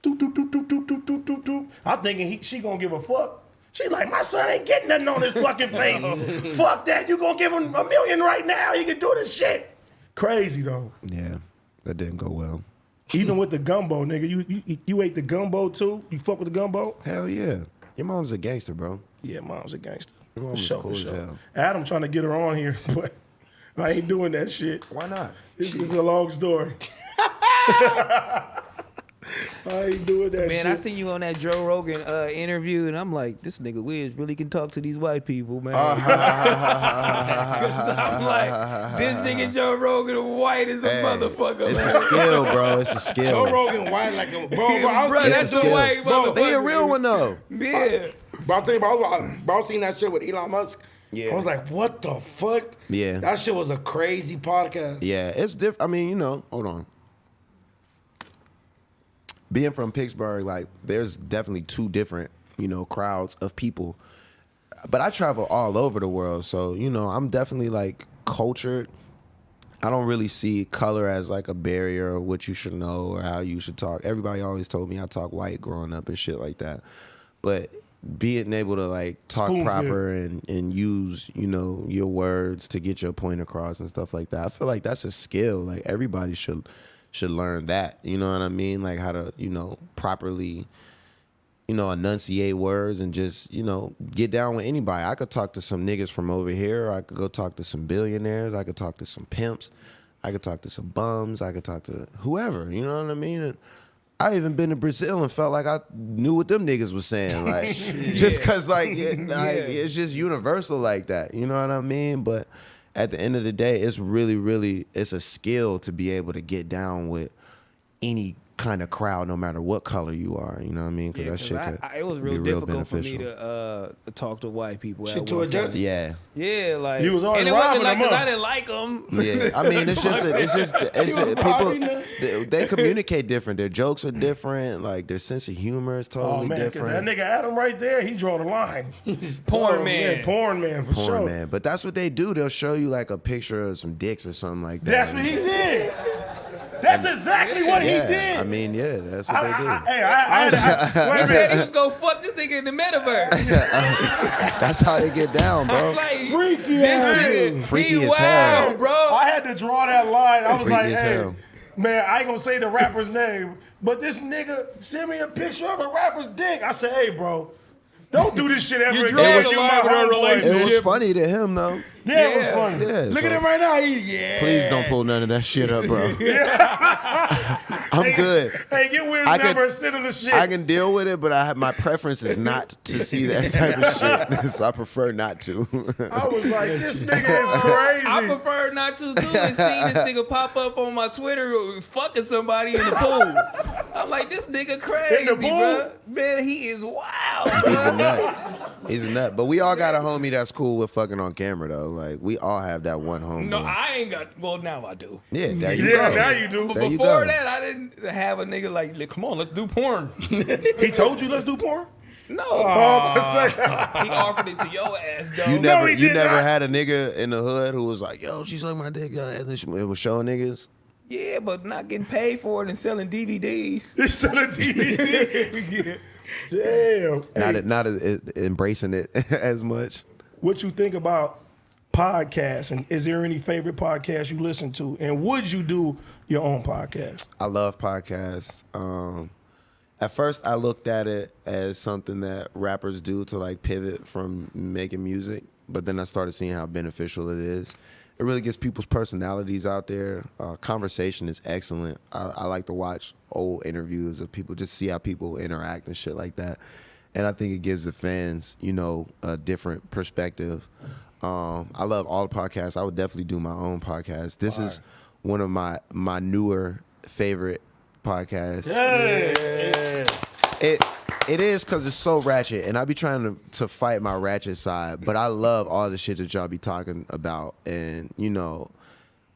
Speaker 1: Doop, doop, doop, doop, doop, doop, doop, doop, doop. I'm thinking she gonna give a fuck. She like, my son ain't getting nothing on his fucking face. Fuck that. You gonna give him $1 million right now. He can do this shit. Crazy though.
Speaker 2: Yeah, that didn't go well.
Speaker 1: Even with the gumbo, nigga. You ate the gumbo too? You fuck with the gumbo?
Speaker 2: Hell yeah. Your mom's a gangster, bro.
Speaker 1: Yeah, mom's a gangster.
Speaker 2: Your mom
Speaker 1: For
Speaker 2: is
Speaker 1: sure,
Speaker 2: cool
Speaker 1: for
Speaker 2: as
Speaker 1: sure.
Speaker 2: hell.
Speaker 1: Adam trying to get her on here, but I ain't doing that shit.
Speaker 2: Why not?
Speaker 1: This is a long story. I ain't doing that
Speaker 3: Man,
Speaker 1: shit.
Speaker 3: I seen you on that Joe Rogan interview, and I'm like, this nigga Wiz really can talk to these white people, man. I'm like, this nigga Joe Rogan white as a motherfucker,
Speaker 2: It's
Speaker 3: man.
Speaker 2: a skill, bro. It's a skill.
Speaker 4: Joe Rogan white like a bro. I was
Speaker 3: Bro,
Speaker 4: seeing
Speaker 3: that's
Speaker 4: that
Speaker 3: a
Speaker 4: shit.
Speaker 3: white
Speaker 4: Bro,
Speaker 3: motherfucker.
Speaker 2: They a real one though.
Speaker 3: Yeah.
Speaker 4: Bro, I'm telling you, bro, I seen that shit with Elon Musk.
Speaker 2: Yeah.
Speaker 4: I was like, what the fuck?
Speaker 2: Yeah.
Speaker 4: That shit was a crazy podcast.
Speaker 2: Yeah, it's different. I mean, you know, hold on. Being from Pittsburgh, like, there's definitely two different, you know, crowds of people. But I travel all over the world, so, you know, I'm definitely, like, cultured. I don't really see color as, like, a barrier of what you should know or how you should talk. Everybody always told me I talk white growing up and shit like that. But being able to, like, talk
Speaker 1: Spoon-fed.
Speaker 2: proper and use, you know, your words to get your point across and stuff like that, I feel like that's a skill. Like, everybody should learn that, you know what I mean? Like how to, you know, properly, you know, enunciate words and just, you know, get down with anybody. I could talk to some niggas from over here. I could go talk to some billionaires. I could talk to some pimps. I could talk to some bums. I could talk to whoever, you know what I mean? And I even been to Brazil and felt like I knew what them niggas was saying. Like, just cause like, it's just universal like that. You know what I mean? But at the end of the day, it's really, it's a skill to be able to get down with any kind of crowd, no matter what color you are. You know what I mean?
Speaker 3: Yeah,
Speaker 2: that shit could
Speaker 3: it was
Speaker 2: be
Speaker 3: real difficult for me
Speaker 2: beneficial.
Speaker 3: to talk to white people.
Speaker 4: Shit
Speaker 3: at
Speaker 4: to
Speaker 3: one
Speaker 4: adjust.
Speaker 3: point.
Speaker 2: Yeah.
Speaker 3: Yeah, like
Speaker 1: You was always
Speaker 3: and it wasn't
Speaker 1: robbing
Speaker 3: like
Speaker 1: them,
Speaker 3: 'cause
Speaker 1: huh?
Speaker 3: I didn't like them.
Speaker 2: Yeah, I mean, people, they communicate different. Their jokes are different. Like, their sense of humor is
Speaker 1: Oh
Speaker 2: totally
Speaker 1: man, because
Speaker 2: different.
Speaker 1: that nigga Adam right there, he draw the line.
Speaker 3: Porn
Speaker 1: Oh,
Speaker 3: man.
Speaker 1: Porn man for
Speaker 2: Porn,
Speaker 1: sure.
Speaker 2: man. But that's what they do. They'll show you, like, a picture of some dicks or something like that.
Speaker 1: That's what he did. That's exactly what he
Speaker 2: Yeah,
Speaker 1: did.
Speaker 2: I mean, yeah, that's what they do.
Speaker 1: I wait a
Speaker 3: He said
Speaker 1: minute.
Speaker 3: he was gonna fuck this nigga in the metaverse.
Speaker 2: That's how they get down, bro.
Speaker 3: Like,
Speaker 1: Freaky
Speaker 3: this
Speaker 1: ass.
Speaker 3: nigga,
Speaker 2: Freaky
Speaker 3: he
Speaker 2: as hell.
Speaker 3: wild, bro.
Speaker 1: I had to draw that line. I was
Speaker 2: Freaky
Speaker 1: like,
Speaker 2: as
Speaker 1: hey,
Speaker 2: hell.
Speaker 1: man, I ain't gonna say the rapper's name, but this nigga sent me a picture of a rapper's dick. I said, hey, bro, Don't do this shit ever
Speaker 3: You
Speaker 1: again.
Speaker 3: dragged
Speaker 1: You
Speaker 3: a
Speaker 1: my
Speaker 3: line with our
Speaker 1: homeboy.
Speaker 3: relationship.
Speaker 2: It was funny to him though.
Speaker 1: Yeah, it was funny.
Speaker 2: Yeah.
Speaker 4: Look
Speaker 2: so
Speaker 4: at him right now. Yeah.
Speaker 2: Please don't pull none of that shit up, bro. I'm good.
Speaker 1: Hey, get Wiz
Speaker 2: I
Speaker 1: number
Speaker 2: can-
Speaker 1: and send him the shit.
Speaker 2: I can deal with it, but my preference is not to see that type of shit. So I prefer not to.
Speaker 1: I was like, this nigga is crazy.
Speaker 3: I prefer not to do it. See this nigga pop up on my Twitter who was fucking somebody in the pool. I'm like, this nigga crazy,
Speaker 1: In the pool?
Speaker 3: bro. Man, he is wild,
Speaker 2: He's a
Speaker 3: bro.
Speaker 2: nut. He's a nut. But we all got a homie that's cool with fucking on camera though. Like we all have that one homie.
Speaker 3: No, I ain't got. Well, now I do.
Speaker 2: Yeah, there you
Speaker 1: Yeah,
Speaker 2: go.
Speaker 1: now you do.
Speaker 3: But
Speaker 2: There you
Speaker 3: before
Speaker 2: go.
Speaker 3: that, I didn't have a nigga like, come on, let's do porn.
Speaker 1: He told you let's do porn?
Speaker 3: No,
Speaker 1: Oh, I was about to say.
Speaker 3: he offered it to your ass, though.
Speaker 2: You
Speaker 1: No,
Speaker 2: never,
Speaker 1: he
Speaker 2: you
Speaker 1: did
Speaker 2: never
Speaker 1: not.
Speaker 2: had a nigga in the hood who was like, "Yo, she's like my dick," and then it was showing niggas.
Speaker 3: Yeah, but not getting paid for it and selling DVDs.
Speaker 1: He's selling DVD. Damn.
Speaker 2: Not as embracing it as much.
Speaker 1: What you think about podcasts, and is there any favorite podcast you listen to, and would you do your own podcast?
Speaker 2: I love podcasts. At first, I looked at it as something that rappers do to like pivot from making music, but then I started seeing how beneficial it is. It really gets people's personalities out there. Conversation is excellent. I like to watch old interviews of people, just see how people interact and shit like that. And I think it gives the fans, a different perspective. I love all the podcasts. I would definitely do my own podcast. This is one of my newer favorite podcasts.
Speaker 4: Yeah.
Speaker 2: It is because it's so ratchet, and I be trying to fight my ratchet side, but I love all the shit that y'all be talking about, and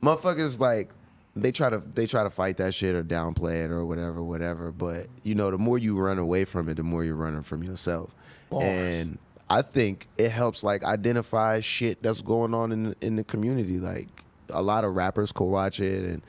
Speaker 2: motherfuckers like they try to fight that shit or downplay it or whatever. But the more you run away from it, the more you're running from yourself.
Speaker 1: Bars.
Speaker 2: And I think it helps like identify shit that's going on in the community. Like a lot of rappers could watch it and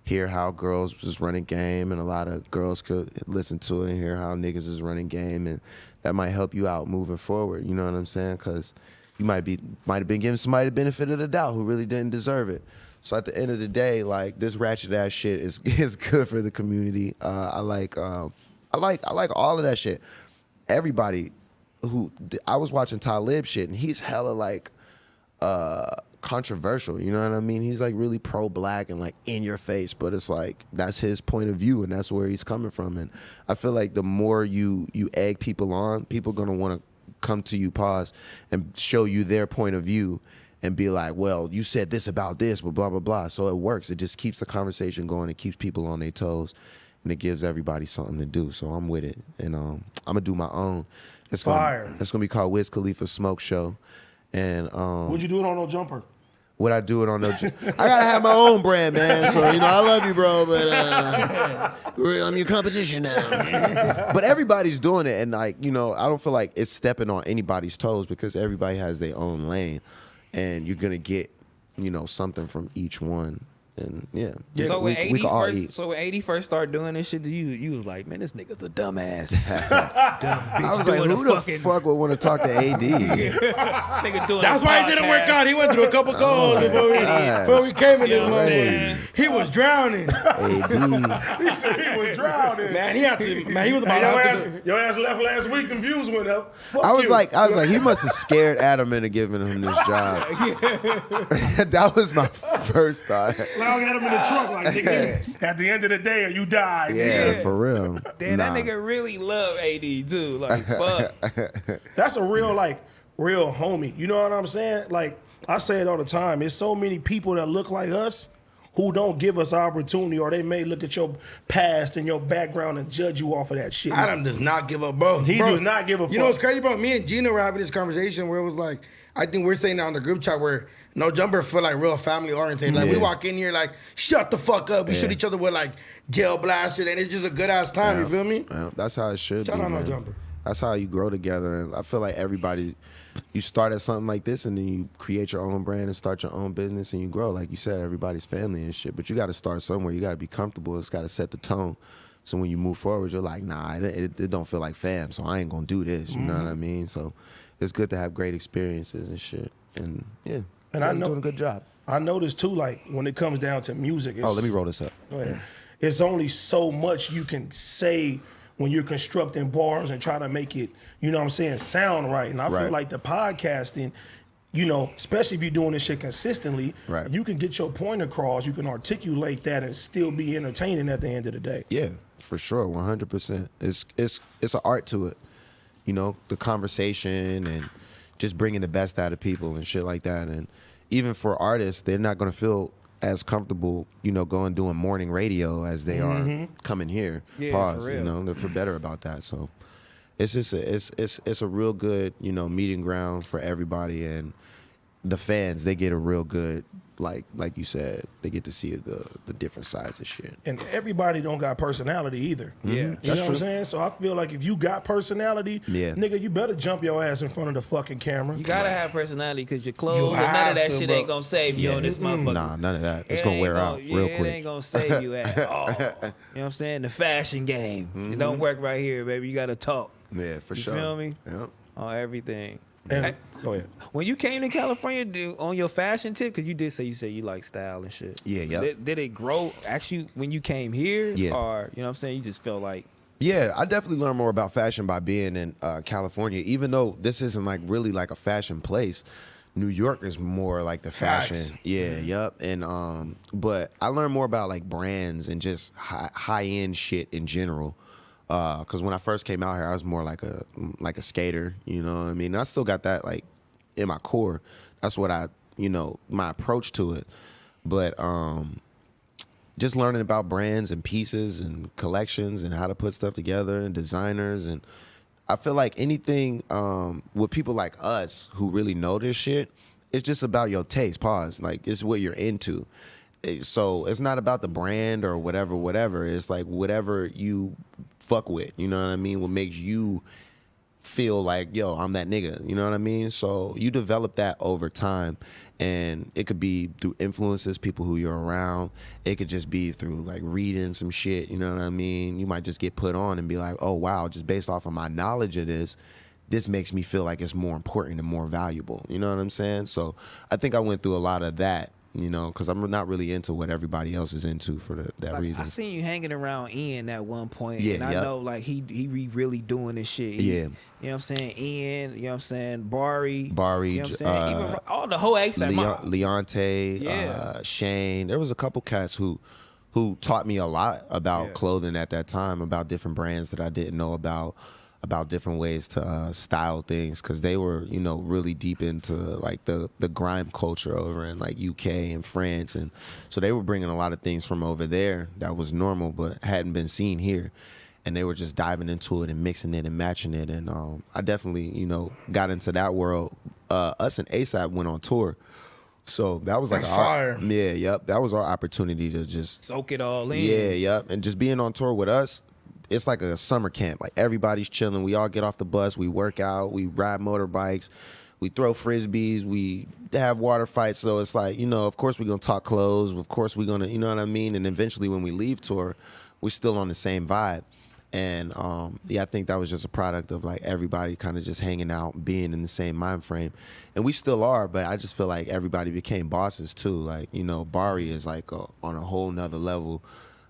Speaker 2: hear how girls is running game, and a lot of girls could listen to it and hear how niggas is running game, and that might help you out moving forward. You know what I'm saying? Because you might have been giving somebody the benefit of the doubt who really didn't deserve it. So at the end of the day, like this ratchet ass shit is good for the community. I like all of that shit. Everybody I was watching Talib shit, and he's hella like controversial, you know what I mean? He's like really pro-black and like in your face, but it's like that's his point of view and that's where he's coming from. And I feel like the more you egg people on, people are gonna want to come to you, and show you their point of view and be like, well, you said this about this, but blah blah blah. So it works. It just keeps the conversation going. It keeps people on their toes, and it gives everybody something to do. So I'm with it, and I'm gonna do my own. It's
Speaker 1: Fire.
Speaker 2: gonna be called Wiz Khalifa Smoke Show, and
Speaker 1: Would you do it on No Jumper?
Speaker 2: would I do it on no? I gotta have my own brand, man. So I love you, bro, but I'm your competition now. But everybody's doing it, and like I don't feel like it's stepping on anybody's toes because everybody has their own lane, and you're gonna get something from each one. And
Speaker 3: So when
Speaker 2: we can all eat.
Speaker 3: when 80 first started doing this shit to you was like, man, this nigga's a dumbass. Dumb bitch
Speaker 2: I was like,
Speaker 3: doing
Speaker 2: who the fuck would want to talk to AD?
Speaker 3: Nigga doing
Speaker 4: That's
Speaker 3: a
Speaker 4: why it didn't work
Speaker 3: podcast.
Speaker 4: out. He went through a couple goals before we came in
Speaker 3: You know
Speaker 4: this
Speaker 3: what I'm
Speaker 4: moment.
Speaker 3: saying?
Speaker 4: He was drowning.
Speaker 2: AD.
Speaker 1: He said he was drowning.
Speaker 4: Man, he was about
Speaker 1: Your ass left last week, them views went up. Fuck
Speaker 2: I was
Speaker 1: you.
Speaker 2: like, he must have scared Adam into giving him this job. That was my first thought.
Speaker 1: I got him in the trunk like, nigga, at the end of the day, you die.
Speaker 2: Yeah,
Speaker 1: nigga.
Speaker 2: for real.
Speaker 3: Damn,
Speaker 2: Nah.
Speaker 3: that nigga really love AD too. Like, fuck.
Speaker 1: That's a real homie. You know what I'm saying? Like, I say it all the time. There's so many people that look like us who don't give us opportunity, or they may look at your past and your background and judge you off of that shit.
Speaker 4: Adam does not give up, bro.
Speaker 1: He
Speaker 4: Bro,
Speaker 1: does not give a fuck.
Speaker 4: You know what's crazy, bro? Me and Gina were having this conversation where it was like, I think we're saying that on the group chat where No Jumper feel like real family oriented. Like we walk in here like, shut the fuck up. We shoot each other with like jail blasters, and it's just a good ass time. You feel me?
Speaker 2: Yeah, that's how it should
Speaker 4: Shout
Speaker 2: be,
Speaker 4: out No
Speaker 2: man.
Speaker 4: Jumper.
Speaker 2: That's how you grow together. And I feel like everybody, you start at something like this and then you create your own brand and start your own business and you grow. Like you said, everybody's family and shit. But you got to start somewhere. You got to be comfortable. It's got to set the tone. So when you move forward, you're like, nah, it don't feel like fam, so I ain't going to do this. You know what I mean? So it's good to have great experiences and shit. And yeah,
Speaker 1: And I
Speaker 2: he's
Speaker 1: know-
Speaker 2: doing a good job.
Speaker 1: I noticed too, like, when it comes down to music. It's,
Speaker 2: Oh, let me roll this up.
Speaker 1: Go ahead. It's only so much you can say when you're constructing bars and try to make it, you know what I'm saying, sound right. And I feel like the podcasting, you know, especially if you're doing this shit consistently, you can get your point across, you can articulate that and still be entertaining at the end of the day.
Speaker 2: Yeah, for sure, 100%. It's an art to it, you know, the conversation and just bringing the best out of people and shit like that. And even for artists, they're not going to feel as comfortable, you know, doing morning radio as they are coming here. Pause, you know, they feel better about that. So it's just it's a real good, you know, meeting ground for everybody, and the fans, they get a real good, like you said, they get to see the different sides of shit.
Speaker 1: And everybody don't got personality either. Yeah. You know what I'm saying? So I feel like if you got personality, nigga, you better jump your ass in front of the fucking camera.
Speaker 3: You gotta have personality because your clothes and none of that shit ain't gonna save you on this motherfucker.
Speaker 2: Nah, none of that. It's gonna wear out real quick.
Speaker 3: It ain't gonna save you at all. You know what I'm saying? The fashion game. It don't work right here, baby. You gotta talk.
Speaker 2: Yeah, for sure.
Speaker 3: You feel me?
Speaker 2: Yep.
Speaker 3: On everything.
Speaker 1: And, go ahead.
Speaker 3: When you came to California, on your fashion tip, because you said you like style and shit.
Speaker 2: Yeah.
Speaker 3: Did it grow actually when you came here?
Speaker 2: Yeah.
Speaker 3: Or, you know what I'm saying, you just felt like.
Speaker 2: Yeah, I definitely learned more about fashion by being in California. Even though this isn't like really like a fashion place, New York is more like the fashion.
Speaker 4: Facts.
Speaker 2: Yeah, yep. And but I learned more about like brands and just high end shit in general. Because when I first came out here, I was more like a skater, you know what I mean? And I still got that like in my core. That's what my approach to it. But just learning about brands and pieces and collections and how to put stuff together and designers. And I feel like anything with people like us who really know this shit, it's just about your taste. Pause. Like, it's what you're into. So it's not about the brand or whatever. It's like whatever you fuck with, you know what I mean? What makes you feel like, yo, I'm that nigga, you know what I mean? So you develop that over time, and it could be through influences, people who you're around. It could just be through like reading some shit, you know what I mean? You might just get put on and be like, oh wow, just based off of my knowledge of this makes me feel like it's more important and more valuable, you know what I'm saying? So I think I went through a lot of that, you know, because I'm not really into what everybody else is into for that reason.
Speaker 3: I seen you hanging around Ian at one point, and I know like he really doing this shit. You know what I'm saying? Ian, you know what I'm saying? Bari, you know what I'm saying? Even all the whole
Speaker 2: Leonte, Shane. There was a couple cats who taught me a lot about clothing at that time, about different brands that I didn't know about different ways to style things, because they were, you know, really deep into like the grime culture over in like UK and France, and so they were bringing a lot of things from over there that was normal but hadn't been seen here, and they were just diving into it and mixing it and matching it. And I definitely, you know, got into that world. Us and ASAP went on tour, so that was like
Speaker 4: fire.
Speaker 2: That was our opportunity to just
Speaker 3: soak it all in.
Speaker 2: And just being on tour with us, it's like a summer camp. Like, everybody's chilling. We all get off the bus. We work out. We ride motorbikes. We throw frisbees. We have water fights. So it's like, you know, of course we're going to talk clothes. Of course we're going to, you know what I mean? And eventually when we leave tour, we're still on the same vibe. And I think that was just a product of like everybody kind of just hanging out, being in the same mind frame. And we still are, but I just feel like everybody became bosses too. Like, you know, Bari is like on a whole nother level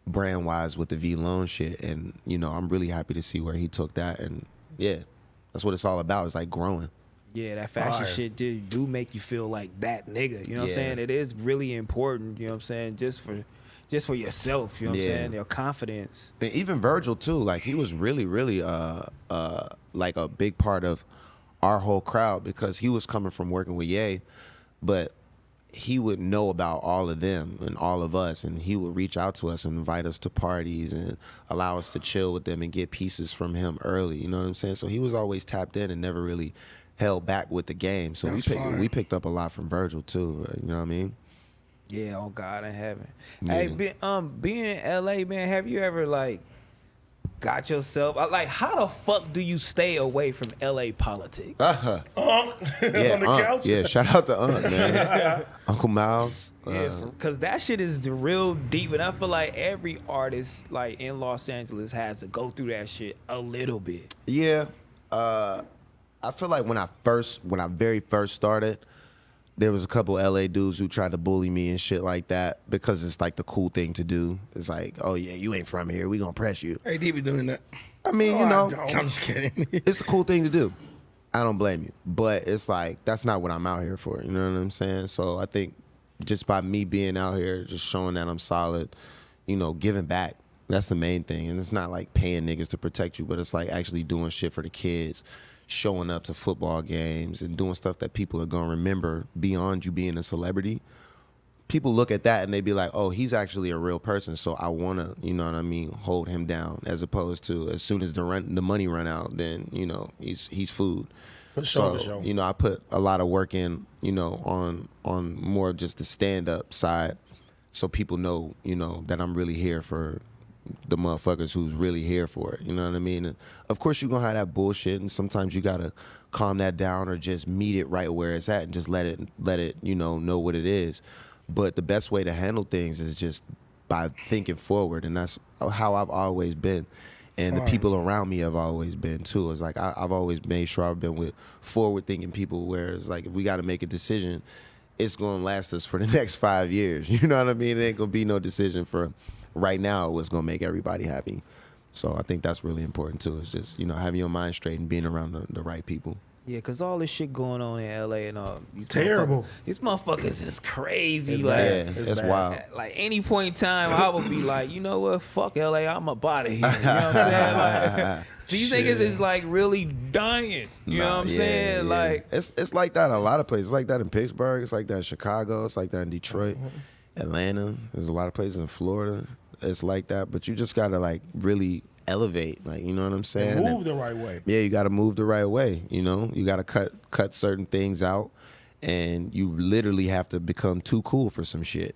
Speaker 2: brand wise with the V Loan shit, and you know, I'm really happy to see where he took that. And that's what it's all about. It's like growing.
Speaker 3: That fashion shit do make you feel like that nigga, you know what I'm saying? It is really important, you know what I'm saying, just for yourself, you know what I'm saying, your confidence.
Speaker 2: And even Virgil too, like he was really like a big part of our whole crowd, because he was coming from working with Ye, but he would know about all of them and all of us, and he would reach out to us and invite us to parties and allow us to chill with them and get pieces from him early, you know what I'm saying? So he was always tapped in and never really held back with the game. So we picked up a lot from Virgil too, you know what I mean?
Speaker 3: Yeah, oh God in heaven. Hey, being in LA, man, have you ever like got yourself like, how the fuck do you stay away from LA politics?
Speaker 1: On the couch?
Speaker 2: Yeah, shout out to man. Uncle Miles.
Speaker 3: Because that shit is the real deep, and I feel like every artist like in Los Angeles has to go through that shit a little bit.
Speaker 2: Yeah. I feel like when I very first started, there was a couple LA dudes who tried to bully me and shit like that, because it's like the cool thing to do. It's like, oh yeah, you ain't from here, we gonna press you.
Speaker 4: Hey, D be doing that.
Speaker 2: I mean, you
Speaker 1: I
Speaker 2: know,
Speaker 1: don't.
Speaker 4: I'm just kidding.
Speaker 2: it's a cool thing to do. I don't blame you. But it's like, that's not what I'm out here for. You know what I'm saying? So I think just by me being out here, just showing that I'm solid, you know, giving back, that's the main thing. And it's not like paying niggas to protect you, but it's like actually doing shit for the kids, showing up to football games and doing stuff that people are going to remember beyond you being a celebrity. People look at that and they be like, oh, he's actually a real person, so I want to, you know what I mean, hold him down, as opposed to as soon as the money run out, then, you know, he's food.
Speaker 1: For sure,
Speaker 2: So,
Speaker 1: for sure.
Speaker 2: you know, I put a lot of work in, you know, on more just the stand-up side, so people know, you know, that I'm really here for the motherfuckers who's really here for it. You know what I mean? And of course, you're going to have that bullshit, and sometimes you got to calm that down or just meet it right where it's at and just let it, you know what it is. But the best way to handle things is just by thinking forward, and that's how I've always been. And the people around me have always been too. It's like I've always made sure I've been with forward-thinking people, where it's like if we got to make a decision, it's going to last us for the next 5 years. You know what I mean? It ain't going to be no decision for right now what's going to make everybody happy. So I think that's really important too. It's just, you know, having your mind straight and being around the right people.
Speaker 3: Yeah, cause all this shit going on in LA and these
Speaker 1: Terrible.
Speaker 3: These motherfuckers is crazy.
Speaker 1: It's
Speaker 3: like,
Speaker 1: bad.
Speaker 2: It's wild.
Speaker 3: Like any point in time, I would be like, you know what? Fuck LA, I'm up out of here. You know what I'm saying? Like, these niggas is like really dying. You know what I'm saying?
Speaker 2: Yeah.
Speaker 3: Like,
Speaker 2: it's like that in a lot of places. It's like that in Pittsburgh. It's like that in Chicago. It's like that in Detroit, Atlanta. There's a lot of places in Florida. It's like that, but you just gotta like really elevate, like, you know what I'm saying?
Speaker 1: Move the right way.
Speaker 2: Yeah, you got to move the right way. You know, you got to cut certain things out, and you literally have to become too cool for some shit.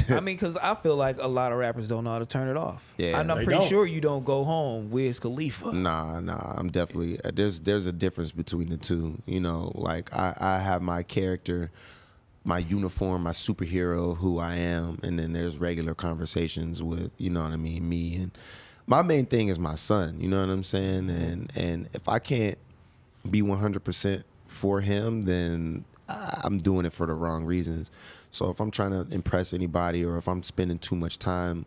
Speaker 3: I mean, because I feel like a lot of rappers don't know how to turn it off.
Speaker 2: Yeah,
Speaker 3: I'm
Speaker 1: they
Speaker 3: pretty
Speaker 1: don't.
Speaker 3: sure you don't go home Wiz Khalifa.
Speaker 2: Nah, I'm definitely there's a difference between the two. You know, like I have my character, my uniform, my superhero, who I am, and then there's regular conversations with, you know what I mean, me. And my main thing is my son, you know what I'm saying? And if I can't be 100% for him, then I'm doing it for the wrong reasons. So if I'm trying to impress anybody, or if I'm spending too much time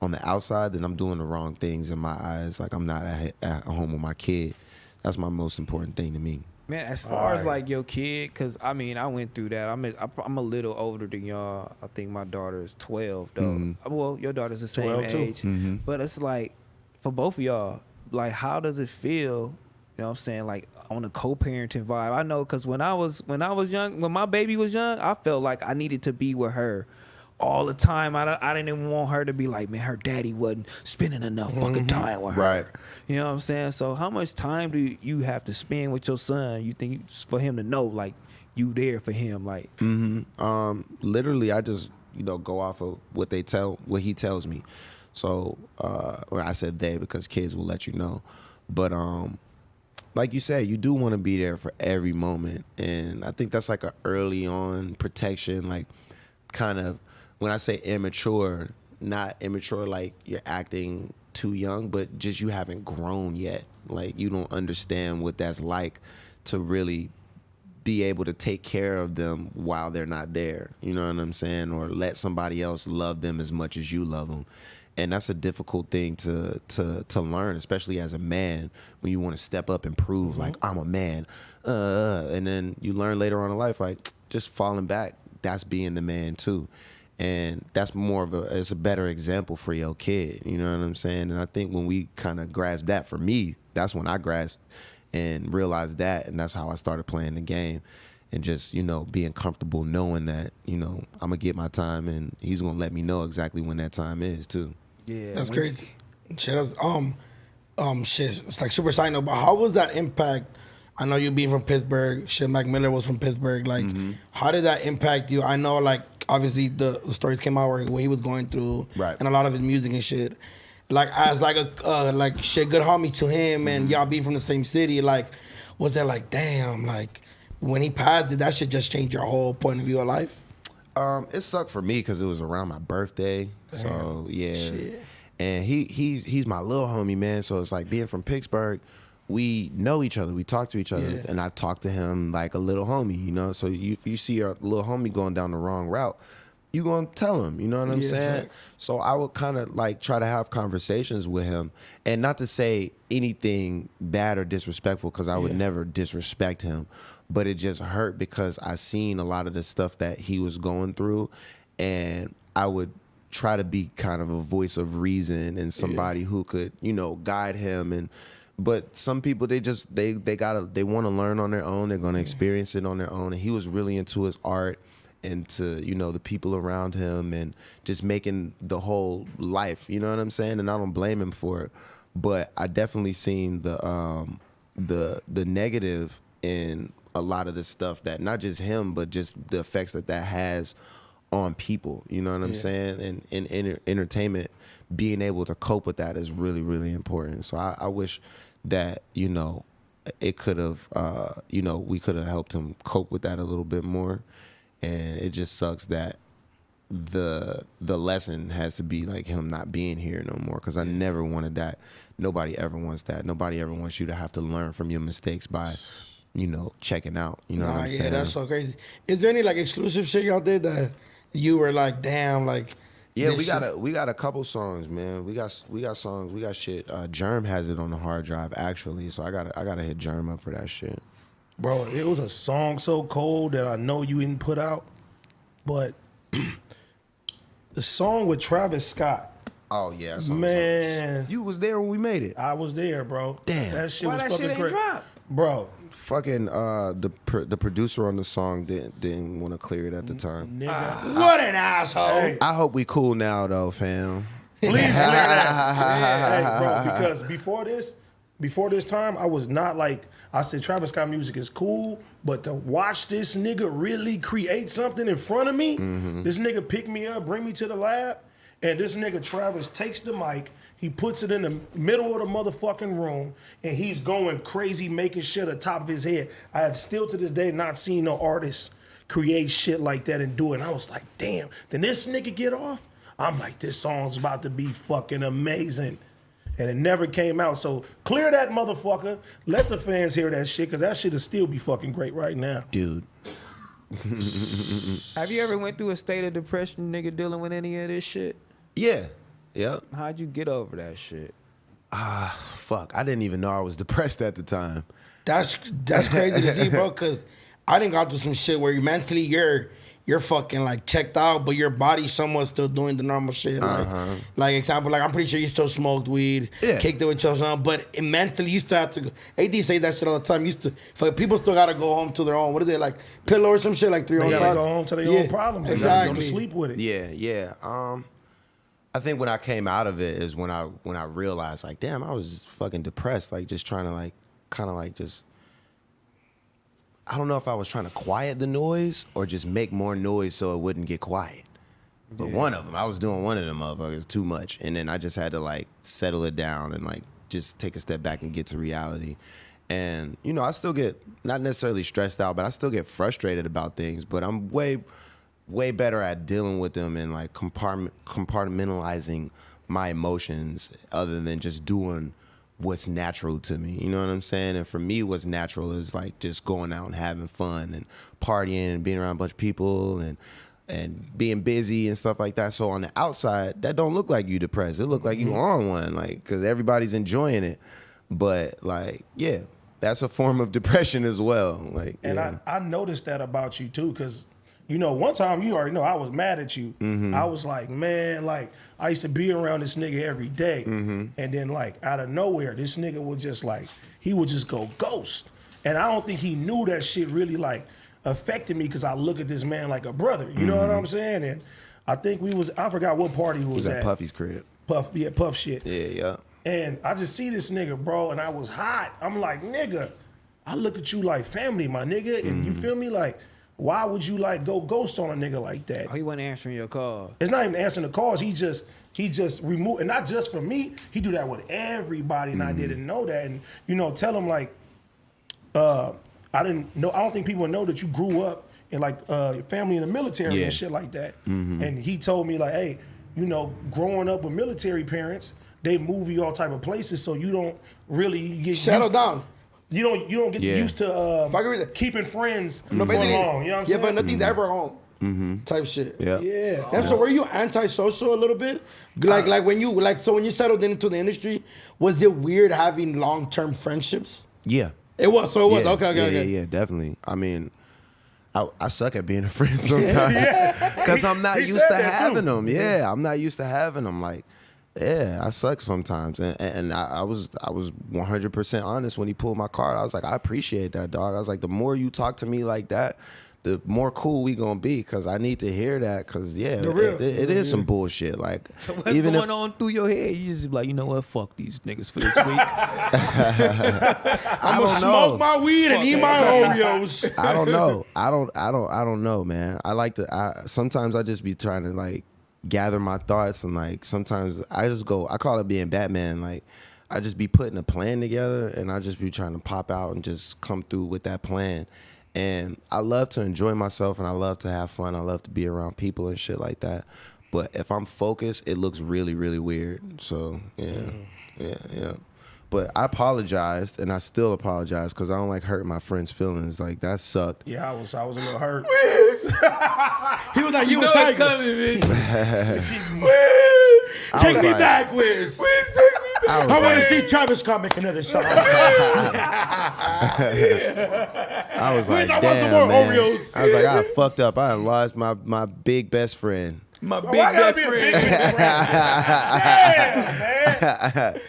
Speaker 2: on the outside, then I'm doing the wrong things in my eyes. Like, I'm not at home with my kid. That's my most important thing to me.
Speaker 3: Man, as far as like your kid, because I mean, I went through that. I'm a little older than y'all. I think my daughter is 12, though.
Speaker 2: Mm-hmm.
Speaker 3: Well, your daughter's the same
Speaker 1: 12 too.
Speaker 3: age.
Speaker 2: Mm-hmm.
Speaker 3: But it's like, for both of y'all, like, how does it feel, you know what I'm saying, like, on a co-parenting vibe? I know, because when I was young, when my baby was young, I felt like I needed to be with her all the time. I didn't even want her to be like, man, her daddy wasn't spending enough fucking time with her.
Speaker 2: Right.
Speaker 3: You know what I'm saying? So how much time do you have to spend with your son, you think, for him to know, like, you there for him? Like,
Speaker 2: Literally, I just, you know, go off of what he tells me. So, or I said they, because kids will let you know. But like you said, you do want to be there for every moment. And I think that's like a early on protection, like, kind of, when I say immature, not immature like you're acting too young, but just you haven't grown yet. Like, you don't understand what that's like to really be able to take care of them while they're not there. You know what I'm saying? Or let somebody else love them as much as you love them. And that's a difficult thing to learn, especially as a man, when you want to step up and prove, like, I'm a man. And then you learn later on in life, like, just falling back, that's being the man too. And that's it's a better example for your kid. You know what I'm saying? And I think when we kind of grasp that, for me, that's when I grasped and realized that. And that's how I started playing the game. And just, you know, being comfortable knowing that, you know, I'm going to get my time, and he's going to let me know exactly when that time is too.
Speaker 3: yeah.
Speaker 4: That's crazy. Shit, shit, it's like super side note, but how was that impact? I know you being from Pittsburgh. Shit, Mac Miller was from Pittsburgh. Like, how did that impact you? I know, like, obviously the stories came out where what he was going through,
Speaker 2: Right,
Speaker 4: and a lot of his music and shit. Like, as like a like shit, good homie to him, and y'all be from the same city. Like, was that like, damn, like, when he passed, did that shit just change your whole point of view of life?
Speaker 2: It sucked for me because it was around my birthday.
Speaker 4: Damn.
Speaker 2: So yeah,
Speaker 4: Shit.
Speaker 2: and he's my little homie, man. So it's like, being from Pittsburgh, we know each other, we talk to each other,
Speaker 4: Yeah.
Speaker 2: and I talk to him like a little homie, you know. So if you see a little homie going down the wrong route, you gonna tell him, you know what I'm saying?
Speaker 4: Facts.
Speaker 2: So I would kind of like try to have conversations with him, and not to say anything bad or disrespectful, because I would never disrespect him, but it just hurt because I seen a lot of the stuff that he was going through, and I would try to be kind of a voice of reason and somebody who could, you know, guide him. But some people, they want to learn on their own. They're gonna experience it on their own. And he was really into his art and to, you know, the people around him and just making the whole life, you know what I'm saying? And I don't blame him for it, but I definitely seen the negative in a lot of the stuff, that not just him, but just the effects that has on people, you know what I'm saying? And in entertainment, being able to cope with that is really, really important. So I wish that, you know, it could have, you know, we could have helped him cope with that a little bit more. And it just sucks that the lesson has to be like him not being here no more, because I never wanted that. Nobody ever wants that. Nobody ever wants you to have to learn from your mistakes by, you know, checking out. You know what I'm saying?
Speaker 4: Yeah, that's so crazy. Is there any like exclusive shit y'all did that you were like, damn, like?
Speaker 2: Yeah, we got a couple songs, man. We got songs, we got shit. Germ has it on the hard drive actually, so I gotta hit Germ up for that shit.
Speaker 1: Bro, it was a song so cold that I know you didn't put out, but the song with Travis Scott.
Speaker 2: Oh yeah,
Speaker 1: man,
Speaker 2: you was there when we made it.
Speaker 1: I was there, bro.
Speaker 2: Damn,
Speaker 1: that shit was
Speaker 3: that
Speaker 1: fucking
Speaker 3: shit ain't
Speaker 1: great,
Speaker 3: dropped?
Speaker 1: bro.
Speaker 2: Fucking the producer on the song didn't want to clear it at the time.
Speaker 1: Nigga,
Speaker 4: What an asshole!
Speaker 1: Hey.
Speaker 2: I hope we cool now though, fam.
Speaker 1: please clear that. Hey, bro, because before this time, I was not like, I said Travis Scott music is cool, but to watch this nigga really create something in front of me, this nigga pick me up, bring me to the lab, and this nigga Travis takes the mic, he puts it in the middle of the motherfucking room, and he's going crazy, making shit at the top of his head. I have still to this day not seen no artist create shit like that and do it. And I was like, damn, then this nigga get off? I'm like, this song's about to be fucking amazing. And it never came out. So clear that motherfucker. Let the fans hear that shit, because that shit will still be fucking great right now.
Speaker 2: Dude.
Speaker 3: Have you ever went through a state of depression, nigga, dealing with any of this shit?
Speaker 2: Yeah. Yep.
Speaker 3: How'd you get over that shit?
Speaker 2: Fuck. I didn't even know I was depressed at the time.
Speaker 4: That's crazy to see, bro. Cause I didn't go through some shit where mentally you're fucking like checked out, but your body's somewhat still doing the normal shit. Like example, like I'm pretty sure you still smoked weed, kicked it with your son, but mentally you still have to go. AD says that shit all the time. People still gotta go home to their own. What is it, like pillow or some shit, like
Speaker 1: They gotta go home to their own problems. They gotta go to sleep with it.
Speaker 2: Yeah. I think when I came out of it is when I realized, like, damn, I was just fucking depressed, like just trying to like kind of like just, I don't know if I was trying to quiet the noise or just make more noise so it wouldn't get quiet. But one of them, I was doing one of them motherfuckers too much, and then I just had to like settle it down and like just take a step back and get to reality. And you know, I still get not necessarily stressed out, but I still get frustrated about things. But I'm way better at dealing with them and like compartmentalizing my emotions, other than just doing what's natural to me. You know what I'm saying? And for me, what's natural is like just going out and having fun and partying and being around a bunch of people and being busy and stuff like that. So on the outside, that don't look like you depressed. It look like you on one, like, because everybody's enjoying it. But like, yeah, that's a form of depression as well. Like,
Speaker 1: and I noticed that about you too, because you know, one time, you already know, I was mad at you. I was like, man, like, I used to be around this nigga every day. And then, like, out of nowhere, this nigga would just, like, he would just go ghost. And I don't think he knew that shit really, like, affected me, because I look at this man like a brother. You know what I'm saying? And I think I forgot what party we was at.
Speaker 2: Puffy's crib.
Speaker 1: Puff shit.
Speaker 2: Yeah.
Speaker 1: And I just see this nigga, bro, and I was hot. I'm like, nigga, I look at you like family, my nigga. And you feel me? Like, why would you like go ghost on a nigga like that?
Speaker 3: Oh, he wasn't answering your call.
Speaker 1: It's not even answering the calls. He just removed, and not just for me. He do that with everybody, and I didn't know that. And you know, tell him like, I didn't know. I don't think people know that you grew up in like your family in the military and shit like that. And he told me like, hey, you know, growing up with military parents, they move you all type of places, so you don't really get
Speaker 4: settle down.
Speaker 1: You don't get used to keeping friends for long. You know what I'm saying?
Speaker 4: Yeah, but nothing's ever home. type shit.
Speaker 2: Yeah.
Speaker 4: And so were you antisocial a little bit? Like when you when you settled into the industry, was it weird having long-term friendships?
Speaker 2: Yeah.
Speaker 4: It was. So it was.
Speaker 2: Yeah,
Speaker 4: Okay.
Speaker 2: Yeah, definitely. I mean, I suck at being a friend sometimes because I'm not used to having them. Yeah, I'm not used to having them. Like, yeah, I suck sometimes, and I was 100% honest when he pulled my card. I was like, I appreciate that, dog. I was like, the more you talk to me like that, the more cool we gonna be, because I need to hear that, because it is some bullshit. Like,
Speaker 3: so what's going on through your head? You just be like, you know what? Fuck these niggas for this week.
Speaker 4: I'm gonna smoke my weed and eat my Oreos.
Speaker 2: I don't know. I don't know, man. Sometimes I just be trying to like gather my thoughts, and like sometimes I call it being Batman. Like, I just be putting a plan together, and I just be trying to pop out and just come through with that plan. And I love to enjoy myself, and I love to have fun. I love to be around people and shit like that. But if I'm focused, it looks really, really weird. So, yeah. But I apologized, and I still apologize, because I don't like hurting my friends' feelings. Like, that sucked.
Speaker 1: Yeah, I was a little hurt.
Speaker 4: He was like, you
Speaker 3: know
Speaker 4: a tiger.
Speaker 3: It's coming,
Speaker 4: Take me back, Wiz.
Speaker 3: Wiz, take me back.
Speaker 4: I want to see Travis Scott make another song.
Speaker 2: I was like,
Speaker 4: Wiz, I want some
Speaker 2: damn,
Speaker 4: more
Speaker 2: man.
Speaker 4: Oreos.
Speaker 2: I was like, I fucked up. I lost my big best friend.
Speaker 3: My big
Speaker 1: Why gotta
Speaker 3: best
Speaker 1: be a
Speaker 3: friend.
Speaker 1: big Damn, man.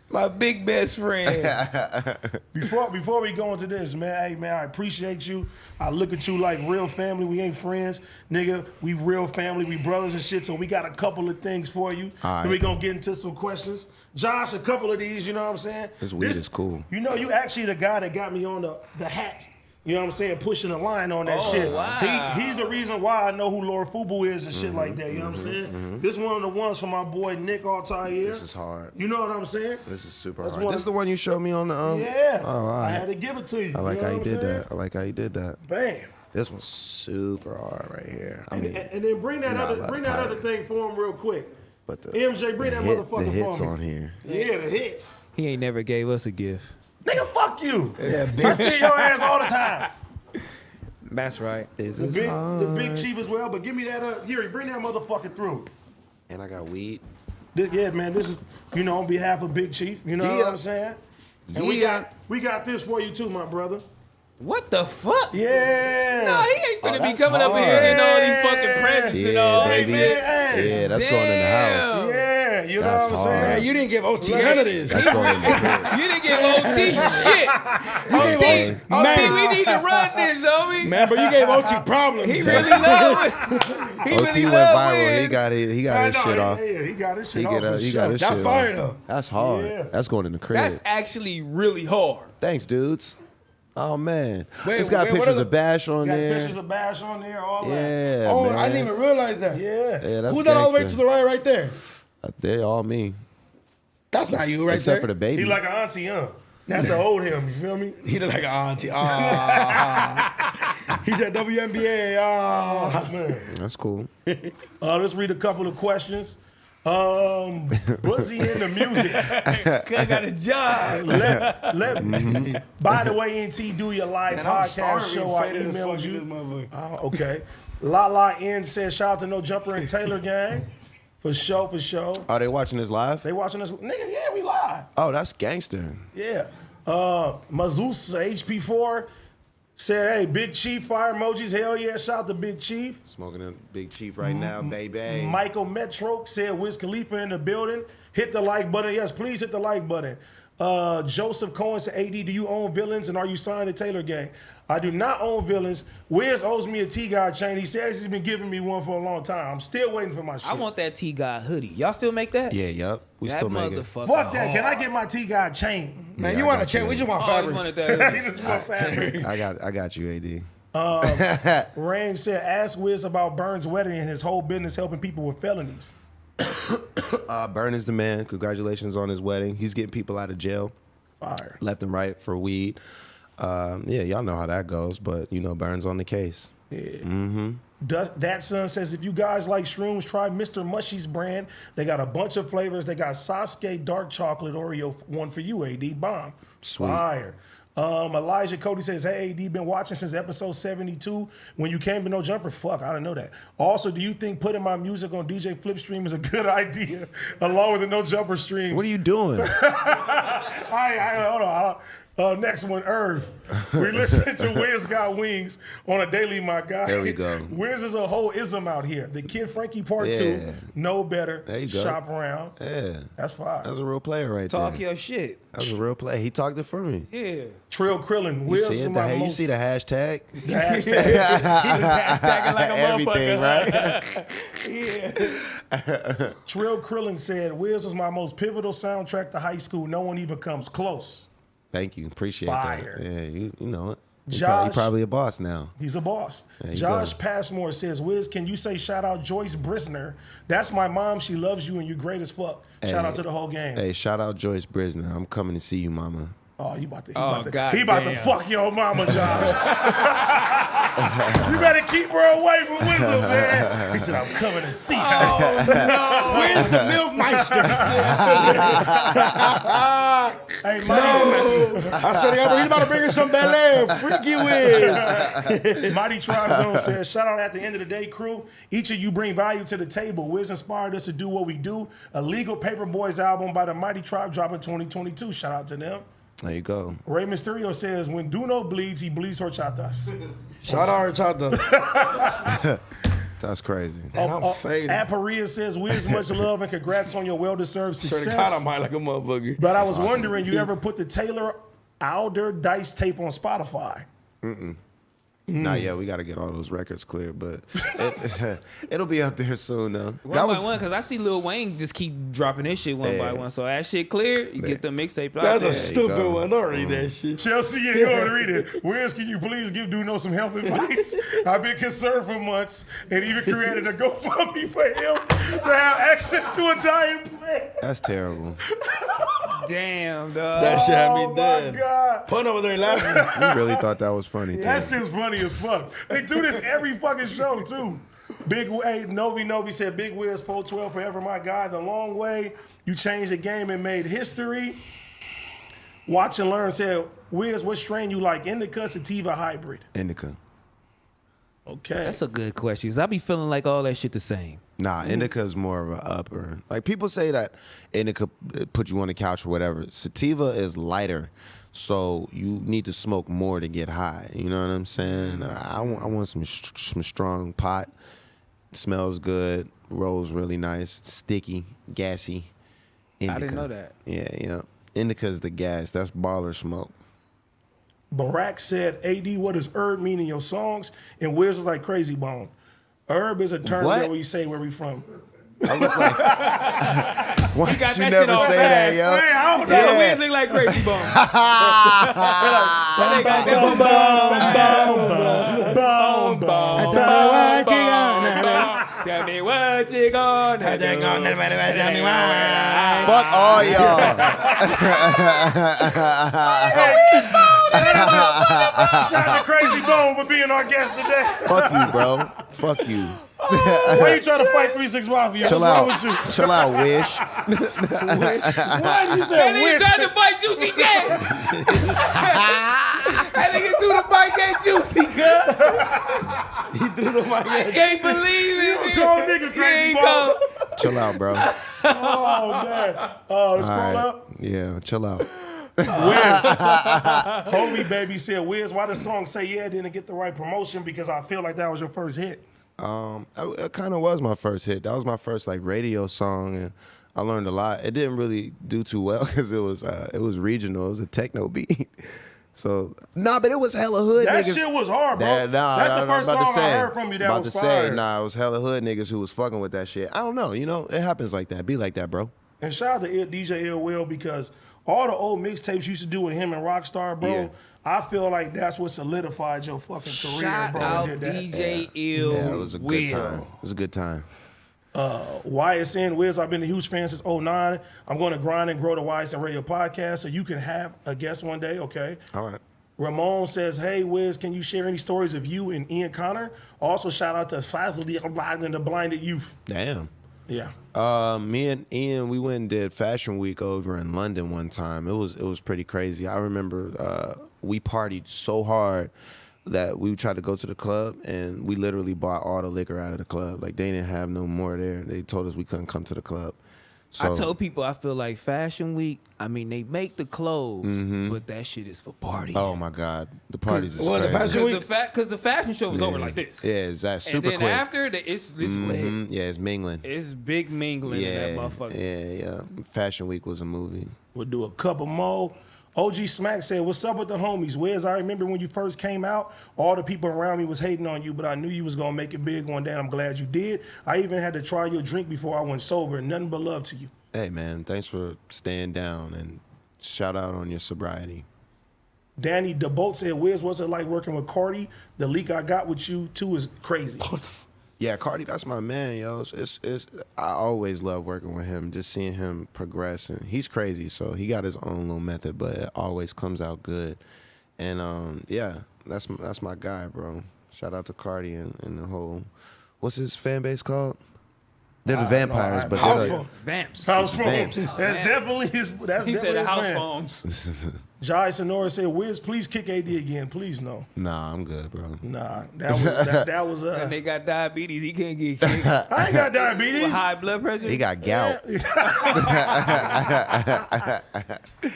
Speaker 3: My big best friend.
Speaker 1: Before we go into this, man, hey, man, I appreciate you. I look at you like real family. We ain't friends, nigga. We real family. We brothers and shit. So we got a couple of things for you.
Speaker 2: All right.
Speaker 1: Then we gonna get into some questions. Josh, a couple of these, you know what I'm saying?
Speaker 2: This weed is cool.
Speaker 1: You know, you actually the guy that got me on the hat. You know what I'm saying? Pushing the line on that shit.
Speaker 3: Wow.
Speaker 1: He's the reason why I know who Lord Fubu is and shit like that. You know what I'm saying? This one of the ones for my boy Nick Altair.
Speaker 2: This is hard.
Speaker 1: You know what I'm saying?
Speaker 2: This is super
Speaker 1: That's
Speaker 2: hard.
Speaker 1: one
Speaker 2: This is
Speaker 1: of-
Speaker 2: the one you showed me on the
Speaker 1: Yeah.
Speaker 2: Oh, all right.
Speaker 1: I had to give it to you.
Speaker 2: I like
Speaker 1: you know
Speaker 2: how you
Speaker 1: what
Speaker 2: did
Speaker 1: I'm saying?
Speaker 2: that. I like how you did that.
Speaker 1: Bam.
Speaker 2: This one's super hard right here. I mean,
Speaker 1: And then bring that
Speaker 2: not a
Speaker 1: other
Speaker 2: lot
Speaker 1: bring
Speaker 2: of
Speaker 1: that other
Speaker 2: pirate.
Speaker 1: thing for him real quick.
Speaker 2: but the
Speaker 1: MJ, bring that motherfucker
Speaker 2: the hits
Speaker 1: for me.
Speaker 2: on here.
Speaker 1: Yeah, the hits.
Speaker 3: He ain't never gave us a gift.
Speaker 1: Nigga, fuck you.
Speaker 4: Yeah,
Speaker 1: I
Speaker 4: bitch.
Speaker 1: see your ass all the time.
Speaker 3: That's right.
Speaker 2: This
Speaker 1: The
Speaker 2: is
Speaker 1: big
Speaker 2: hard.
Speaker 1: chief as well, but give me that here, bring that motherfucker through.
Speaker 2: And I got weed.
Speaker 1: Yeah, man, this is, you know, on behalf of Big Chief, you know
Speaker 2: Yeah.
Speaker 1: what I'm saying? And we got this for you too, my brother.
Speaker 3: What the fuck?
Speaker 1: Yeah.
Speaker 3: No, he ain't finna be
Speaker 2: that's
Speaker 3: coming up
Speaker 2: hard.
Speaker 3: here and all these fucking presents and all.
Speaker 2: Yeah, baby.
Speaker 1: Hey,
Speaker 2: Yeah, that's going in the house.
Speaker 3: Damn.
Speaker 1: Yeah, you know
Speaker 2: That's
Speaker 1: what I'm
Speaker 2: hard.
Speaker 1: saying?
Speaker 4: Man, you didn't give OT none of this.
Speaker 2: That's going in the crib.
Speaker 3: You didn't give OT shit.
Speaker 4: gave
Speaker 3: OT,
Speaker 4: Man.
Speaker 3: we need to run this, homie.
Speaker 4: Man, but you gave OT problems.
Speaker 3: He really love it. He
Speaker 2: OT
Speaker 3: really
Speaker 2: went
Speaker 3: love
Speaker 2: viral.
Speaker 3: Wiz.
Speaker 2: He got his shit off.
Speaker 1: Yeah, he got his shit
Speaker 2: He
Speaker 1: off. for
Speaker 2: got
Speaker 1: sure.
Speaker 2: his
Speaker 4: That's
Speaker 2: shit
Speaker 4: fire,
Speaker 2: off.
Speaker 4: though.
Speaker 2: That's hard.
Speaker 1: Yeah.
Speaker 2: That's going in the crib.
Speaker 3: That's actually really hard.
Speaker 2: Thanks, dudes. Oh man,
Speaker 4: Wait,
Speaker 2: it's got
Speaker 4: wait, what
Speaker 2: pictures
Speaker 4: are
Speaker 2: of Bash on
Speaker 1: Got
Speaker 2: there.
Speaker 1: pictures of Bash on there, all that.
Speaker 2: Yeah,
Speaker 4: Oh,
Speaker 2: man.
Speaker 4: I didn't even realize that.
Speaker 1: Yeah.
Speaker 2: Yeah, that's
Speaker 4: Who's that all the way
Speaker 2: gangsta.
Speaker 4: to the right there?
Speaker 2: They all me.
Speaker 4: That's not you right
Speaker 2: Except
Speaker 4: there.
Speaker 2: for the baby.
Speaker 1: He like an auntie, huh? That's the old him, you feel me?
Speaker 4: He look like an auntie. Ah. He said WNBA. Ah.
Speaker 1: Man.
Speaker 2: That's cool.
Speaker 1: Let's read a couple of questions. Was he into music?
Speaker 3: I got a job.
Speaker 1: By the way, NT, do your live podcast show. I emailed you. Okay. La N says, shout out to No Jumper and Taylor Gang. For sure, for sure.
Speaker 2: Are they watching this live?
Speaker 1: They watching us. Nigga, yeah, we live.
Speaker 2: Oh, that's gangster.
Speaker 1: Yeah. Mazus HP4 said, hey, Big Chief, fire emojis. Hell yeah, shout out to Big Chief.
Speaker 2: Smoking a big cheap right now, baby.
Speaker 1: Michael Metro said, Wiz Khalifa in the building. Hit the like button. Yes, please hit the like button. Joseph Cohen said, AD, do you own Villains and are you signed to Taylor Gang? I do not own Villains. Wiz owes me a T-God chain. He says he's been giving me one for a long time. I'm still waiting for my shit.
Speaker 3: I want that T-God hoodie. Y'all still make that?
Speaker 2: Yeah, yup. We
Speaker 3: that
Speaker 2: still make it.
Speaker 3: motherfucker
Speaker 1: Fuck that. Can I
Speaker 3: hard.
Speaker 1: get my T-God chain?
Speaker 4: Man,
Speaker 2: Yeah,
Speaker 4: you
Speaker 2: I
Speaker 4: want to
Speaker 2: got
Speaker 4: change?
Speaker 2: you.
Speaker 4: We just want
Speaker 3: I always
Speaker 4: fabric.
Speaker 3: wanted that hoodie.
Speaker 1: He just want fabric.
Speaker 2: I got you, AD.
Speaker 1: Rain said, ask Wiz about Burns' wedding and his whole business helping people with felonies.
Speaker 2: Burn is the man. Congratulations on his wedding. He's getting people out of jail
Speaker 1: Fire.
Speaker 2: left and right for weed. Yeah, y'all know how that goes, but you know, Burns on the case.
Speaker 1: Yeah.
Speaker 2: Mm-hmm.
Speaker 1: That son says, if you guys like shrooms, try Mr. Mushy's brand. They got a bunch of flavors. They got Sasuke dark chocolate Oreo, one for you, AD. Bomb.
Speaker 2: Sweet.
Speaker 1: Fire. Elijah Cody says, hey, AD, been watching since episode 72 when you came to No Jumper. Fuck, I didn't know that. Also, do you think putting my music on DJ Flipstream is a good idea along with the No Jumper streams?
Speaker 2: What are you doing?
Speaker 1: Hold on. Next one, Irv. We listen to Wiz Got Wings on a daily, my guy.
Speaker 2: There we go.
Speaker 1: Wiz is a whole ism out here. The Kid Frankie Part 2, Know Better,
Speaker 2: there you go.
Speaker 1: Shop Around.
Speaker 2: Yeah.
Speaker 1: That's fine.
Speaker 2: That's a real player right there.
Speaker 3: Talk your shit.
Speaker 2: That's a real player. He talked it for me.
Speaker 3: Yeah.
Speaker 1: Trill Krillin.
Speaker 2: You
Speaker 1: Wiz
Speaker 2: see,
Speaker 1: is
Speaker 2: it?
Speaker 1: my
Speaker 2: You
Speaker 1: most...
Speaker 2: see the hashtag?
Speaker 1: The hashtag.
Speaker 3: He was hashtagging like a
Speaker 2: Everything,
Speaker 3: motherfucker.
Speaker 2: right?
Speaker 3: Yeah.
Speaker 1: Trill Krillin said, Wiz was my most pivotal soundtrack to high school. No one even comes close.
Speaker 2: Thank you. Appreciate
Speaker 1: Fire.
Speaker 2: that. Yeah, you know it. He
Speaker 1: Josh-
Speaker 2: probably a boss now.
Speaker 1: He's a boss.
Speaker 2: There you
Speaker 1: Josh
Speaker 2: go.
Speaker 1: Passmore says, Wiz, can you say shout out Joyce Brisner? That's my mom. She loves you and you're great as fuck. Shout out to the whole game.
Speaker 2: Hey, shout out Joyce Brisner. I'm coming to see you, mama.
Speaker 1: Oh, he about to
Speaker 3: damn.
Speaker 1: fuck your mama, Josh. You better keep her away from Wizzle, man. He said, I'm coming to see her.
Speaker 4: Where's the MILF Meister?
Speaker 1: Hey,
Speaker 4: No, man. I said, he's about to bring her some Bel Air. Freaky Wiz.
Speaker 1: Mighty Tribe Zone says, shout out at the end of the day, crew. Each of you bring value to the table. Wiz inspired us to do what we do. A Legal Paper Boys album by the Mighty Tribe dropping 2022. Shout out to them.
Speaker 2: There you go.
Speaker 1: Ray Mysterio says, when Doknow bleeds, he bleeds horchatas.
Speaker 4: Shout out Horchata.
Speaker 2: That's crazy.
Speaker 4: Man, I'm faded.
Speaker 1: Aparia says, Wiz, much love and congrats on your well-deserved
Speaker 4: Sure to
Speaker 1: success.
Speaker 4: God, I might like a motherfucker.
Speaker 1: But I was wondering, you ever put the Taylor Alder Dice tape on Spotify?
Speaker 2: Not yet. We got to get all those records clear, but it'll be up there soon, though.
Speaker 3: One by one, because I see Lil Wayne just keep dropping his shit one by one. So as shit clear, you get the mixtape out
Speaker 4: That's
Speaker 3: there.
Speaker 4: a stupid one. Don't read that shit.
Speaker 1: Chelsea, yeah, go and read it. Wiz, can you please give Doknow some health advice? I've been concerned for months and even created a GoFundMe for him to have access to a diet plan.
Speaker 2: That's terrible.
Speaker 3: Damn, dog.
Speaker 4: That shit had me
Speaker 1: Oh, my
Speaker 4: dead.
Speaker 1: God.
Speaker 4: Pun over there laughing.
Speaker 2: You really thought that was funny, too.
Speaker 1: That shit's funny as fuck. They do this every fucking show, too. Big Way, Novi said, Big Wiz, 412 forever, my guy. The long way, you changed the game and made history. Watch and Learn said, Wiz, what strain you like, indica, sativa, hybrid?
Speaker 2: Indica.
Speaker 1: Okay.
Speaker 3: That's a good question, because I be feeling like all that shit the same.
Speaker 2: Nah, indica is more of an upper. Like, people say that indica put you on the couch or whatever. Sativa is lighter, so you need to smoke more to get high. You know what I'm saying? I want some strong pot. Smells good. Rolls really nice. Sticky. Gassy. Indica.
Speaker 3: I didn't know that.
Speaker 2: Yeah. Indica is the gas. That's baller smoke.
Speaker 1: Barack said, AD, what does herb mean in your songs? And Wiz was like Crazy Bone. Herb is a term
Speaker 2: What?
Speaker 1: where we say where we from.
Speaker 2: Why did you
Speaker 3: that
Speaker 2: never
Speaker 3: shit all
Speaker 2: say
Speaker 3: bad.
Speaker 2: that, yo?
Speaker 1: Man, I don't know.
Speaker 3: Yeah. Wiz look like Crazy Bone. That nigga got that Tell me what you gonna do.
Speaker 4: Tell me why.
Speaker 2: Fuck all y'all.
Speaker 1: Shout out to Crazy Bone for being our guest today.
Speaker 2: Fuck you, bro. Fuck you.
Speaker 1: Why you trying to fight 3-6 Mafia?
Speaker 2: Chill
Speaker 1: What's wrong
Speaker 2: out.
Speaker 1: with you?
Speaker 2: Chill out, Wish.
Speaker 1: Why did you say
Speaker 3: That nigga
Speaker 1: Wiz?
Speaker 3: tried to fight Juicy J. That nigga threw the bike at Juicy, cuz.
Speaker 4: He threw the mic
Speaker 3: I
Speaker 4: at
Speaker 3: can't believe it.
Speaker 1: Cold nigga, Crazy Bone.
Speaker 2: Chill out, bro.
Speaker 1: Oh, man. Let's scroll
Speaker 2: All right.
Speaker 1: up.
Speaker 2: Yeah, chill out.
Speaker 1: Homie Baby said, Wiz, why the song Say Yeah didn't get the right promotion? Because I feel like that was your first hit.
Speaker 2: It kind of was my first hit. That was my first like radio song, and I learned a lot. It didn't really do too well because it was regional. It was a techno beat. So but it was hella hood
Speaker 1: That
Speaker 2: niggas.
Speaker 1: shit was hard, bro.
Speaker 2: That's
Speaker 1: the first song I heard from you that was fire.
Speaker 2: it was hella hood niggas who was fucking with that shit. I don't know, it happens like that. Be like that, bro.
Speaker 1: And shout out to DJ Ill Will because all the old mixtapes you used to do with him and Rockstar, bro.
Speaker 2: Yeah.
Speaker 1: I feel like that's what solidified your fucking career,
Speaker 3: Shout
Speaker 1: bro.
Speaker 3: out
Speaker 1: Did that.
Speaker 3: DJ Ill.
Speaker 2: Yeah, it was a good time. It was a good time.
Speaker 1: YSN Wiz, I've been a huge fan since 09. I'm going to grind and grow the YSN Radio podcast so you can have a guest one day, okay?
Speaker 2: All right.
Speaker 1: Ramon says, hey, Wiz, can you share any stories of you and Ian Connor? Also, shout out to Fazli and the Blinded Youth.
Speaker 2: Damn.
Speaker 1: Yeah.
Speaker 2: Me and Ian, we went and did Fashion Week over in London one time. It was pretty crazy. I remember we partied so hard that we tried to go to the club, and we literally bought all the liquor out of the club. Like, they didn't have no more there. They told us we couldn't come to the club. So,
Speaker 3: I told people I feel like Fashion Week, I mean, they make the clothes, but that shit is for party.
Speaker 2: oh my God, the parties is
Speaker 4: Well, the
Speaker 2: crazy.
Speaker 4: Fashion Week,
Speaker 3: Because the fashion show was over like this.
Speaker 2: Yeah, it's that super
Speaker 3: and then
Speaker 2: quick.
Speaker 3: after, it's lit.
Speaker 2: Yeah, it's mingling.
Speaker 3: It's big mingling in that motherfucker.
Speaker 2: Yeah. Fashion Week was a movie.
Speaker 1: We'll do a couple more. OG Smack said, "What's up with the homies? Wiz, I remember when you first came out, all the people around me was hating on you, but I knew you was gonna make it big one day, and I'm glad you did. I even had to try your drink before I went sober, and nothing but love to you."
Speaker 2: Hey man, thanks for staying down, and shout out on your sobriety.
Speaker 1: Danny DeBolt said, "Wiz, what's it like working with Cardi? The leak I got with you too is crazy."
Speaker 2: Yeah, Cardi, that's my man, yo. I always love working with him, just seeing him progress, and he's crazy, so he got his own little method, but it always comes out good. And yeah, that's my guy, bro. Shout out to Cardi and the whole, what's his fan base called? They're the vampires, but they're like,
Speaker 3: Vamps.
Speaker 1: House phones.
Speaker 2: Vamps.
Speaker 1: That's definitely his. That's
Speaker 3: He said
Speaker 1: definitely
Speaker 3: the
Speaker 1: his
Speaker 3: house
Speaker 1: man.
Speaker 3: phones.
Speaker 1: Jai Sonora said, "Wiz, please kick AD again, please no."
Speaker 2: nah, I'm good, bro.
Speaker 1: Nah, that was
Speaker 3: And they got diabetes. He can't get kicked.
Speaker 1: I ain't got diabetes.
Speaker 3: With high blood pressure.
Speaker 2: He got gout.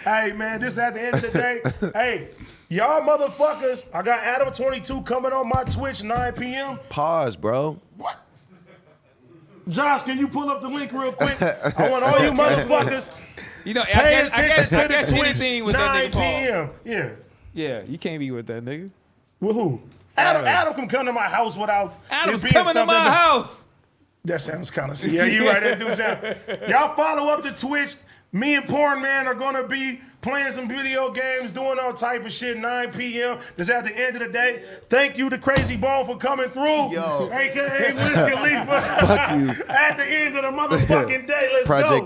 Speaker 1: Hey man, this is at the end of the day. Hey, y'all motherfuckers, I got Adam22 coming on my Twitch 9 p.m.
Speaker 2: Pause, bro.
Speaker 1: What? Josh, can you pull up the link real quick? I want all you motherfuckers
Speaker 3: You know,
Speaker 1: pay
Speaker 3: I
Speaker 1: attention to the
Speaker 3: guess
Speaker 1: Twitch
Speaker 3: anything with
Speaker 1: 9
Speaker 3: that nigga Paul.
Speaker 1: p.m. Yeah.
Speaker 3: Yeah, you can't be with that nigga.
Speaker 1: With who? Adam can come to my house without
Speaker 3: Adam's
Speaker 1: it being
Speaker 3: coming to
Speaker 1: something
Speaker 3: my house.
Speaker 1: That sounds kind of yeah. You right. That do sound. Y'all follow up the Twitch. Me and Porn Man are gonna be playing some video games, doing all type of shit. 9 p.m. That's at the end of the day. Thank you to Crazy Bone for coming through.
Speaker 2: Yo.
Speaker 1: AKA Wiz Khalifa.
Speaker 2: Fuck you.
Speaker 1: At the end of the motherfucking day. Let's
Speaker 2: Project
Speaker 1: go.